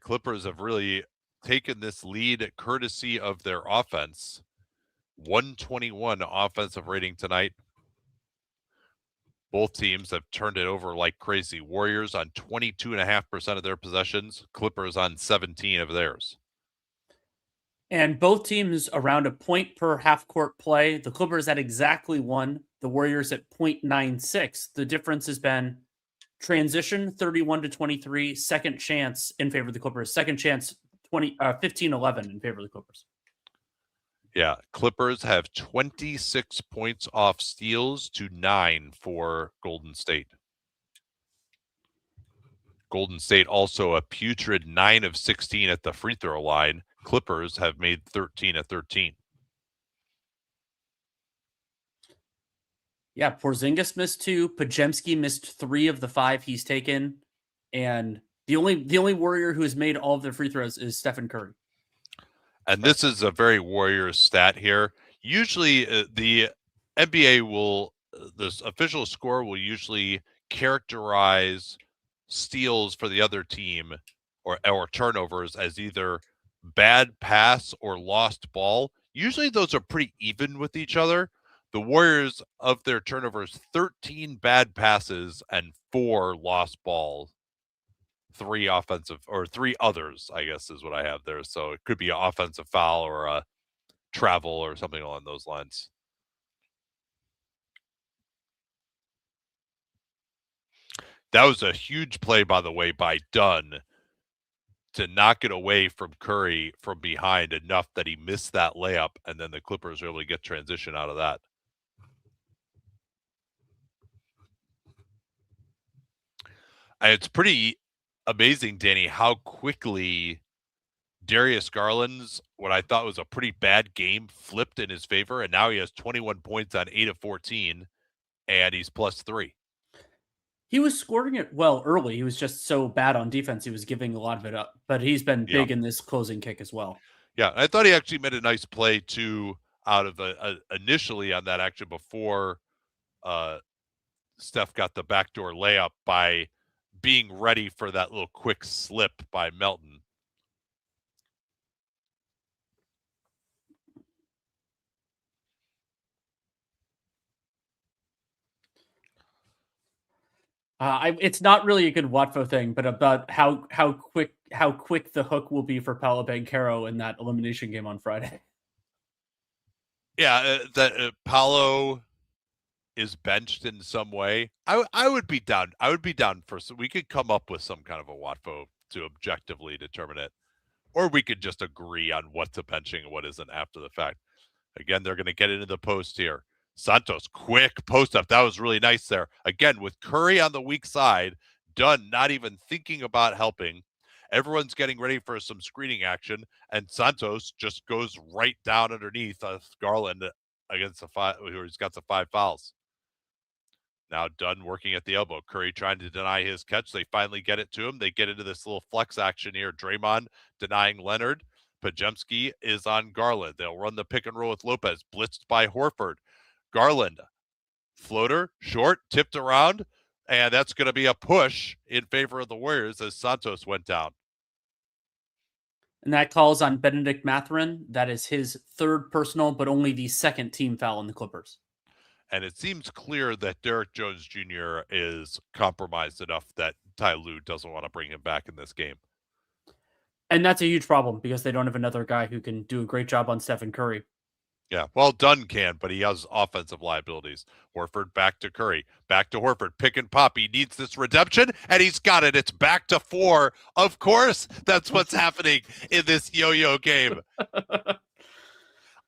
Clippers have really taken this lead courtesy of their offense. 121 offensive rating tonight. Both teams have turned it over like crazy. Warriors on 22.5% of their possessions, Clippers on 17 of theirs. And both teams around a point per half court play. The Clippers at exactly 1, the Warriors at 0.96. The difference has been transition 31-23, second chance in favor of the Clippers, second chance 15-11 in favor of the Clippers. Yeah, Clippers have 26 points off steals to 9 for Golden State. Golden State also a putrid 9 of 16 at the free throw line. Clippers have made 13 of 13. Yeah, Porzingis missed 2. Podziemski missed 3 of the 5 he's taken, and the only Warrior who has made all of their free throws is Stephen Curry. And this is a very Warriors stat here. Usually, the NBA will this official score will usually characterize steals for the other team or turnovers as either bad pass or lost ball. Usually, those are pretty even with each other. The Warriors, of their turnovers, 13 bad passes and 4 lost balls. 3 offensive or 3 others, I guess is what I have there. So it could be an offensive foul or a travel or something along those lines. That was a huge play, by the way, by Dunn to knock it away from Curry from behind enough that he missed that layup, and then the Clippers were able to get transition out of that. And it's pretty amazing, Danny, how quickly Darius Garland's, what I thought was a pretty bad game, flipped in his favor, and now he has 21 points on 8 of 14, and he's +3. He was scoring it well early. He was just so bad on defense. He was giving a lot of it up, but he's been big in this closing kick as well. Yeah, I thought he actually made a nice play too out of initially on that action before Steph got the backdoor layup by being ready for that little quick slip by Melton. It's not really a good Watfo thing, but about how quick the hook will be for Paolo Banchero in that elimination game on Friday. Yeah, that Paolo is benched in some way. I would be down. I would be down for so we could come up with some kind of a Watfo to objectively determine it, or we could just agree on what's a benching and what isn't after the fact. Again, they're going to get into the post here. Santos, quick post up. That was really nice there. Again, with Curry on the weak side, Dunn not even thinking about helping. Everyone's getting ready for some screening action, and Santos just goes right down underneath Garland against the 5, where he's got the 5 fouls. Now Dunn working at the elbow. Curry trying to deny his catch. They finally get it to him. They get into this little flex action here. Draymond denying Leonard. Podziemski is on Garland. They'll run the pick and roll with Lopez, blitzed by Horford. Garland, floater, short, tipped around, and that's going to be a push in favor of the Warriors as Santos went down. And that calls on Benedict Mathurin. That is his 3rd personal, but only the 2nd team foul in the Clippers. And it seems clear that Derrick Jones Jr. is compromised enough that Ty Lue doesn't want to bring him back in this game. And that's a huge problem because they don't have another guy who can do a great job on Stephen Curry. Yeah, well, Dunn can, but he has offensive liabilities. Horford back to Curry, back to Horford, pick and pop. He needs this redemption, and he's got it. It's back to 4. Of course, that's what's happening in this yo-yo game.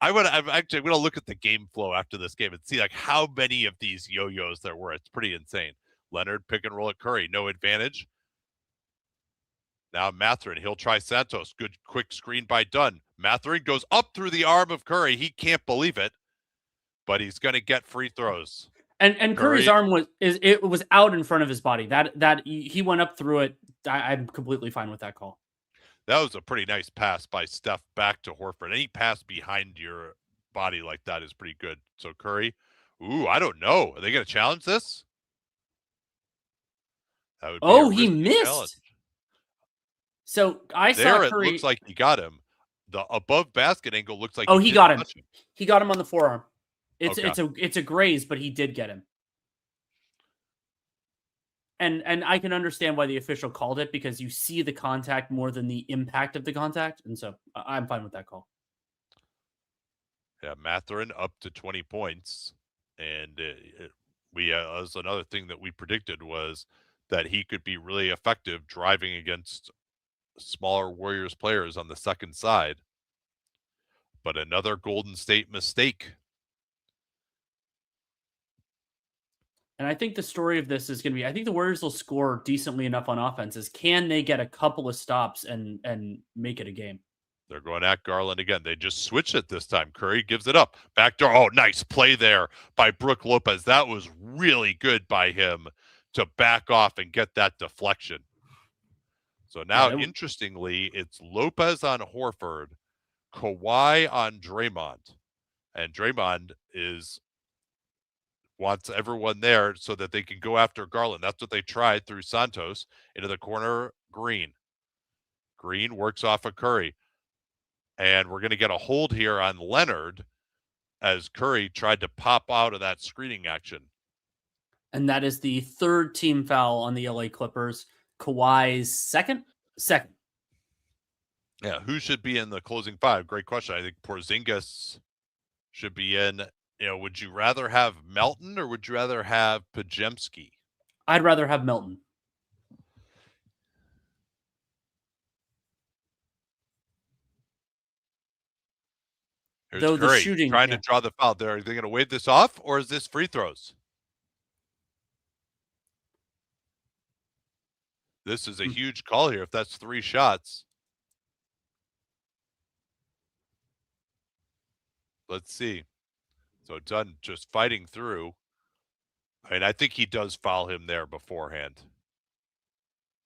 I'm actually going to look at the game flow after this game and see like how many of these yo-yos there were. It's pretty insane. Leonard pick and roll at Curry, no advantage. Now Mathurin, he'll try Santos. Good quick screen by Dunn. Mathurin goes up through the arm of Curry. He can't believe it, but he's going to get free throws. And Curry's arm was out in front of his body. That he went up through it. I'm completely fine with that call. That was a pretty nice pass by Steph back to Horford. Any pass behind your body like that is pretty good. So Curry, I don't know. Are they going to challenge this? That would be he missed. challenge. So I saw There, it Curry. looks like he got him. The above basket angle looks like Oh, he he didn't got him. touch him. He got him on the forearm. Okay. It's a graze, but he did get him. And I can understand why the official called it, because you see the contact more than the impact of the contact, and so I'm fine with that call. Yeah, Mathurin up to 20 points. And as another thing that we predicted was that he could be really effective driving against smaller Warriors players on the second side. But another Golden State mistake. And I think the story of this is going to be, I think the Warriors will score decently enough on offenses. Can they get a couple of stops and make it a game? They're going at Garland again. They just switched it this time. Curry gives it up. Backdoor. Oh, nice play there by Brook Lopez. That was really good by him to back off and get that deflection. So now, interestingly, it's Lopez on Horford, Kawhi on Draymond. And Draymond wants everyone there so that they can go after Garland. That's what they tried through Santos into the corner. Green works off of Curry. And we're going to get a hold here on Leonard as Curry tried to pop out of that screening action. And that is the third team foul on the LA Clippers. Kawhi's second. Yeah, who should be in the closing five? Great question. I think Porzingis should be in. Would you rather have Melton or would you rather have Podziemski? I'd rather have Melton. Here's Though Curry the shooting, trying to draw the foul there. Are they going to wave this off, or is this free throws? This is a huge call here if that's 3 shots. Let's see. So Dunn just fighting through. I think he does foul him there beforehand.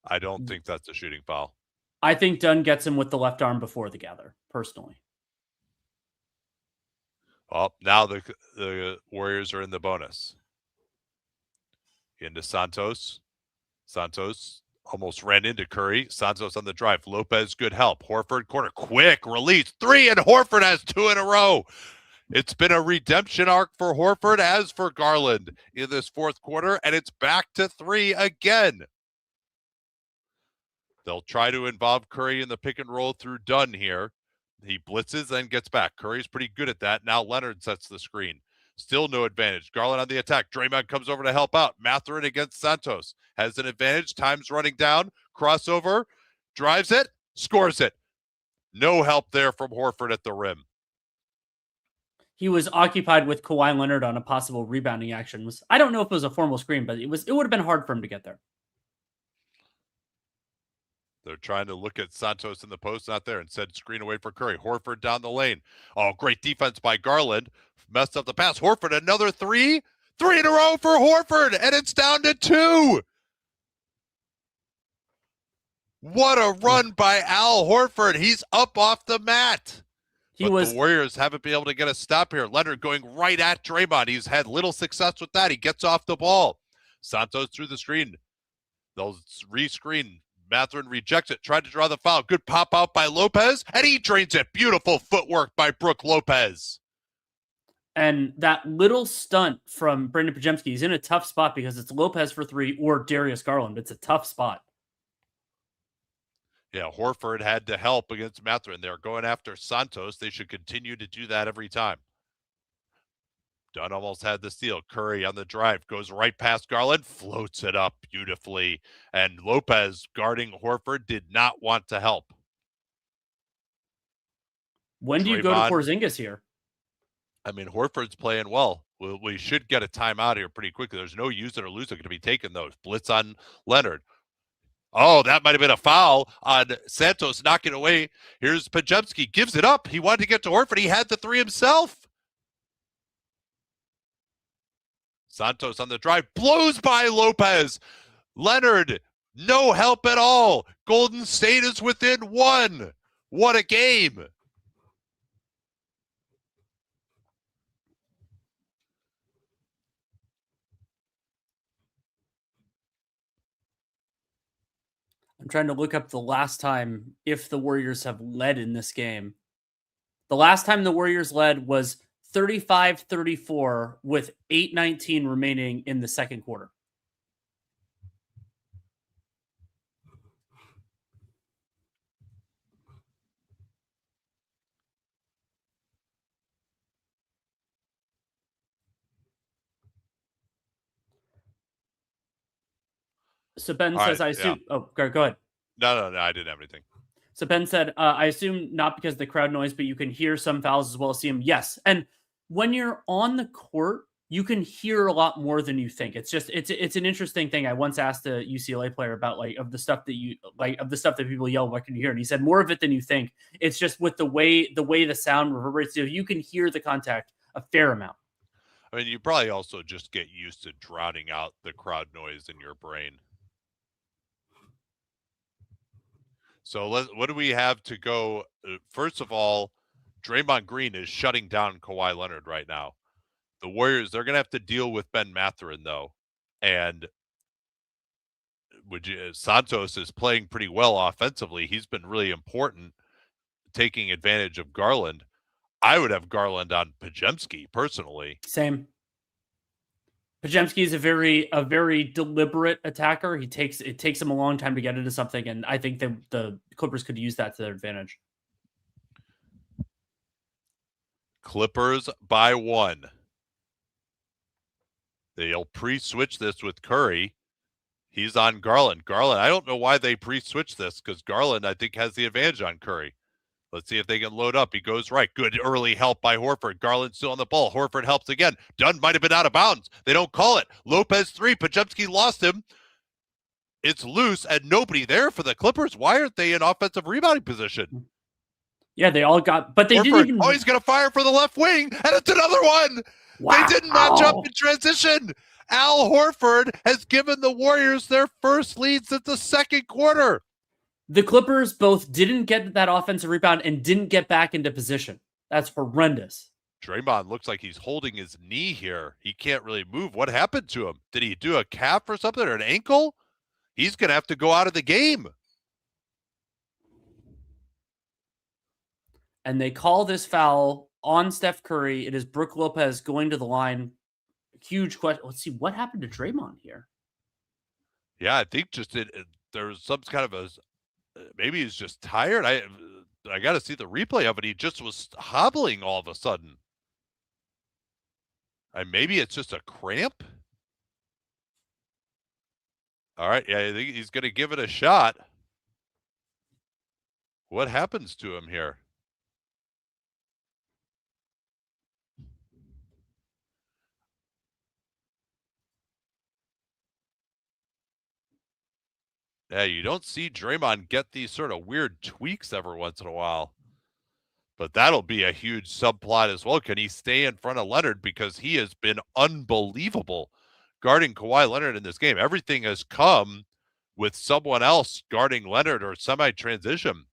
I don't think that's a shooting foul. I think Dunn gets him with the left arm before the gather, personally. Well, now the Warriors are in the bonus. Into Santos. Santos almost ran into Curry. Santos on the drive. Lopez, good help. Horford, corner, quick release. 3, and Horford has 2 in a row. It's been a redemption arc for Horford as for Garland in this fourth quarter, and it's back to 3 again. They'll try to involve Curry in the pick and roll through Dunn here. He blitzes, then gets back. Curry's pretty good at that. Now Leonard sets the screen. Still no advantage. Garland on the attack. Draymond comes over to help out. Mathurin against Santos. Has an advantage. Time's running down. Crossover. Drives it. Scores it. No help there from Horford at the rim. He was occupied with Kawhi Leonard on a possible rebounding action. I don't know if it was a formal screen, but it would have been hard for him to get there. They're trying to look at Santos in the post, not there. Instead, screen away for Curry. Horford down the lane. Oh, great defense by Garland. Messed up the pass. Horford, another 3. 3 in a row for Horford, and it's down to 2. What a run by Al Horford. He's up off the mat. The Warriors haven't been able to get a stop here. Leonard going right at Draymond. He's had little success with that. He gets off the ball. Santos through the screen. They'll re-screen. Mathurin rejects it. Tried to draw the foul. Good pop out by Lopez, and he drains it. Beautiful footwork by Brook Lopez. And that little stunt from Brandon Podziemski, he's in a tough spot because it's Lopez for 3 or Darius Garland. It's a tough spot. Yeah, Horford had to help against Mathurin. They're going after Santos. They should continue to do that every time. Dunn almost had the steal. Curry on the drive goes right past Garland, floats it up beautifully. And Lopez guarding Horford did not want to help. When do you go to Porzingis here? Horford's playing well. We should get a timeout here pretty quickly. There's no use it or lose it going to be taken, though. Blitz on Leonard. Oh, that might have been a foul on Santos knocking away. Here's Podziemski. Gives it up. He wanted to get to Horford. He had the 3 himself. Santos on the drive. Blows by Lopez. Leonard, no help at all. Golden State is within 1. What a game. I'm trying to look up the last time if the Warriors have led in this game. The last time the Warriors led was 35-34 with 8:19 remaining in the second quarter. So Ben says, I assume. Yeah. Oh, go ahead. No, I didn't have anything. So Ben said, I assume not because of the crowd noise, but you can hear some fouls as well as see them. Yes. And when you're on the court, you can hear a lot more than you think. It's just, it's an interesting thing. I once asked a UCLA player about of the stuff that people yell, what can you hear? And he said more of it than you think. It's just with the way the sound reverberates, you can hear the contact a fair amount. I mean, you probably also just get used to drowning out the crowd noise in your brain. So what do we have to go? First of all, Draymond Green is shutting down Kawhi Leonard right now. The Warriors, they're going to have to deal with Ben Mathurin, though. And Santos is playing pretty well offensively. He's been really important, taking advantage of Garland. I would have Garland on Podziemski, personally. Same. Podziemski is a very deliberate attacker. It takes him a long time to get into something, and I think that the Clippers could use that to their advantage. Clippers by 1. They'll pre-switch this with Curry. He's on Garland. Garland, I don't know why they pre-switched this, because Garland, I think, has the advantage on Curry. Let's see if they can load up. He goes right. Good early help by Horford. Garland still on the ball. Horford helps again. Dunn might have been out of bounds. They don't call it. Lopez 3. Podziemski lost him. It's loose and nobody there for the Clippers. Why aren't they in offensive rebounding position? Yeah, they all got, but they Horford, didn't even. Oh, he's going to fire for the left wing, and it's another one. Wow. They didn't match up in transition. Al Horford has given the Warriors their first lead since the second quarter. The Clippers both didn't get that offensive rebound and didn't get back into position. That's horrendous. Draymond looks like he's holding his knee here. He can't really move. What happened to him? Did he do a calf or something, or an ankle? He's going to have to go out of the game. And they call this foul on Steph Curry. It is Brook Lopez going to the line. Huge question. Let's see what happened to Draymond here. Yeah, I think just there was some kind of a, maybe he's just tired. I got to see the replay of it. He just was hobbling all of a sudden. And maybe it's just a cramp. All right, yeah, I think he's going to give it a shot. What happens to him here? Yeah, you don't see Draymond get these sort of weird tweaks every once in a while. But that'll be a huge subplot as well. Can he stay in front of Leonard? Because he has been unbelievable guarding Kawhi Leonard in this game. Everything has come with someone else guarding Leonard or semi-transition.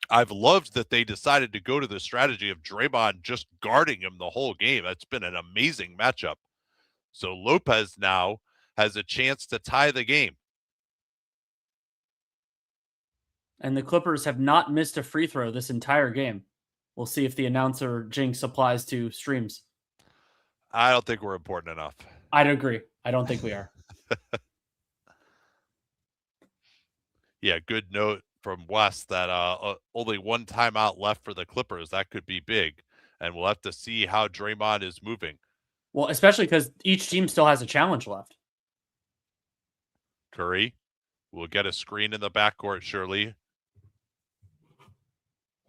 I've loved that they decided to go to the strategy of Draymond just guarding him the whole game. That's been an amazing matchup. So Lopez now has a chance to tie the game. And the Clippers have not missed a free throw this entire game. We'll see if the announcer jinx applies to streams. I don't think we're important enough. I'd agree. I don't think we are. Yeah, good note from Wes that only one timeout left for the Clippers. That could be big. And we'll have to see how Draymond is moving. Well, especially because each team still has a challenge left. Curry will get a screen in the backcourt, surely.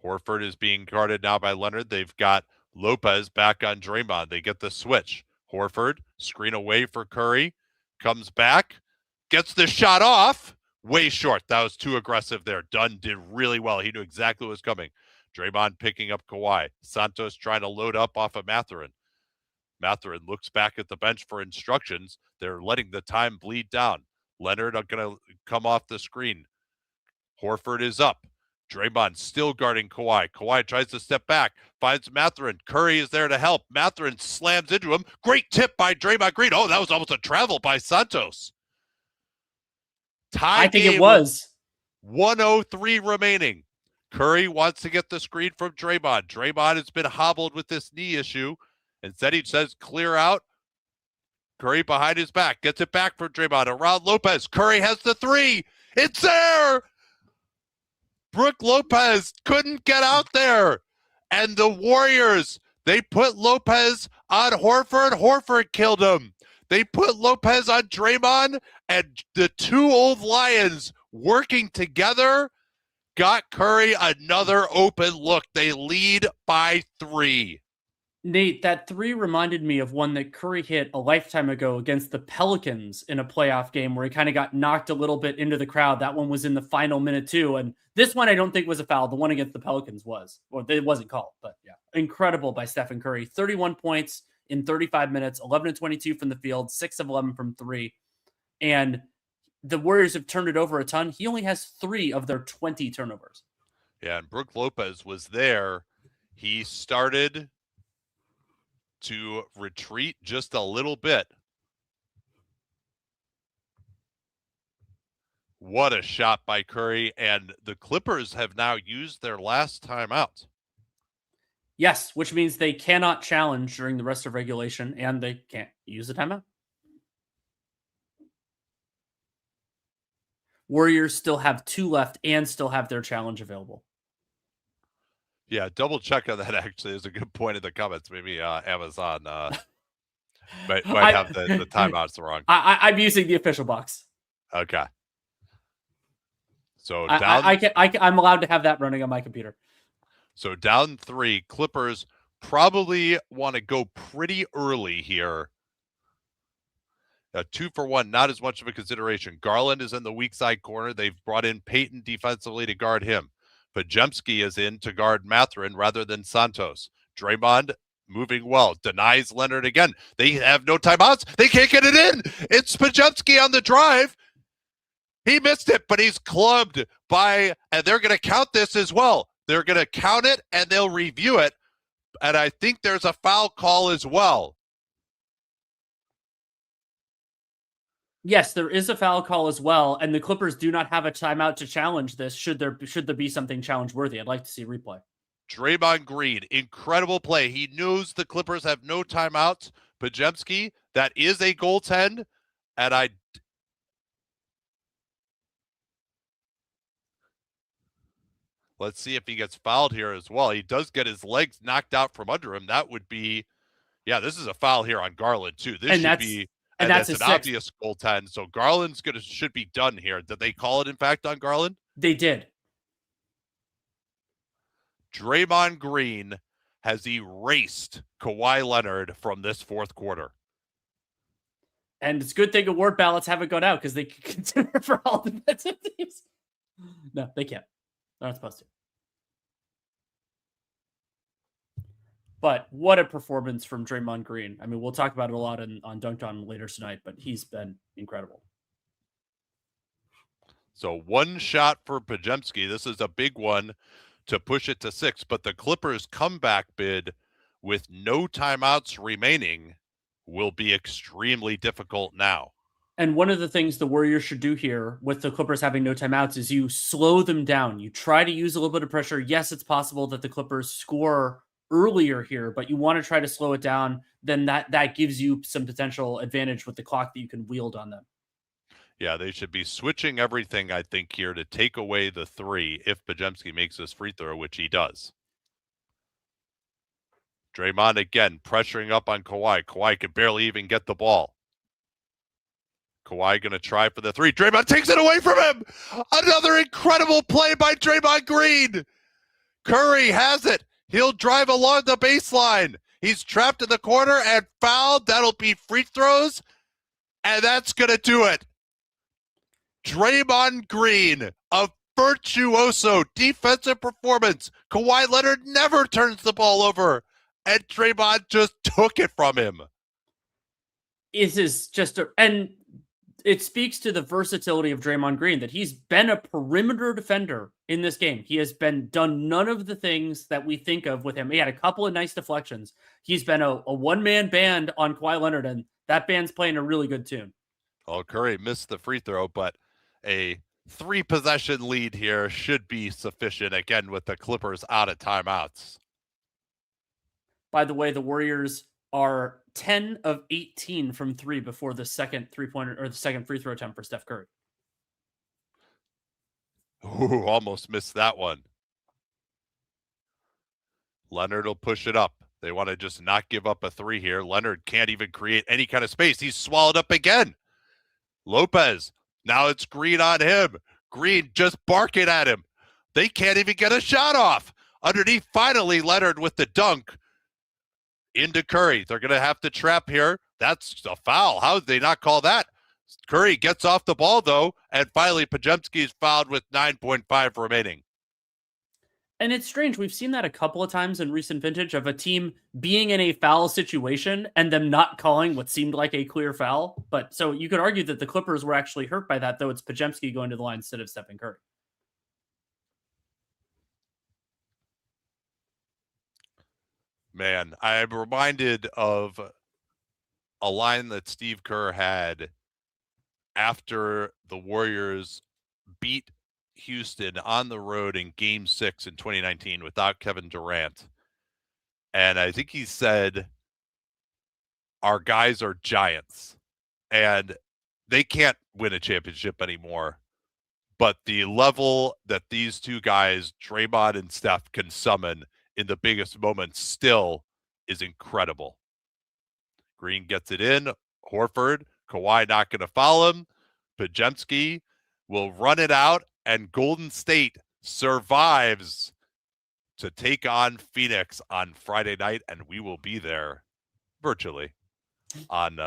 Horford is being guarded now by Leonard. They've got Lopez back on Draymond. They get the switch. Horford, screen away for Curry. Comes back. Gets the shot off. Way short. That was too aggressive there. Dunn did really well. He knew exactly what was coming. Draymond picking up Kawhi. Santos trying to load up off of Mathurin. Mathurin looks back at the bench for instructions. They're letting the time bleed down. Leonard are going to come off the screen. Horford is up. Draymond still guarding Kawhi. Kawhi tries to step back, finds Mathurin. Curry is there to help. Mathurin slams into him. Great tip by Draymond Green. Oh, that was almost a travel by Santos. I think it was. 1:03 remaining. Curry wants to get the screen from Draymond. Draymond has been hobbled with this knee issue. Instead, he says clear out. Curry behind his back. Gets it back from Draymond. Around Lopez. Curry has the three. It's there! Brook Lopez couldn't get out there. And the Warriors, they put Lopez on Horford. Horford killed him. They put Lopez on Draymond, and the two old Lions working together got Curry another open look. They lead by 3. Nate, that 3 reminded me of one that Curry hit a lifetime ago against the Pelicans in a playoff game where he kind of got knocked a little bit into the crowd. That one was in the final minute too. And this one I don't think was a foul. The one against the Pelicans was. Well, it wasn't called, but yeah. Incredible by Stephen Curry. 31 points in 35 minutes, 11 of 22 from the field, 6 of 11 from 3. And the Warriors have turned it over a ton. He only has 3 of their 20 turnovers. Yeah, and Brook Lopez was there. He started to retreat just a little bit. What a shot by Curry, and the Clippers have now used their last timeout. Yes, which means they cannot challenge during the rest of regulation, and they can't use the timeout. Warriors still have 2 left and still have their challenge available. Yeah, double check on that. Actually, is a good point in the comments. Maybe Amazon might have the timeouts wrong. I'm using the official box. Okay. So I'm allowed to have that running on my computer. So down 3, Clippers probably want to go pretty early here. 2 for 1, not as much of a consideration. Garland is in the weak side corner. They've brought in Payton defensively to guard him. Podziemski is in to guard Mathurin rather than Santos. Draymond moving well. Denies Leonard again. They have no timeouts. They can't get it in. It's Podziemski on the drive. He missed it, but he's clubbed by, and they're going to count this as well. They're going to count it, and they'll review it. And I think there's a foul call as well. Yes, there is a foul call as well, and the Clippers do not have a timeout to challenge this. Should there be something challenge worthy? I'd like to see a replay. Draymond Green, incredible play. He knows the Clippers have no timeouts. Podziemski, that is a goaltend, and let's see if he gets fouled here as well. He does get his legs knocked out from under him. That would be, yeah, this is a foul here on Garland too. This should be. And that's an obvious goaltend. So Garland's should be done here. Did they call it, in fact, on Garland? They did. Draymond Green has erased Kawhi Leonard from this fourth quarter. And it's a good thing award ballots haven't gone out because they can consider for all defensive teams. No, they can't. They're not supposed to. But what a performance from Draymond Green. I mean, we'll talk about it a lot on Dunked On later tonight, but he's been incredible. So 1 shot for Podziemski. This is a big one to push it to 6. But the Clippers' comeback bid with no timeouts remaining will be extremely difficult now. And one of the things the Warriors should do here with the Clippers having no timeouts is you slow them down. You try to use a little bit of pressure. Yes, it's possible that the Clippers score earlier here, but you want to try to slow it down. Then that gives you some potential advantage with the clock that you can wield on them. Yeah, they should be switching everything, I think, here to take away the 3 if Podziemski makes this free throw, which he does. Draymond again pressuring up on Kawhi. Kawhi can barely even get the ball. Kawhi going to try for the 3. Draymond takes it away from him. Another incredible play by Draymond Green. Curry has it. He'll drive along the baseline. He's trapped in the corner and fouled. That'll be free throws. And that's going to do it. Draymond Green, a virtuoso defensive performance. Kawhi Leonard never turns the ball over. And Draymond just took it from him. And it speaks to the versatility of Draymond Green that he's been a perimeter defender in this game. He has done none of the things that we think of with him. He had a couple of nice deflections. He's been a one-man band on Kawhi Leonard, and that band's playing a really good tune. Well, Curry missed the free throw, but a 3-possession lead here should be sufficient, again, with the Clippers out of timeouts. By the way, the Warriors are 10 of 18 from 3 before the second three-pointer or the second free throw attempt for Steph Curry. Ooh, almost missed that one. Leonard will push it up. They want to just not give up a 3 here. Leonard can't even create any kind of space. He's swallowed up again. Lopez, now it's Green on him. Green just barking at him. They can't even get a shot off. Underneath, finally, Leonard with the dunk into Curry. They're going to have to trap here. That's a foul. How did they not call that? Curry gets off the ball, though, and finally Podziemski's fouled with 9.5 remaining. And it's strange. We've seen that a couple of times in recent vintage of a team being in a foul situation and them not calling what seemed like a clear foul. But so you could argue that the Clippers were actually hurt by that, though it's Podziemski going to the line instead of Stephen Curry. Man, I'm reminded of a line that Steve Kerr had after the Warriors beat Houston on the road in Game 6 in 2019 without Kevin Durant. And I think he said, our guys are giants and they can't win a championship anymore. But the level that these two guys, Draymond and Steph, can summon in the biggest moments still is incredible. Green gets it in. Horford, Kawhi not going to foul him. Podziemski will run it out, and Golden State survives to take on Phoenix on Friday night, and we will be there virtually on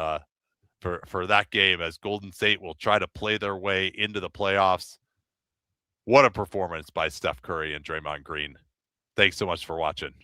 for that game as Golden State will try to play their way into the playoffs. What a performance by Steph Curry and Draymond Green. Thanks so much for watching.